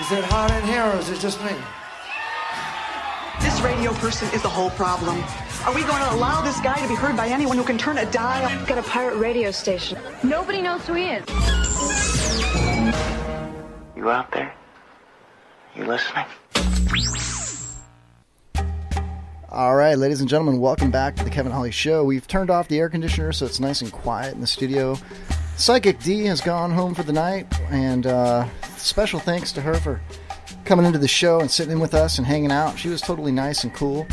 A: Is it hot in here, or is it just me?
D: This radio person is the whole problem. Are we going to allow this guy to be heard by anyone who can turn a dial?
E: Got a pirate radio station. Nobody knows who he is.
F: You out there? You listening?
G: All right, ladies and gentlemen, welcome back to the Kevin Holly Show. We've turned off the air conditioner, so it's nice and quiet in the studio. Psychic D has gone home for the night, and special thanks to her for coming into the show and sitting in with us and hanging out. She was totally nice and cool.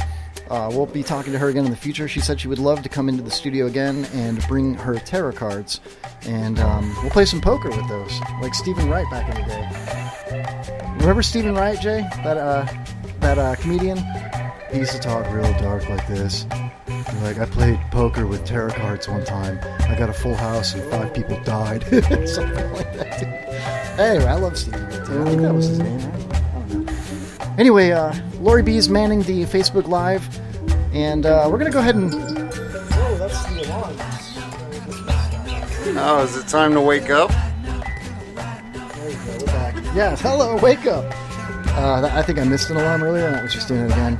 G: We'll be talking to her again in the future. She said she would love to come into the studio again and bring her tarot cards, and we'll play some poker with those, like Stephen Wright back in the day. Remember Stephen Wright, Jay? That comedian? He used to talk real dark like this. Like, I played poker with tarot cards one time. I got a full house and 5 people died. Something like that. Anyway, I love Stephen Wright. I think that was his name, right? I don't know. Anyway, Lori B is manning the Facebook Live, and we're going to go ahead and... Oh, that's the alarm.
H: Oh, is it time to wake up?
G: There you go, we're back. Yes, hello, wake up. I think I missed an alarm earlier, and I was just doing it again.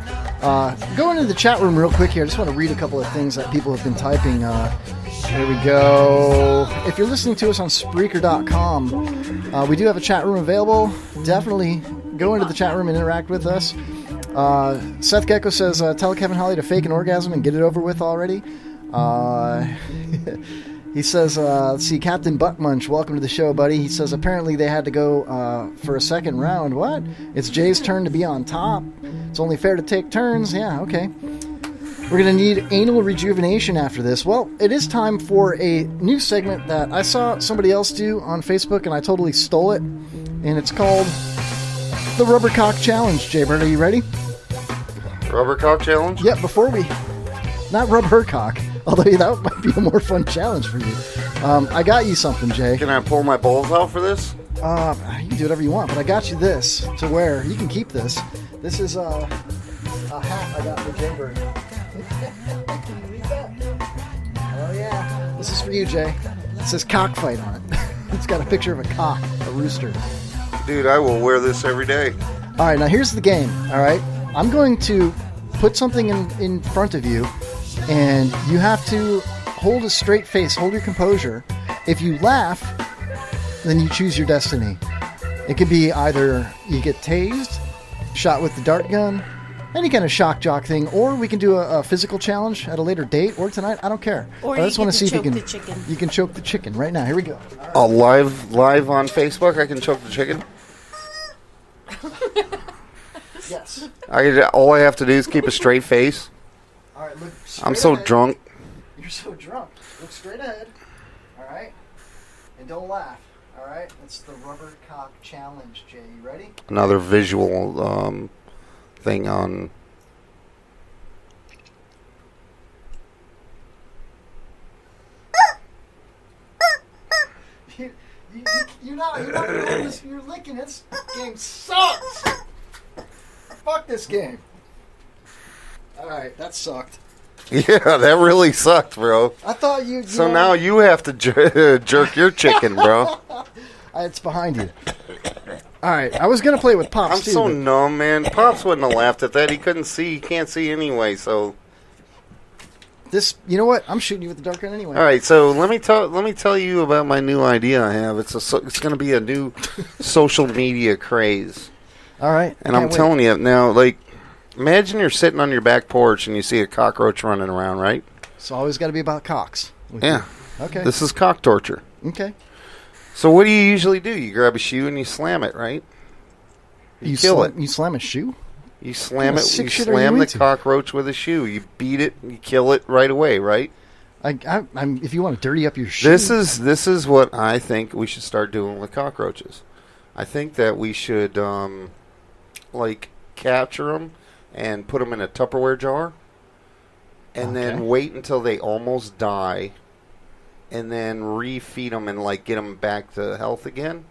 G: Going into the chat room real quick here, I just want to read a couple of things that people have been typing. Here we go. If you're listening to us on Spreaker.com, we do have a chat room available. Definitely go into the chat room and interact with us. Seth Gecko says, tell Kevin Holly to fake an orgasm and get it over with already. He says, let's see, Captain Buttmunch, welcome to the show, buddy. He says, apparently they had to go for a second round. What? It's Jay's turn to be on top. It's only fair to take turns. Yeah, okay. We're going to need anal rejuvenation after this. Well, it is time for a new segment that I saw somebody else do on Facebook, and I totally stole it. And it's called the Rubber Cock Challenge. Jaybird, are you ready?
H: Rubber Cock Challenge?
G: Yeah, before we... Not rub her cock. Although that might be a more fun challenge for you. I got you something, Jay.
H: Can I pull my balls out for this?
G: You can do whatever you want, but I got you this to wear. You can keep this. This is a hat I got for Jaybird. Can you read that? Oh, yeah. This is for you, Jay. It says cockfight on it. It's got a picture of a cock, a rooster.
H: Dude, I will wear this every day.
G: All right, now here's the game, all right? I'm going to put something in front of you, and you have to hold a straight face, hold your composure. If you laugh, then you choose your destiny. It could be either you get tased, shot with the dart gun, any kind of shock jock thing, or we can do a physical challenge at a later date or tonight. I don't care.
B: Or
G: I just want to see if you can.
B: the chicken.
G: You can choke the chicken right now. Here we go.
H: Live on Facebook, I can choke the chicken.
G: Yes.
H: All I have to do is keep a straight face.
G: All right, look.
H: I'm so drunk.
G: You're so drunk. Look straight ahead. All right, and don't laugh. All right, it's the Rubber Cock Challenge. Jay, you ready?
H: Another visual thing on.
G: You're not doing this. You're licking it. This game sucks. Fuck this game. All right, that sucked.
H: Yeah, that really sucked, bro.
G: I thought you.
H: So now you have to jerk your chicken, bro.
G: It's behind you. All right, I was gonna play with Pops.
H: I'm so numb, man. Pops wouldn't have laughed at that. He couldn't see. He can't see anyway. So
G: this, you know what? I'm shooting you with the dark gun anyway.
H: all right. So let me tell you about my new idea I have. It's gonna be a new social media craze.
G: All right,
H: and I'm telling you now, like, imagine you're sitting on your back porch and you see a cockroach running around, right?
G: It's always got to be about cocks.
H: Yeah.
G: Okay.
H: This is cock torture.
G: Okay.
H: So what do you usually do? You grab a shoe and you slam it, right? You kill it.
G: You slam a shoe?
H: You slam it. You
G: You
H: slam the cockroach with a shoe. You beat it. You kill it right away, right?
G: I'm, if you want to dirty up your shoe.
H: This is what I think we should start doing with cockroaches. I think that we should like capture them and put them in a Tupperware jar, and then wait until they almost die, and then refeed them and like get them back to health again,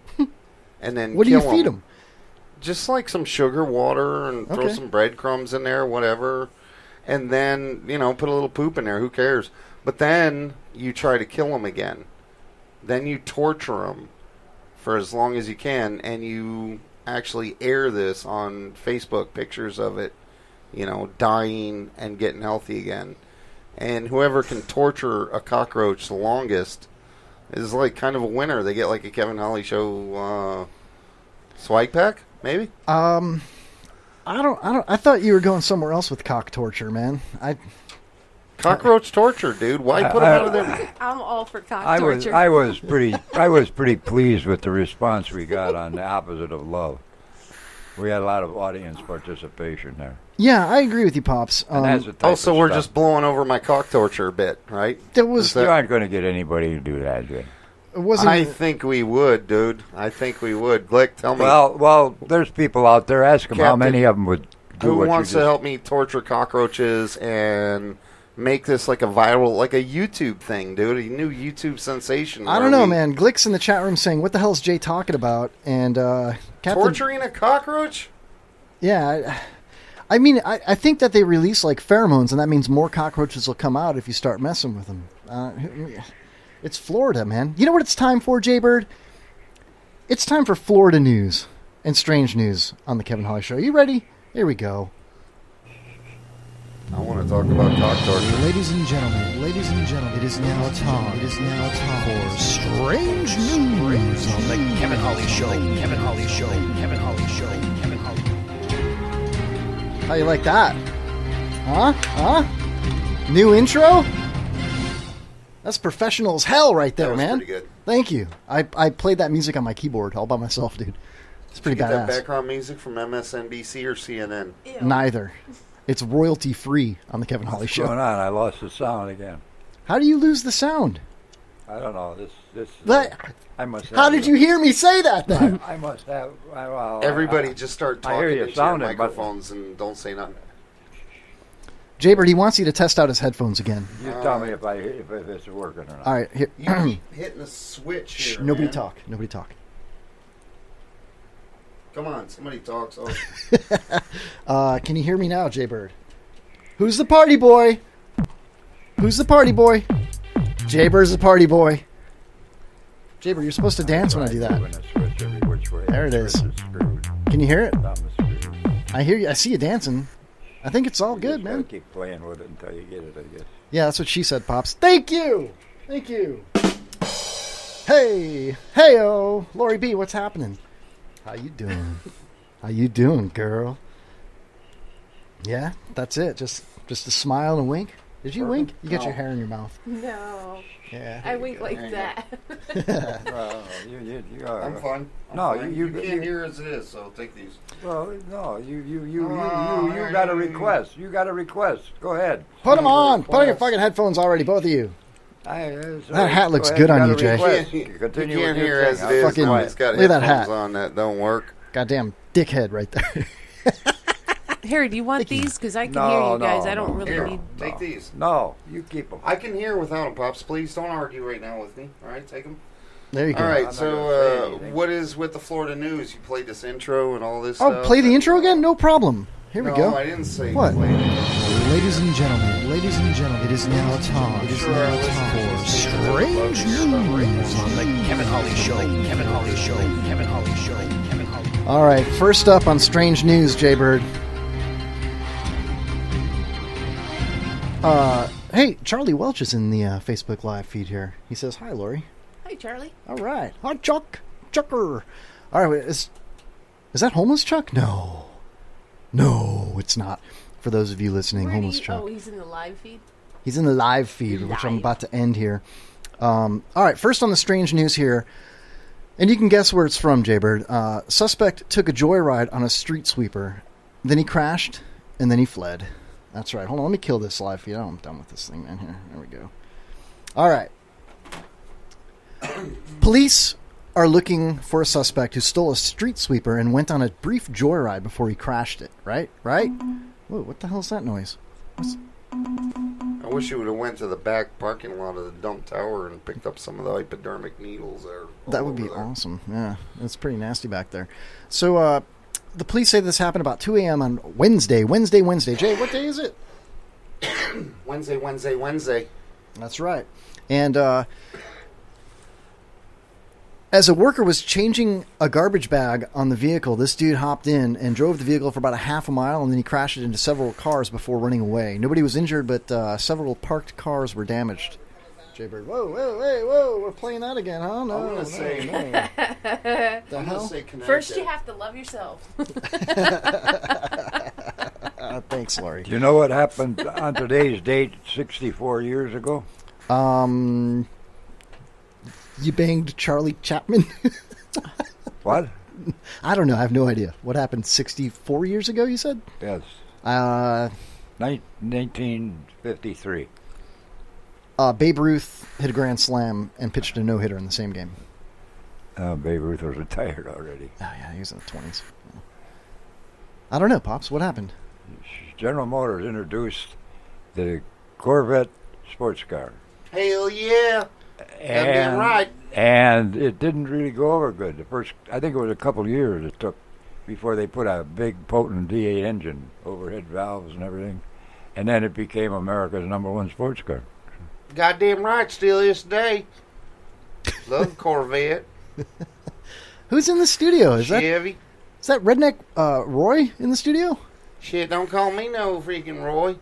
H: and then
G: what do you feed them?
H: Just like some sugar water and throw some breadcrumbs in there, whatever, and then put a little poop in there. Who cares? But then you try to kill them again. Then you torture them for as long as you can, and you actually air this on Facebook, pictures of it, dying and getting healthy again. And whoever can torture a cockroach the longest is like kind of a winner. They get like a Kevin Holly Show swag pack, maybe?
G: I thought you were going somewhere else with cock torture, man.
H: Cockroach torture, dude. Why put them out of there?
K: I'm all for cock
I: I
K: torture.
I: was pretty pleased with the response we got on the opposite of love. We had a lot of audience participation there.
G: Yeah, I agree with you, Pops.
I: And that's the type
H: So
I: of
H: we're
I: stuff.
H: just blowing over my cock torture bit, right?
G: There was.
I: You aren't going to get anybody to do that, Jay.
G: It wasn't.
H: I think we would, dude. I think we would. Glick, tell me.
I: Well, there's people out there. Ask them how
H: Captain,
I: many of them would do
H: who
I: what
H: wants
I: you
H: to
I: just...
H: help me torture cockroaches and make this like a viral, like a YouTube thing, dude? A new YouTube sensation.
G: I don't know, man. Glick's in the chat room saying, "What the hell is Jay talking about?" And Captain,
H: torturing a cockroach?
G: Yeah, I mean, I think that they release like pheromones, and that means more cockroaches will come out if you start messing with them. It's Florida, man. You know what it's time for, Jaybird? It's time for Florida news and strange news on the Kevin Holly Show. You ready? Here we go.
H: I want to talk about cock torture.
U: Ladies and gentlemen, it is now time for strange news on the Kevin Holly Show. Kevin Holly Show. Kevin Holly Show. Kevin Holly.
G: How you like that? Huh? New intro? That's professional as hell right there,
H: That was
G: man.
H: pretty good.
G: Thank you. I played that music on my keyboard all by myself, dude. It's pretty
H: Did you get
G: badass.
H: that background music from MSNBC or CNN?
G: Neither. It's royalty free on the Kevin Holly
I: What's
G: Show.
I: going on? I lost the sound again.
G: How do you lose the sound?
I: I don't know. I must have...
G: How did you hear me say that then?
I: I must have...
H: Everybody just start
I: I
H: talking
I: hear you
H: into your
I: sounding, but-
H: microphones and don't say nothing.
G: Jaybird, he wants you to test out his headphones again.
I: You tell me if it's working or not.
G: All right, here.
H: You keep hitting the switch
G: Shh,
H: here,
G: nobody
H: man.
G: talk. Nobody talk.
H: Come on, somebody talks.
G: Can you hear me now, Jaybird? Who's the party boy? Who's the party boy? Jaybird's the party boy. Jaybird, you're supposed to dance when I do that. There it is. Can you hear it? I hear you. I see you dancing. I think it's all good, man.
I: Keep playing with it until you get it, I guess.
G: Yeah, that's what she said, Pops. Thank you. Thank you. Hey. Hey-oh. Lori B, what's happening? How you doing? How you doing, girl? Yeah, that's it. Just a smile and a wink. Did you wink? You got your hair in your mouth.
K: No.
G: Yeah.
K: I wink like that.
I: You are.
H: I'm fine. You can't hear as it is, so take these.
I: Well, no, you got a request. You got a request. Go ahead.
G: Put them on. Put on your fucking headphones already, both of you. That hat looks good on you, Jay.
H: You can't hear as it is.
G: Fucking,
H: Nobody's got
G: look at that
H: headphones
G: hat.
H: on that don't work.
G: Goddamn dickhead right there.
K: Harry, do you want these? Because I can hear you guys. I don't really
H: Here,
K: need...
H: take these.
I: No, you keep them.
H: I can hear without them, Pops. Please don't argue right now with me. All right, take them.
G: There you go.
H: All right,
I: I'm
H: so what is with the Florida news? You played this intro and all this
G: Oh,
H: stuff.
G: play the intro again? No problem. Here we go.
H: No, I didn't say
G: What?
H: play it.
U: Ladies and gentlemen, it is now time. It is now time for strange news on the Kevin Holly Show. Kevin Holly Show. Kevin Holly Show. Kevin Holly.
G: All right, first up on Strange News, Jaybird. Hey, Charlie Welch is in the Facebook Live feed here. He says, "Hi, Lori."
K: Hi, Charlie.
G: All right. Hi, Chucker. All right, wait, is that Homeless Chuck? No, it's not. For those of you listening, Homeless Chuck.
K: Oh, he's in the live feed?
G: He's in the live feed, which I'm about to end here. All right, first on the strange news here, and you can guess where it's from, Jaybird. Suspect took a joyride on a street sweeper, then he crashed, and then he fled. That's right. Hold on, let me kill this live feed. Oh, I'm done with this thing, man. Here, there we go. All right. Police are looking for a suspect who stole a street sweeper and went on a brief joyride before he crashed it. Right? Whoa, what the hell is that noise?
H: I wish you would have went to the back parking lot of the dump tower and picked up some of the hypodermic needles there.
G: That would be awesome. Yeah, it's pretty nasty back there. So, the police say this happened about 2 a.m. on Wednesday. Jay, what day is it?
H: Wednesday.
G: That's right. And As a worker was changing a garbage bag on the vehicle, this dude hopped in and drove the vehicle for about a half a mile, and then he crashed it into several cars before running away. Nobody was injured, but several parked cars were damaged. Jaybird, whoa, we're playing that again, huh? No,
H: I'm gonna say,
G: no. The
H: I'm
G: hell?
H: gonna say Connecticut.
K: First, you have to love yourself.
G: Thanks, Laurie.
I: Do you know what happened on today's date 64 years ago?
G: You banged Charlie Chapman?
I: What?
G: I don't know. I have no idea. What happened 64 years ago, you said?
I: Yes.
G: 1953. Babe Ruth hit a grand slam and pitched a no-hitter in the same game.
I: Babe Ruth was retired already.
G: Oh, yeah, he was in the 20s. I don't know, Pops. What happened?
I: General Motors introduced the Corvette sports car.
H: Hell yeah.
I: And,
H: right.
I: And it didn't really go over good. I think it was a couple of years it took before they put a big, potent D8 engine, overhead valves and everything. And then it became America's #1 sports car.
H: Goddamn right, still is today. Love Corvette.
G: Who's in the studio?
H: Chevy.
G: Is that Redneck Roy in the studio?
H: Shit, don't call me no freaking Roy.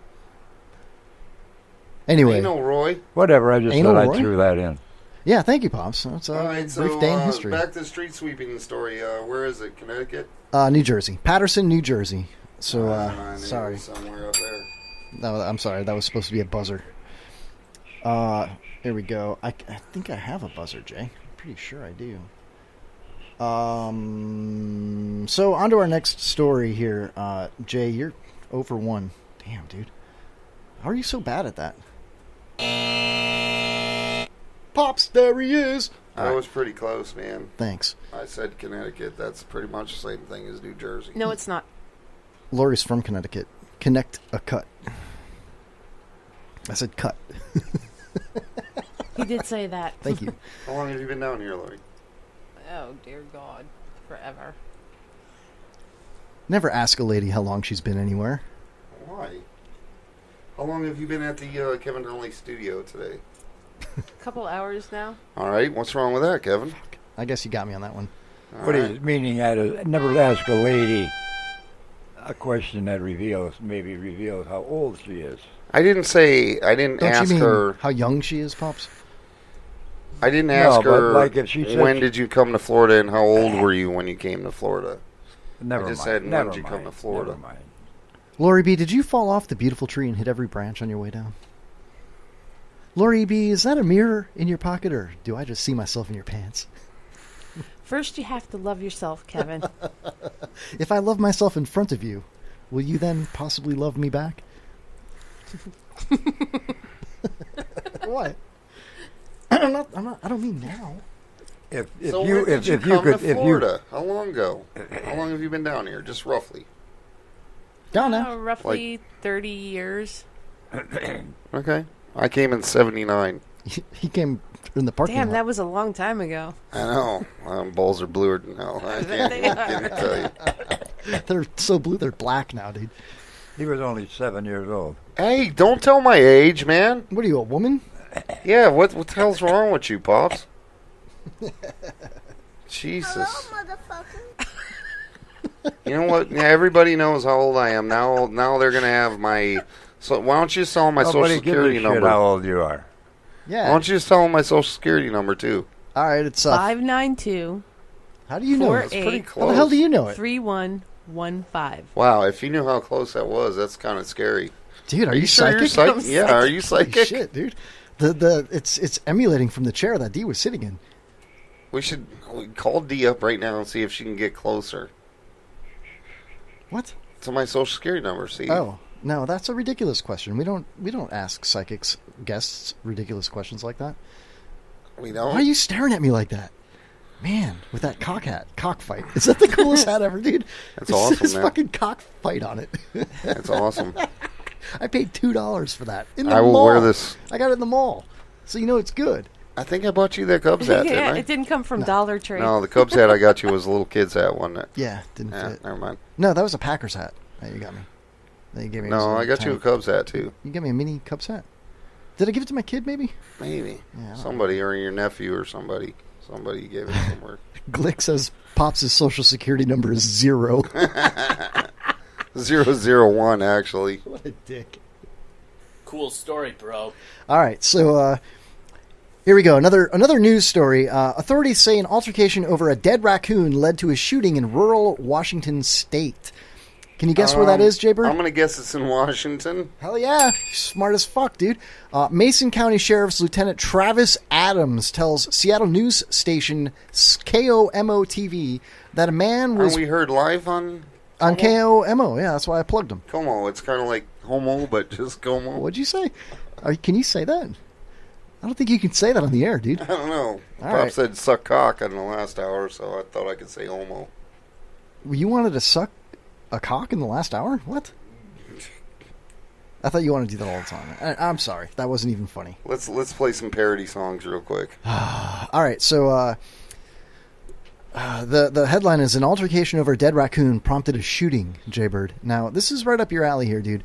G: Anyway.
H: Ain't no Roy.
I: Whatever, I just thought I threw that in.
G: Yeah, thank you, Pops. That's a
H: All right,
G: brief day in history.
H: Back to the street sweeping story. Where is it? Connecticut?
G: New Jersey. Patterson, New Jersey. So, sorry.
H: Somewhere up there.
G: No, I'm sorry. That was supposed to be a buzzer. Here we go. I think I have a buzzer, Jay. I'm pretty sure I do. So, on to our next story here. Jay, you're over 1. Damn, dude. How are you so bad at that? Pops, there he is.
H: I was pretty close, man.
G: Thanks.
H: I said Connecticut. That's pretty much the same thing as New Jersey.
K: No, it's not.
G: Laurie's from Connecticut. Connect a cut. I said cut.
K: He did say that.
G: Thank you.
H: How long have you been down here, Laurie?
K: Oh, dear God. Forever.
G: Never ask a lady how long she's been anywhere.
H: Why? How long have you been at the Kevin Hurley studio today?
K: A couple hours now.
H: All right. What's wrong with that, Kevin?
G: I guess you got me on that one.
I: What is it meaning? Never ask a lady a question that maybe reveals how old she is.
H: I didn't
G: Don't
H: ask
G: you mean
H: her
G: how young she is, Pops?
H: I didn't ask her
I: like if she said
H: when did you come to Florida and how old were you when you came to Florida.
I: Never
H: I just
I: mind.
H: said when did you come to Florida.
I: Never mind.
G: Lori B, did you fall off the beautiful tree and hit every branch on your way down? Lori B, is that a mirror in your pocket, or do I just see myself in your pants?
K: First, you have to love yourself, Kevin.
G: If I love myself in front of you, will you then possibly love me back? What? I don't mean now.
H: When did you come to Florida? How long ago? How long have you been down here? Just roughly.
G: Down now.
K: Roughly 30 years.
H: Okay. I came in 79.
G: He came in the parking
K: Damn,
G: lot.
K: that was a long time ago.
H: I know. Balls are bluer now. I can't tell you.
G: They're so blue, they're black now, dude.
I: He was only 7 years old.
H: Hey, don't tell my age, man.
G: What are you, a woman?
H: Yeah, what the hell's wrong with you, Pops? Jesus.
T: Hello, motherfucker.
H: You know what? Yeah, everybody knows how old I am. Now they're going to have my... So why don't you just tell them my Social Security number?
I: How old you are.
G: Yeah.
H: Why don't you just tell them my Social Security number, too?
G: All right, it's...
K: 592.
G: How do you know?
H: It's pretty close.
G: How the hell do you know it?
K: 3115.
H: Wow, if you knew how close that was, that's kind of scary.
G: Dude, are you
H: sure you're
G: psychic?
H: Yeah, are you psychic?
G: Holy shit, dude. It's emulating from the chair that D was sitting in.
H: We should call D up right now and see if she can get closer.
G: What?
H: To my Social Security number, see?
G: Oh, no, that's a ridiculous question. We don't ask psychics guests ridiculous questions like that.
H: We don't?
G: Why are you staring at me like that? Man, with that cockfight. Is that the coolest hat ever, dude?
H: That's awesome,
G: This
H: man.
G: fucking cockfight on it.
H: That's awesome.
G: I paid $2 for that. In the
H: I will
G: mall.
H: wear this.
G: I got it in the mall. So you know it's good.
H: I think I bought you that Cubs hat, didn't I?
K: It didn't come from Dollar Tree.
H: No, the Cubs hat I got you was a little kid's hat, wasn't it?
G: Yeah, didn't fit.
H: Never mind.
G: No, that was a Packers hat that you got me. That you gave me.
H: No, I got you a Cubs hat, too.
G: You got me a mini Cubs hat. Did I give it to my kid, maybe?
H: Maybe.
G: Yeah,
H: Somebody, or your nephew or somebody. Somebody gave it somewhere.
G: Glick says Pops' social security number is 0.
H: 001, actually.
G: What a dick.
C: Cool story, bro.
G: All right, so here we go. Another news story. Authorities say an altercation over a dead raccoon led to a shooting in rural Washington state. Can you guess where that is, Jay Bird?
H: I'm going to guess it's in Washington.
G: Hell yeah. Smart as fuck, dude. Mason County Sheriff's Lieutenant Travis Adams tells Seattle news station KOMO-TV that a man was...
H: Aren't we heard live on...
G: On KOMO, yeah, that's why I plugged him.
H: Como, it's kind of like homo, but just Como.
G: What'd you say? Can you say that? I don't think you can say that on the air, dude.
H: I don't know.
G: All
H: Pop
G: right.
H: said suck cock in the last hour, so I thought I could say homo.
G: You wanted to suck a cock in the last hour? What? I thought you wanted to do that all the time. I'm sorry. That wasn't even funny.
H: Let's play some parody songs real quick.
G: All right, so the headline is an altercation over a dead raccoon prompted a shooting, Jaybird. Now, this is right up your alley here, dude.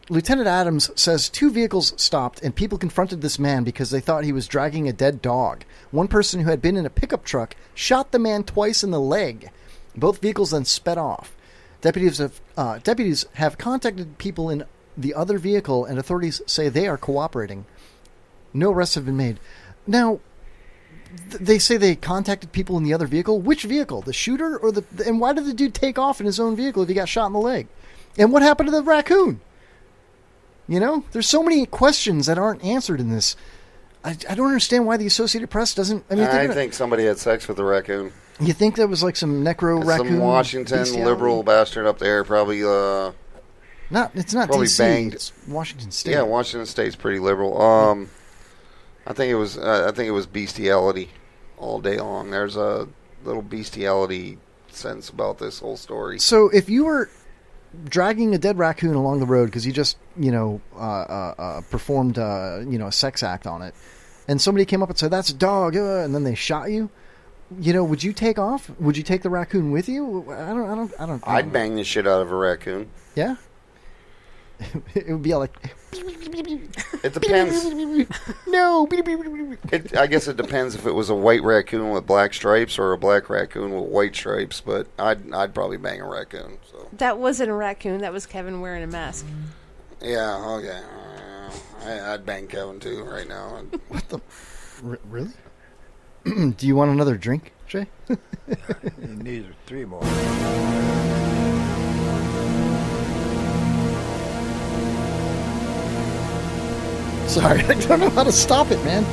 G: Lieutenant Adams says 2 vehicles stopped and people confronted this man because they thought he was dragging a dead dog. One person who had been in a pickup truck shot the man twice in the leg. Both vehicles then sped off. Deputies have contacted people in the other vehicle, and authorities say they are cooperating. No arrests have been made. Now, they say they contacted people in the other vehicle. Which vehicle? The shooter or the... And why did the dude take off in his own vehicle if he got shot in the leg? And what happened to the raccoon? You know? There's so many questions that aren't answered in this. I don't understand why the Associated Press doesn't...
H: I think somebody had sex with the raccoon.
G: You think that was like some necro raccoon?
H: Some Washington
G: bestiality?
H: liberal bastard up there, probably...
G: It's not
H: probably
G: DC.
H: banged.
G: It's Washington State.
H: Yeah, Washington State's pretty liberal. I think it was bestiality all day long. There's a little bestiality sense about this whole story.
G: So if you were dragging a dead raccoon along the road because you just performed a sex act on it, and somebody came up and said that's a dog, and then they shot you, would you take off? Would you take the raccoon with you? I don't.
H: I'd bang the shit out of a raccoon.
G: Yeah. It would be like.
H: It depends.
G: No.
H: I guess it depends if it was a white raccoon with black stripes or a black raccoon with white stripes. But I'd probably bang a raccoon. So.
K: That wasn't a raccoon. That was Kevin wearing a mask.
H: Yeah. Okay. I'd bang Kevin too right now.
G: What the? Really? Do you want another drink, Jay?
I: He needs 3 more.
G: Sorry, I don't know how to stop it, man.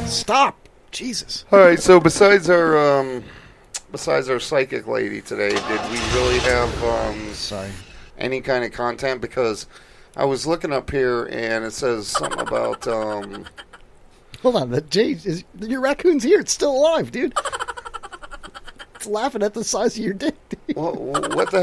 G: Stop! Jesus.
H: All right. So besides our psychic lady today, did we really have any kind of content? Because I was looking up here and it says something about.
G: Hold on, your raccoon's here. It's still alive, dude. It's laughing at the size of your dick.
H: What the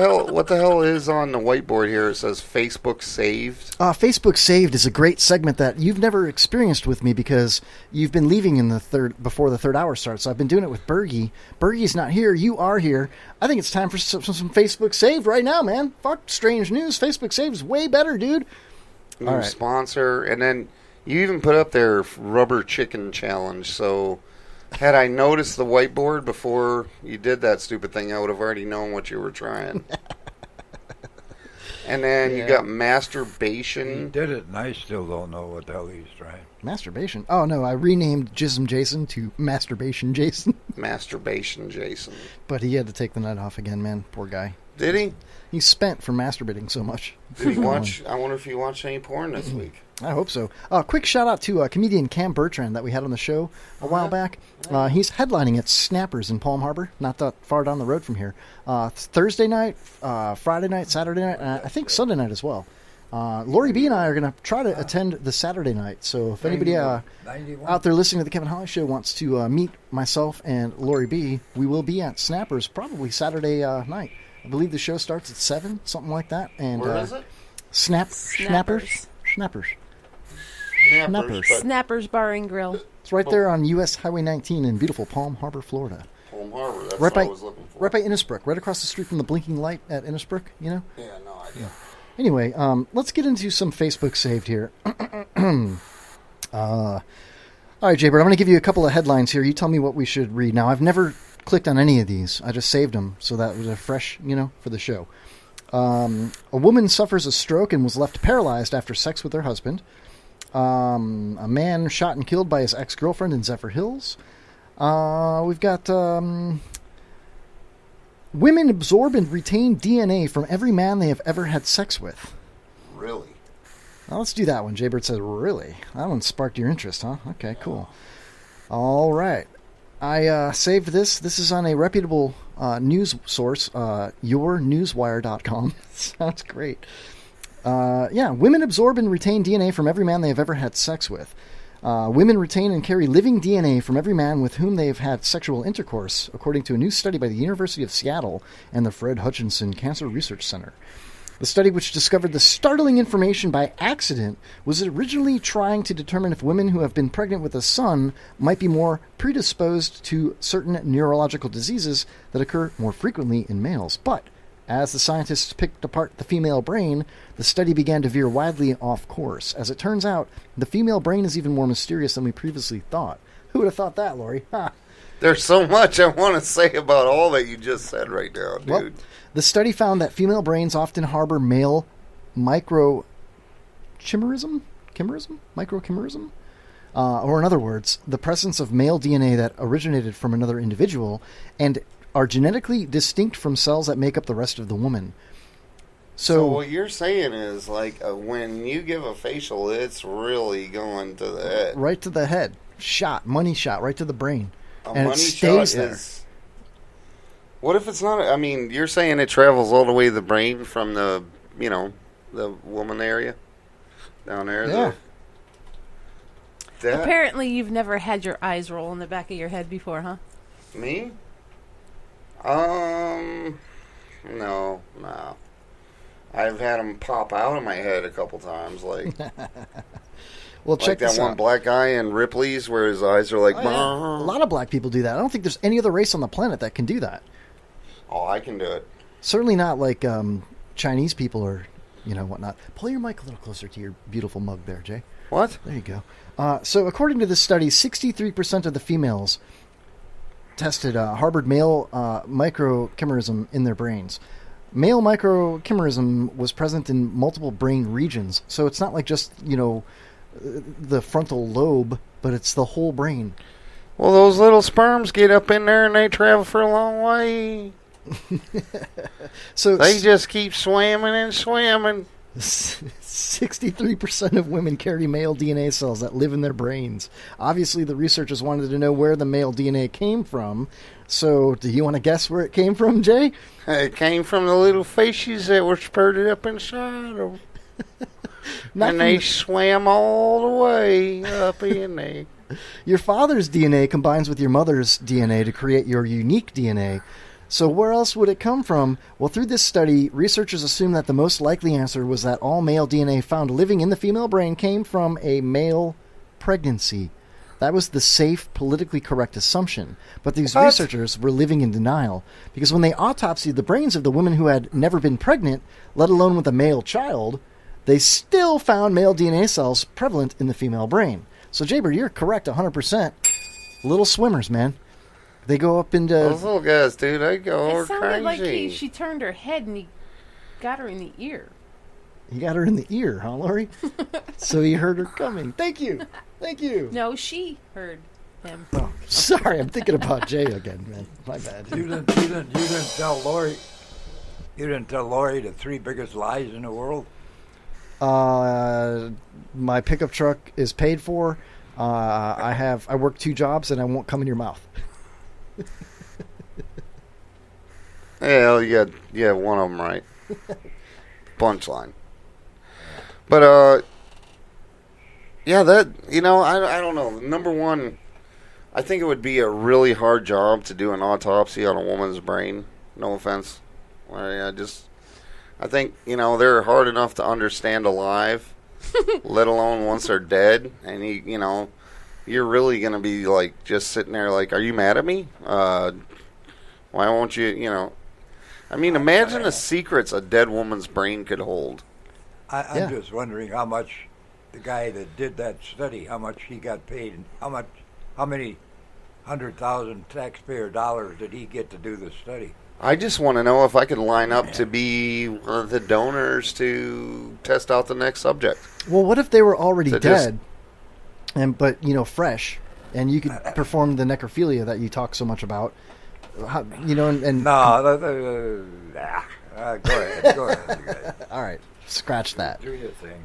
H: hell is on the whiteboard here? It says Facebook saved.
G: Facebook saved is a great segment that you've never experienced with me because you've been leaving in before the third hour starts. So I've been doing it with Bergie. Bergie's not here. You are here. I think it's time for some Facebook saved right now, man. Fuck strange news. Facebook saved is way better, dude.
H: All right. Sponsor, and then you even put up their rubber chicken challenge. So had I noticed the whiteboard before you did that stupid thing, I would have already known what you were trying. And then you got masturbation.
I: He did it, and I still don't know what the hell he's trying.
G: Masturbation? Oh, no, I renamed Jism Jason to Masturbation Jason.
H: Masturbation Jason.
G: But he had to take the night off again, man. Poor guy.
H: Did he?
G: He's spent for masturbating so much.
H: Did he watch? I wonder if he watched any porn this week.
G: I hope so. Quick shout out to comedian Cam Bertrand that we had on the show a while back. He's headlining at Snappers in Palm Harbor, not that far down the road from here. Thursday night, Friday night, Saturday night, and I think Sunday night as well. Lori B and I are going to try to attend the Saturday night. So if anybody out there listening to the Kevin Holly Show wants to meet myself and Lori B, we will be at Snappers probably Saturday night. I believe the show starts at 7, something like that. And
H: where is it?
G: Snappers.
K: Snappers Bar and Grill.
G: It's right there on U.S. Highway 19 in beautiful Palm Harbor, Florida.
H: Palm Harbor, that's
G: right
H: what I was looking for.
G: Right by Innisbrook, right across the street from the blinking light at Innisbrook, you know?
H: Yeah, no idea.
G: Anyway, let's get into some Facebook saved here. All right, Jaybird, I'm going to give you a couple of headlines here. You tell me what we should read. Now, I've never clicked on any of these. I just saved them, so that was a fresh, for the show. A woman suffers a stroke and was left paralyzed after sex with her husband. A man shot and killed by his ex-girlfriend in Zephyr Hills. We've got women absorb and retain DNA from every man they have ever had sex with.
H: Really?
G: Now let's do that one. Jaybird says, really? That one sparked your interest, huh? Okay, cool. All right. I saved this. This is on a reputable news source, yournewswire.com. Sounds great. Women absorb and retain DNA from every man they have ever had sex with. Women retain and carry living DNA from every man with whom they have had sexual intercourse, according to a new study by the University of Seattle and the Fred Hutchinson Cancer Research Center. The study, which discovered the startling information by accident, was originally trying to determine if women who have been pregnant with a son might be more predisposed to certain neurological diseases that occur more frequently in males. But as the scientists picked apart the female brain, the study began to veer widely off course. As it turns out, the female brain is even more mysterious than we previously thought. Who would have thought that, Lori? Ha!
H: There's so much I want to say about all that you just said right now, dude.
G: Well, the study found that female brains often harbor male microchimerism? Or in other words, the presence of male DNA that originated from another individual and are genetically distinct from cells that make up the rest of the woman.
H: So what you're saying is, when you give a facial, it's really going to the head.
G: Right to the head. Money shot, right to the brain.
H: And it stays there. What if it's not? I mean, you're saying it travels all the way to the brain from the woman area down there.
G: Yeah.
K: Apparently, you've never had your eyes roll in the back of your head before, huh?
H: Me? No. I've had them pop out of my head a couple times,
G: Well, check
H: that
G: this
H: one
G: out.
H: black guy in Ripley's where his eyes are like...
G: A lot of black people do that. I don't think there's any other race on the planet that can do that.
H: Oh, I can do it.
G: Certainly not like Chinese people or, whatnot. Pull your mic a little closer to your beautiful mug there, Jay.
H: What?
G: There you go. So according to this study, 63% of the females tested harbored male microchimerism in their brains. Male microchimerism was present in multiple brain regions. So it's not like just, the frontal lobe, but it's the whole brain.
H: Well, those little sperms get up in there and they travel for a long way.
G: So
H: they just keep swimming and swimming.
G: 63% of women carry male DNA cells that live in their brains. Obviously, the researchers wanted to know where the male DNA came from. So, do you want to guess where it came from, Jay?
H: It came from the little fishes that were spurted up inside them. And they swam all the way up in there.
G: Your father's DNA combines with your mother's DNA to create your unique DNA. So where else would it come from? Well, through this study, researchers assumed that the most likely answer was that all male DNA found living in the female brain came from a male pregnancy. That was the safe, politically correct assumption. But these researchers were living in denial, because when they autopsied the brains of the women who had never been pregnant, let alone with a male child, they still found male DNA cells prevalent in the female brain. So, Jaybird, you're correct 100%. Little swimmers, man. They go up into...
H: Those little guys, dude, they go
K: It sounded
H: crazy.
K: like she turned her head and he got her in the ear.
G: He got her in the ear, huh, Lori? So he heard her coming. Thank you. Thank you.
K: No, she heard him.
G: Oh, sorry, I'm thinking about Jay again, man. My bad.
I: You didn't tell Lori. You didn't tell Lori the 3 biggest lies in the world.
G: My pickup truck is paid for. I work 2 jobs and I won't come in your mouth.
H: Yeah, you got one of them right. Punchline. But yeah, that I don't know. Number one, I think it would be a really hard job to do an autopsy on a woman's brain. No offense. I think they're hard enough to understand alive, let alone once they're dead. And you're really gonna be just sitting there are you mad at me? Why won't you? I mean, imagine the secrets a dead woman's brain could hold.
I: I'm just wondering how much the guy that did that study, how much he got paid, and how many 100,000 taxpayer dollars did he get to do the study?
H: I just want to know if I could line up to be one of the donors to test out the next subject.
G: Well, what if they were already dead, but fresh, and you could perform the necrophilia that you talk so much about? How,
I: no. Go ahead.
G: All right, scratch that.
I: Do your thing.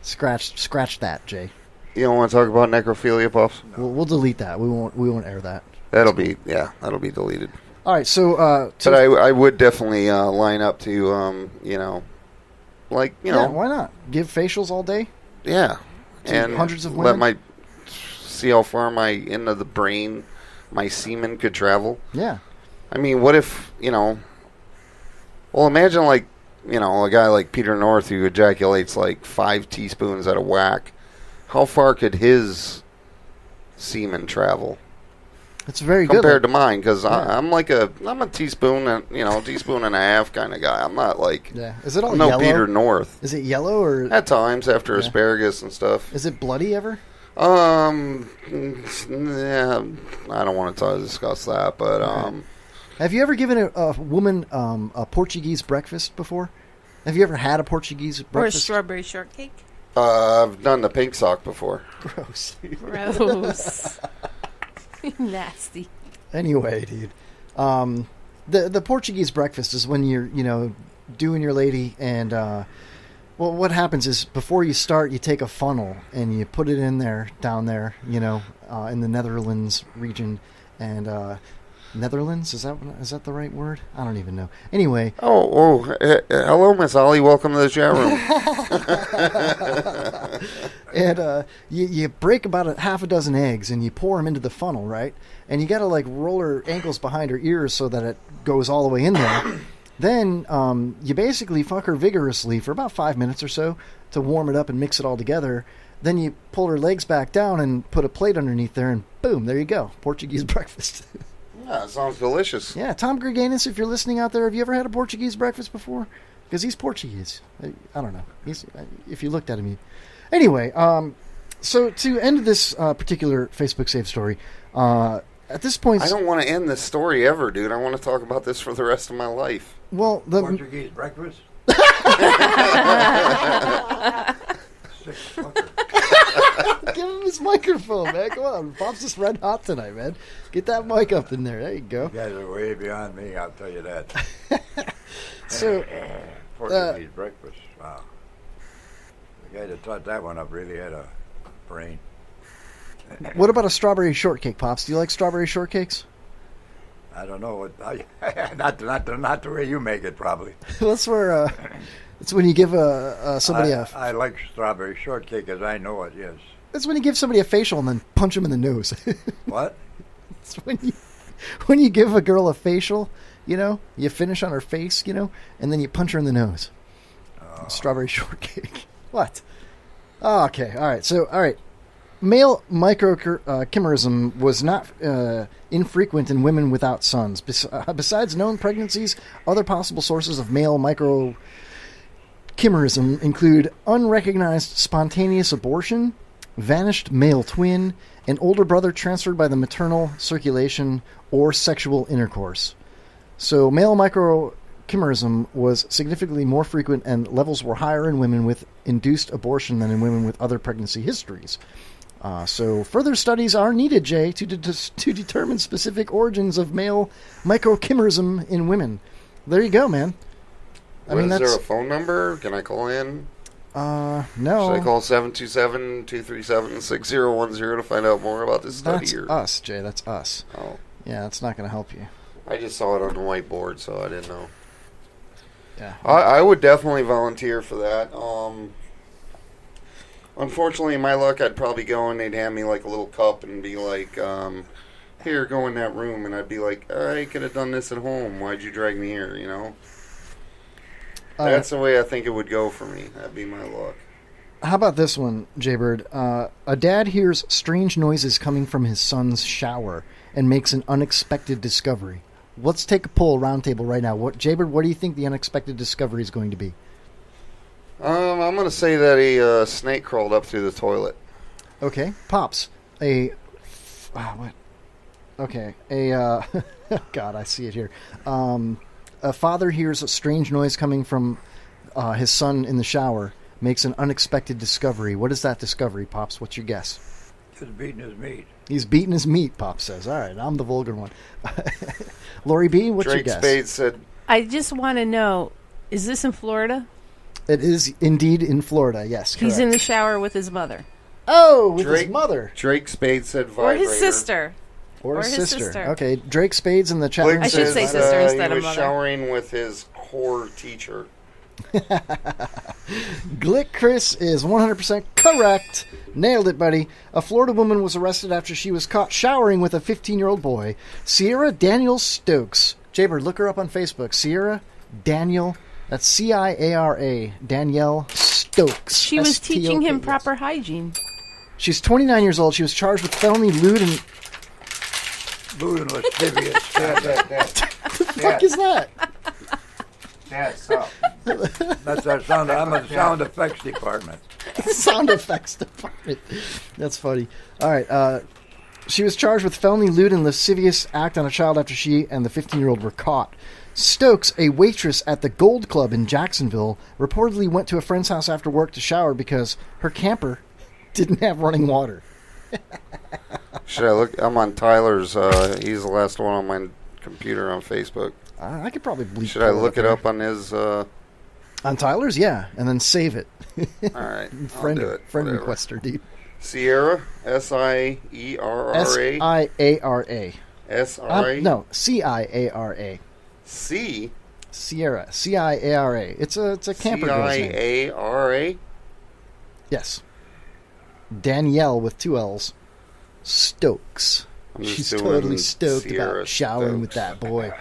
G: Scratch that, Jay.
H: You don't want to talk about necrophilia, Puffs?
G: No. We'll delete that. We won't air that.
H: That'll be deleted.
G: All right, so
H: but I would definitely line up to why
G: not give facials all day?
H: Yeah,
G: and hundreds of women.
H: See how far into the brain my semen could travel.
G: Yeah,
H: I mean, what if Well, imagine a guy like Peter North who ejaculates 5 teaspoons at a whack. How far could his semen travel?
G: It's very
H: good compared
G: to
H: mine, because I'm a teaspoon and teaspoon and a half kind of guy. I'm not
G: Is it all
H: no
G: yellow?
H: Peter North.
G: Is it yellow or
H: at times after asparagus and stuff?
G: Is it bloody ever?
H: Yeah, I don't want to discuss that, but
G: Have you ever given a woman a Portuguese breakfast before? Have you ever had a Portuguese breakfast?
K: Or a strawberry shortcake?
H: I've done the pink sock before.
G: Gross.
K: Nasty.
G: Anyway, dude, the Portuguese breakfast is when you're doing your lady, and what happens is before you start, you take a funnel and you put it in there down there, in the Netherlands region, and Netherlands, is that the right word? I don't even know. Anyway.
H: Hello, Miss Ollie. Welcome to the chat room.
G: And you break about half a dozen eggs and you pour them into the funnel, right? And you got to roll her ankles behind her ears so that it goes all the way in there. Then you basically fuck her vigorously for about 5 minutes or so to warm it up and mix it all together. Then you pull her legs back down and put a plate underneath there, and boom, there you go, Portuguese breakfast.
H: Yeah, it sounds delicious.
G: Yeah, Tom Greganis, if you're listening out there, have you ever had a Portuguese breakfast before? Because he's Portuguese. I don't know. If you looked at him, Anyway, so to end this particular Facebook Save story, at this point...
H: I don't want to end this story ever, dude. I want to talk about this for the rest of my life.
G: Well, the...
I: Portuguese breakfast?
G: Give him his microphone, man. Come on. Bob's just red hot tonight, man. Get that mic up in there. There you go.
I: You guys are way beyond me, I'll tell you that.
G: So,
I: Portuguese breakfast. Wow. The guy that taught that one up really had a brain.
G: What about a strawberry shortcake, Pops? Do you like strawberry shortcakes?
I: I don't know. Not the way you make it, probably.
G: That's where... It's when you give somebody
I: I like strawberry shortcake as I know it, yes.
G: It's when you give somebody a facial and then punch them in the nose.
I: What?
G: It's when you give a girl a facial, you finish on her face, and then you punch her in the nose. Strawberry shortcake. What? Oh, okay. All right. Male microchimerism was not infrequent in women without sons. Besides known pregnancies, other possible sources of male microchimerism include unrecognized spontaneous abortion, vanished male twin, an older brother transferred by the maternal circulation, or sexual intercourse. So male microchimerism was significantly more frequent, and levels were higher in women with induced abortion than in women with other pregnancy histories. So further studies are needed, Jay, to determine specific origins of male microchimerism in women. There you go, man.
H: Is there a phone number? Can I call in?
G: No.
H: Should I call 727-237-6010 to find out more about this study?
G: That's us, Jay. That's us.
H: Oh.
G: Yeah, that's not going to help you.
H: I just saw it on the whiteboard, so I didn't know.
G: Yeah.
H: I would definitely volunteer for that. Unfortunately, in my luck, I'd probably go and they'd hand me a little cup and be like, here, go in that room. And I'd be like, I could have done this at home. Why'd you drag me here, That's the way I think it would go for me. That'd be my luck.
G: How about this one, Jaybird? A dad hears strange noises coming from his son's shower and makes an unexpected discovery. Let's take a poll roundtable right now. Jaybird, what do you think the unexpected discovery is going to be?
H: I'm going to say that a snake crawled up through the toilet.
G: Okay. Pops. What? Okay. God, I see it here. A father hears a strange noise coming from his son in the shower, makes an unexpected discovery. What is that discovery, Pops? What's your guess?
I: He's beating his meat.
G: He's beating his meat, Pops says. All right, I'm the vulgar one. Lori B., what's
H: Drake
G: your guess?
H: Spade said...
K: I just want to know, is this in Florida?
G: It is indeed in Florida, yes.
K: He's
G: correct.
K: in the shower with his mother.
G: Oh, with his mother.
H: Drake Spade said vibrator.
K: Or his sister.
G: Or his sister. Okay, Drake Spade's in the chat room.
K: I should say sister instead
H: he
K: of
H: was
K: mother.
H: showering with his whore teacher.
G: Glick Chris is 100% correct. Nailed it, buddy. A Florida woman was arrested after she was caught showering with a 15-year-old boy. Sierra Daniel Stokes. Jaybird, look her up on Facebook. Sierra Daniel, that's C-I-A-R-A, Danielle Stokes.
K: She was teaching him
G: S-T-O-K-S.
K: proper hygiene.
G: She's 29 years old. She was charged with felony lewd and...
I: Lewd and lascivious.
G: What the fuck is that?
H: Dad, stop.
I: That's our sound. I'm in the sound effects department.
G: Sound effects department. That's funny. All right. She was charged with felony lewd and lascivious act on a child after she and the 15-year-old were caught. Stokes, a waitress at the Gold Club in Jacksonville, reportedly went to a friend's house after work to shower because her camper didn't have running water.
H: Should I look? I'm on Tyler's. He's the last one on my computer on Facebook.
G: I could probably bleep.
H: Should I look it up on his?
G: On Tyler's, yeah, and then save it.
H: All right,
G: friend
H: I'll do it.
G: friend
H: Whatever.
G: requester, dude.
H: Sierra, S-I-E-R-R-A.
G: S-I-A-R-A.
H: S-I.
G: No, C-I-A-R-A.
H: C.
G: Sierra, C-I-A-R-A. It's a camper girl's name.
H: C-I-A-R-A.
G: Yes. Danielle with 2 L's. Stokes.
H: I'm just
G: She's
H: doing
G: totally stoked
H: Sierra
G: about showering
H: Stokes.
G: with that boy.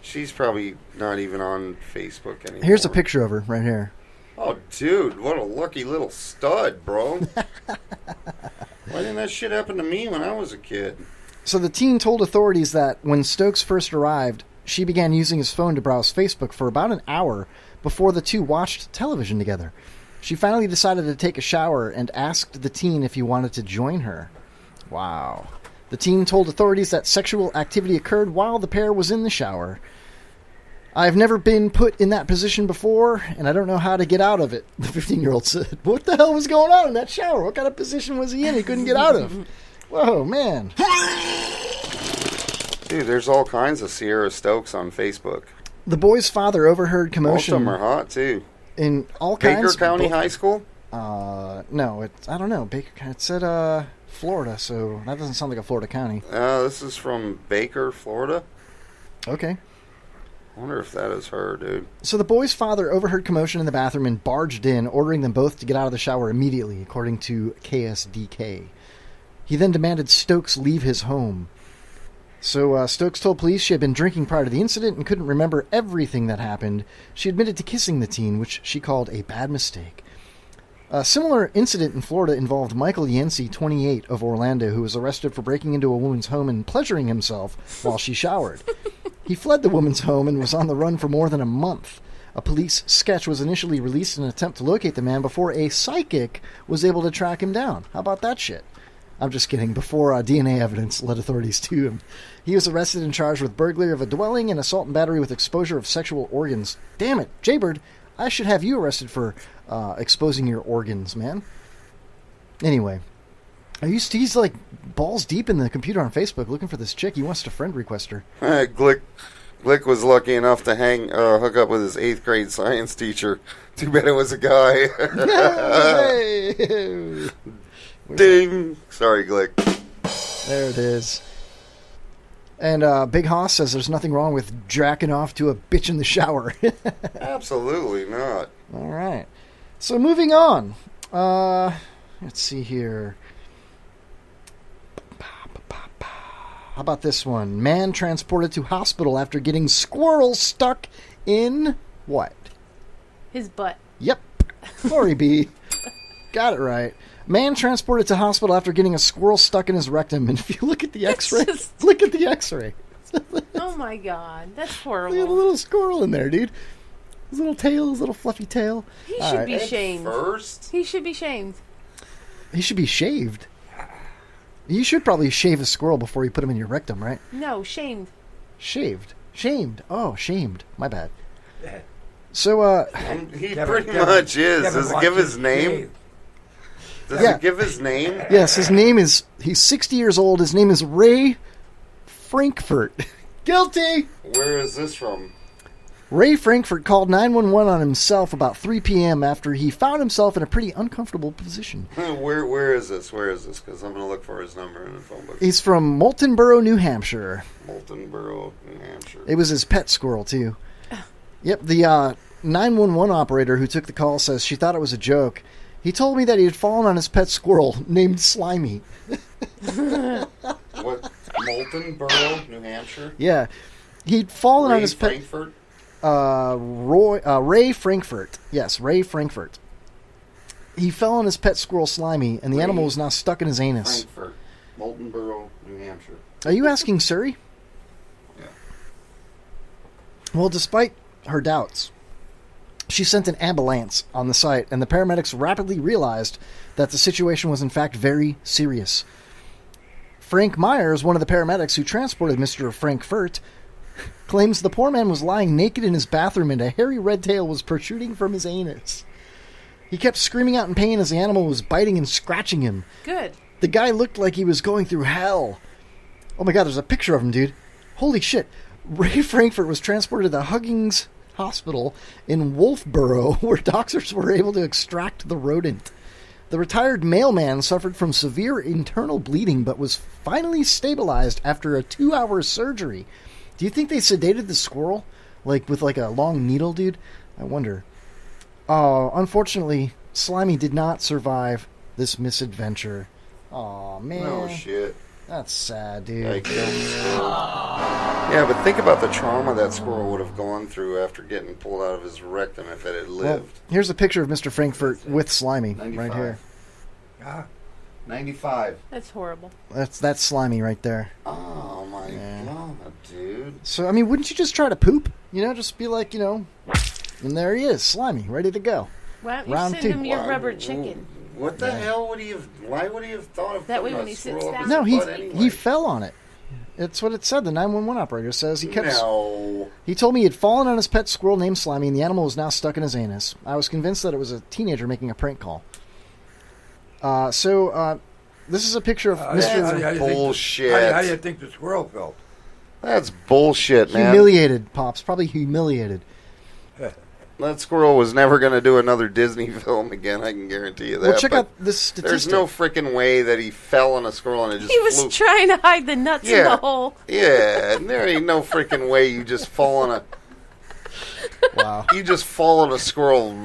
H: She's probably not even on Facebook anymore.
G: Here's a picture of her right here.
H: Oh, dude, what a lucky little stud, bro. Why didn't that shit happen to me when I was a kid?
G: So the teen told authorities that when Stokes first arrived, she began using his phone to browse Facebook for about an hour before the two watched television together. She finally decided to take a shower and asked the teen if he wanted to join her. Wow. The teen told authorities that sexual activity occurred while the pair was in the shower. I've never been put in that position before, and I don't know how to get out of it, the 15-year-old said. What the hell was going on in that shower? What kind of position was he in he couldn't get out of? Whoa, man.
H: Dude, there's all kinds of Sierra Stokes on Facebook.
G: The boy's father overheard commotion.
H: Most of them are hot, too.
G: In all
H: Baker
G: kinds.
H: County High School?
G: No, I don't know. Baker. It said Florida, so that doesn't sound like a Florida county.
H: This is from Baker, Florida.
G: Okay.
H: I wonder if that is her, dude.
G: So the boy's father overheard commotion in the bathroom and barged in, ordering them both to get out of the shower immediately, according to KSDK. He then demanded Stokes leave his home. So Stokes told police she had been drinking prior to the incident and couldn't remember everything that happened. She admitted to kissing the teen, which she called a bad mistake. A similar incident in Florida involved Michael Yancey, 28, of Orlando, who was arrested for breaking into a woman's home and pleasuring himself while she showered. He fled the woman's home and was on the run for more than a month. A police sketch was initially released in an attempt to locate the man before a psychic was able to track him down. How about that shit? I'm just kidding. Before DNA evidence led authorities to him. He was arrested and charged with burglary of a dwelling and assault and battery with exposure of sexual organs. Damn it, Jaybird, I should have you arrested for exposing your organs, man. Anyway, he's like balls deep in the computer on Facebook looking for this chick. He wants to friend request her.
H: Glick was lucky enough to hook up with his 8th grade science teacher. Too bad it was a guy.
G: Hey!
H: Ding! Sorry, Glick.
G: There it is. And Big Hoss says there's nothing wrong with jacking off to a bitch in the shower.
H: Absolutely not.
G: All right. So moving on. Let's see here. How about this one? Man transported to hospital after getting squirrel stuck in what?
K: His butt.
G: Yep. Lori B. Got it right. Man transported to hospital after getting a squirrel stuck in his rectum. And if you look at the x-ray, look at the x-ray.
K: Oh my god, that's
G: Look at a
K: horrible.
G: little squirrel in there, dude. His little tail, his little fluffy tail.
K: He
G: All
K: should
G: right.
K: be shamed.
H: First?
K: He should be shamed.
G: He should be shaved. You should probably shave a squirrel before you put him in your rectum, right?
K: No, shamed.
G: Shaved. Shamed. Oh, shamed. My bad. So,
H: he pretty much is. Does it give his name? Does it give his name?
G: Yes, his name is... He's 60 years old. His name is Ray Frankfurt. Guilty!
H: Where is this from?
G: Ray Frankfurt called 911 on himself about 3 p.m. after he found himself in a pretty uncomfortable position.
H: Where is this? Where is this? Because I'm going to look for his number in the phone book.
G: He's from Moultonboro, New Hampshire.
H: Moultonboro, New Hampshire.
G: It was his pet squirrel, too. Yep, the 911 operator who took the call says she thought it was a joke. He told me that he had fallen on his pet squirrel named Slimy.
H: What? Moultonboro, New Hampshire?
G: Yeah. He'd fallen on
H: Ray
G: his pet...
H: Frankfurt?
G: Ray Frankfurt. Yes, Ray Frankfurt. He fell on his pet squirrel Slimy, and the animal was now stuck in his anus.
H: Frankfurt. Moultonboro, New Hampshire.
G: Are you asking Surrey?
H: Yeah.
G: Well, despite her doubts, she sent an ambulance on the site, and the paramedics rapidly realized that the situation was in fact very serious. Frank Myers, one of the paramedics who transported Mr. Frankfurt, claims the poor man was lying naked in his bathroom and a hairy red tail was protruding from his anus. He kept screaming out in pain as the animal was biting and scratching him.
K: Good.
G: The guy looked like he was going through hell. Oh my god, there's a picture of him, dude. Holy shit. Ray Frankfurt was transported to the Huggins Hospital in Wolfboro, where doctors were able to extract the rodent. The retired mailman suffered from severe internal bleeding, but was finally stabilized after a 2-hour surgery. Do you think they sedated the squirrel? Like, with like a long needle, dude? I wonder. Oh, unfortunately, Slimy did not survive this misadventure. Aw, man.
H: Oh, shit.
G: That's sad, dude.
H: Yeah, but think about the trauma that squirrel would have gone through after getting pulled out of his rectum if it had lived.
G: Well, here's a picture of Mr. Frankfurt with Slimy
H: 95.
G: right here.
H: 95.
K: That's horrible.
G: That's Slimy right there.
H: Oh, my God, dude.
G: So, I mean, wouldn't you just try to poop? You know, just be like, you know, and there he is, Slimy, ready to go.
K: Why don't you
G: Round
K: send
G: two.
K: him your rubber chicken?
H: What the hell would he have... Why would he have thought of
K: That way
H: putting
K: when
H: a
K: he sits
H: squirrel up
K: down-
H: his
G: No,
H: butt anyway?
G: he fell on it. It's what it said. The 911 operator says he kept...
H: No.
G: He told me he had fallen on his pet squirrel named Slimy, and the animal was now stuck in his anus. I was convinced that it was a teenager making a prank call. This is a picture of Mr.
H: Bullshit.
I: How do you think the squirrel felt?
H: That's bullshit, man.
G: Humiliated, Pops. Probably humiliated.
H: That squirrel was never going to do another Disney film again, I can guarantee you that.
G: Well, check
H: but
G: out this statistic.
H: There's no freaking way that he fell on a squirrel and it just
K: He was
H: flew.
K: trying to hide the nuts in the hole.
H: Yeah, and there ain't no freaking way you just fall on a...
G: Wow.
H: You just fall on a squirrel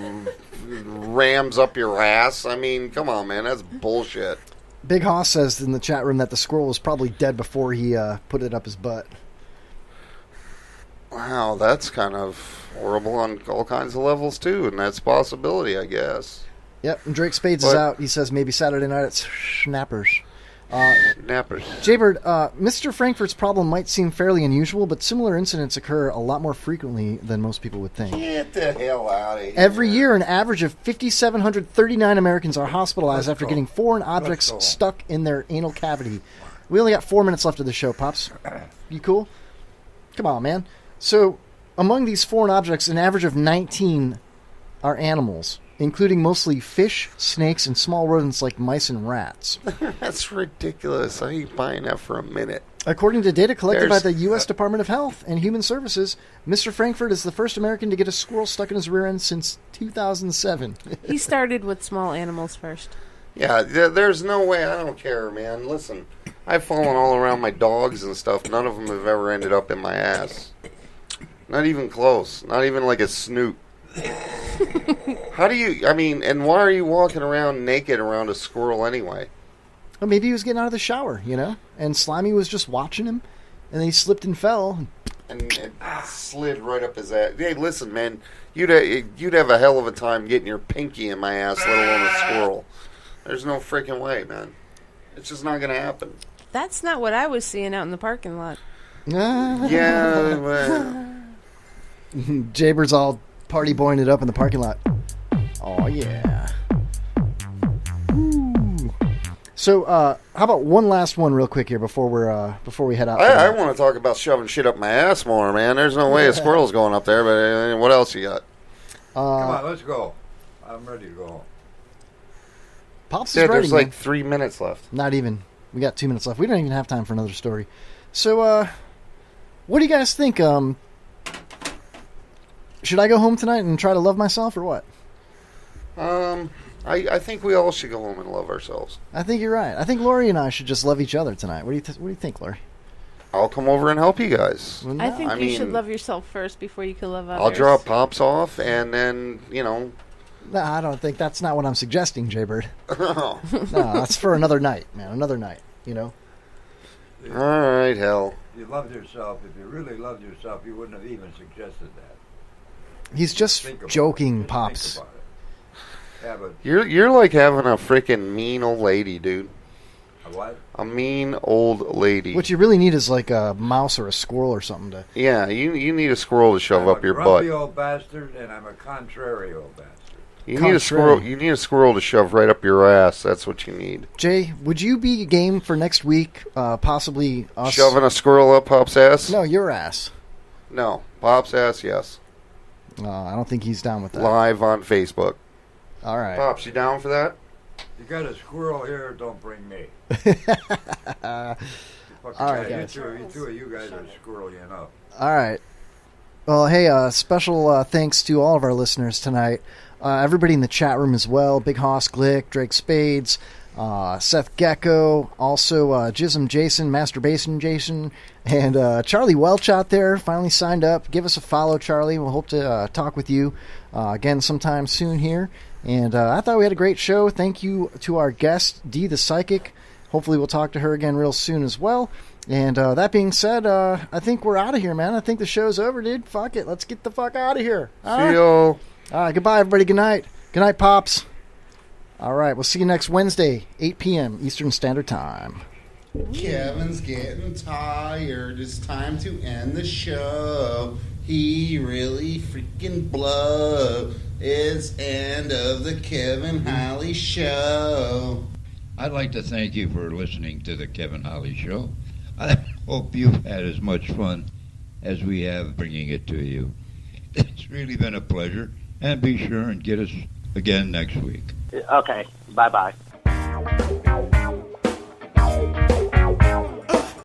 H: rams up your ass. I mean, come on, man. That's bullshit.
G: Big Hoss says in the chat room that the squirrel was probably dead before he put it up his butt.
H: Wow, that's kind of horrible on all kinds of levels, too, and that's a possibility, I guess.
G: Yep, and Drake Spades is out. He says maybe Saturday night at Snappers.
H: Snappers.
G: Jaybird, Mr. Frankfurt's problem might seem fairly unusual, but similar incidents occur a lot more frequently than most people would think.
H: Get the hell out of here.
G: Every year, an average of 5,739 Americans are hospitalized after getting foreign objects stuck in their anal cavity. We only got 4 minutes left of the show, Pops. You cool? Come on, man. So, among these foreign objects, an average of 19 are animals, including mostly fish, snakes, and small rodents like mice and rats.
H: That's ridiculous. I ain't buying that for a minute.
G: According to data collected by
H: There's-
G: the U.S. Department of Health and Human Services, Mr. Frankfurt is the first American to get a squirrel stuck in his rear end since 2007.
K: He started with small animals first.
H: Yeah, there's no way. I don't care, man. Listen, I've fallen all around my dogs and stuff. None of them have ever ended up in my ass. Not even close. Not even like a snoot. How do you... I mean, and why are you walking around naked around a squirrel anyway?
G: Well, maybe he was getting out of the shower, you know? And Slimy was just watching him, and then he slipped and fell.
H: And it slid right up his ass. Hey, listen, man. You'd have a hell of a time getting your pinky in my ass, let alone a squirrel. There's no freaking way, man. It's just not going to happen.
K: That's not what I was seeing out in the parking lot.
H: Yeah,
G: Jaybir's all Party boying it up in the parking lot. Oh, yeah. Ooh. So, how about one last one real quick here before we head out?
H: I want to talk about shoving shit up my ass more, man. There's no way a squirrel's going up there, but what else you got?
I: Come on, let's go. I'm ready to go home.
G: Pops is
H: Yeah,
G: writing,
H: there's like
G: man.
H: 3 minutes left.
G: Not even. We got 2 minutes left. We don't even have time for another story. So, what do you guys think? Should I go home tonight and try to love myself, or what?
H: I think we all should go home and love ourselves.
G: I think you're right. I think Lori and I should just love each other tonight. What do you think, Lori?
H: I'll come over and help you guys.
K: I think you should love yourself first before you can love others.
H: I'll drop Pops off, and then,
G: No, I don't think that's not what I'm suggesting, Jaybird.
H: Oh.
G: No, that's for another night, man. Another night,
H: All right, hell.
I: If you loved yourself, if you really loved yourself, you wouldn't have even suggested that.
G: He's just joking, Pops.
I: Yeah, but
H: You're like having a freaking mean old lady, dude.
I: a what?
H: A mean old lady.
G: What you really need is like a mouse or a squirrel or something to...
H: Yeah, you need a squirrel to shove up your
I: I'm a
H: butt.
I: grumpy old bastard, and I'm a contrary old bastard.
H: You need a squirrel. You need a squirrel to shove right up your ass. That's what you need.
G: Jay, would you be game for next week? Possibly us
H: Shoving a squirrel up Pop's ass?
G: No, your ass.
H: No, Pop's ass. Yes.
G: I don't think he's down with that.
H: Live on Facebook.
G: All right.
H: Pops, you down for that?
I: You got a squirrel here, don't bring me.
G: All right, guys.
I: You two of you guys are squirrely enough.
G: All right. Well, hey, special thanks to all of our listeners tonight. Everybody in the chat room as well. Big Hoss Glick, Drake Spades, Seth Gecko, also Jism Jason, Masturbation Jason, and Charlie Welch out there finally signed up. Give us a follow, Charlie. We'll hope to talk with you again sometime soon here. And I thought we had a great show. Thank you to our guest, Dee the Psychic. Hopefully we'll talk to her again real soon as well. And that being said, I think we're out of here, man. I think the show's over, dude. Fuck it. Let's get the fuck out of here.
H: See y'all.
G: All right, goodbye, everybody. Good night. Good night, Pops. All right, we'll see you next Wednesday, 8 p.m. Eastern Standard Time.
Q: Kevin's getting tired. It's time to end the show. He really freaking blow. It's end of the Kevin Holly Show.
L: I'd like to thank you for listening to the Kevin Holly Show. I hope you've had as much fun as we have bringing it to you. It's really been a pleasure, and be sure and get us again next week.
F: Okay, bye-bye.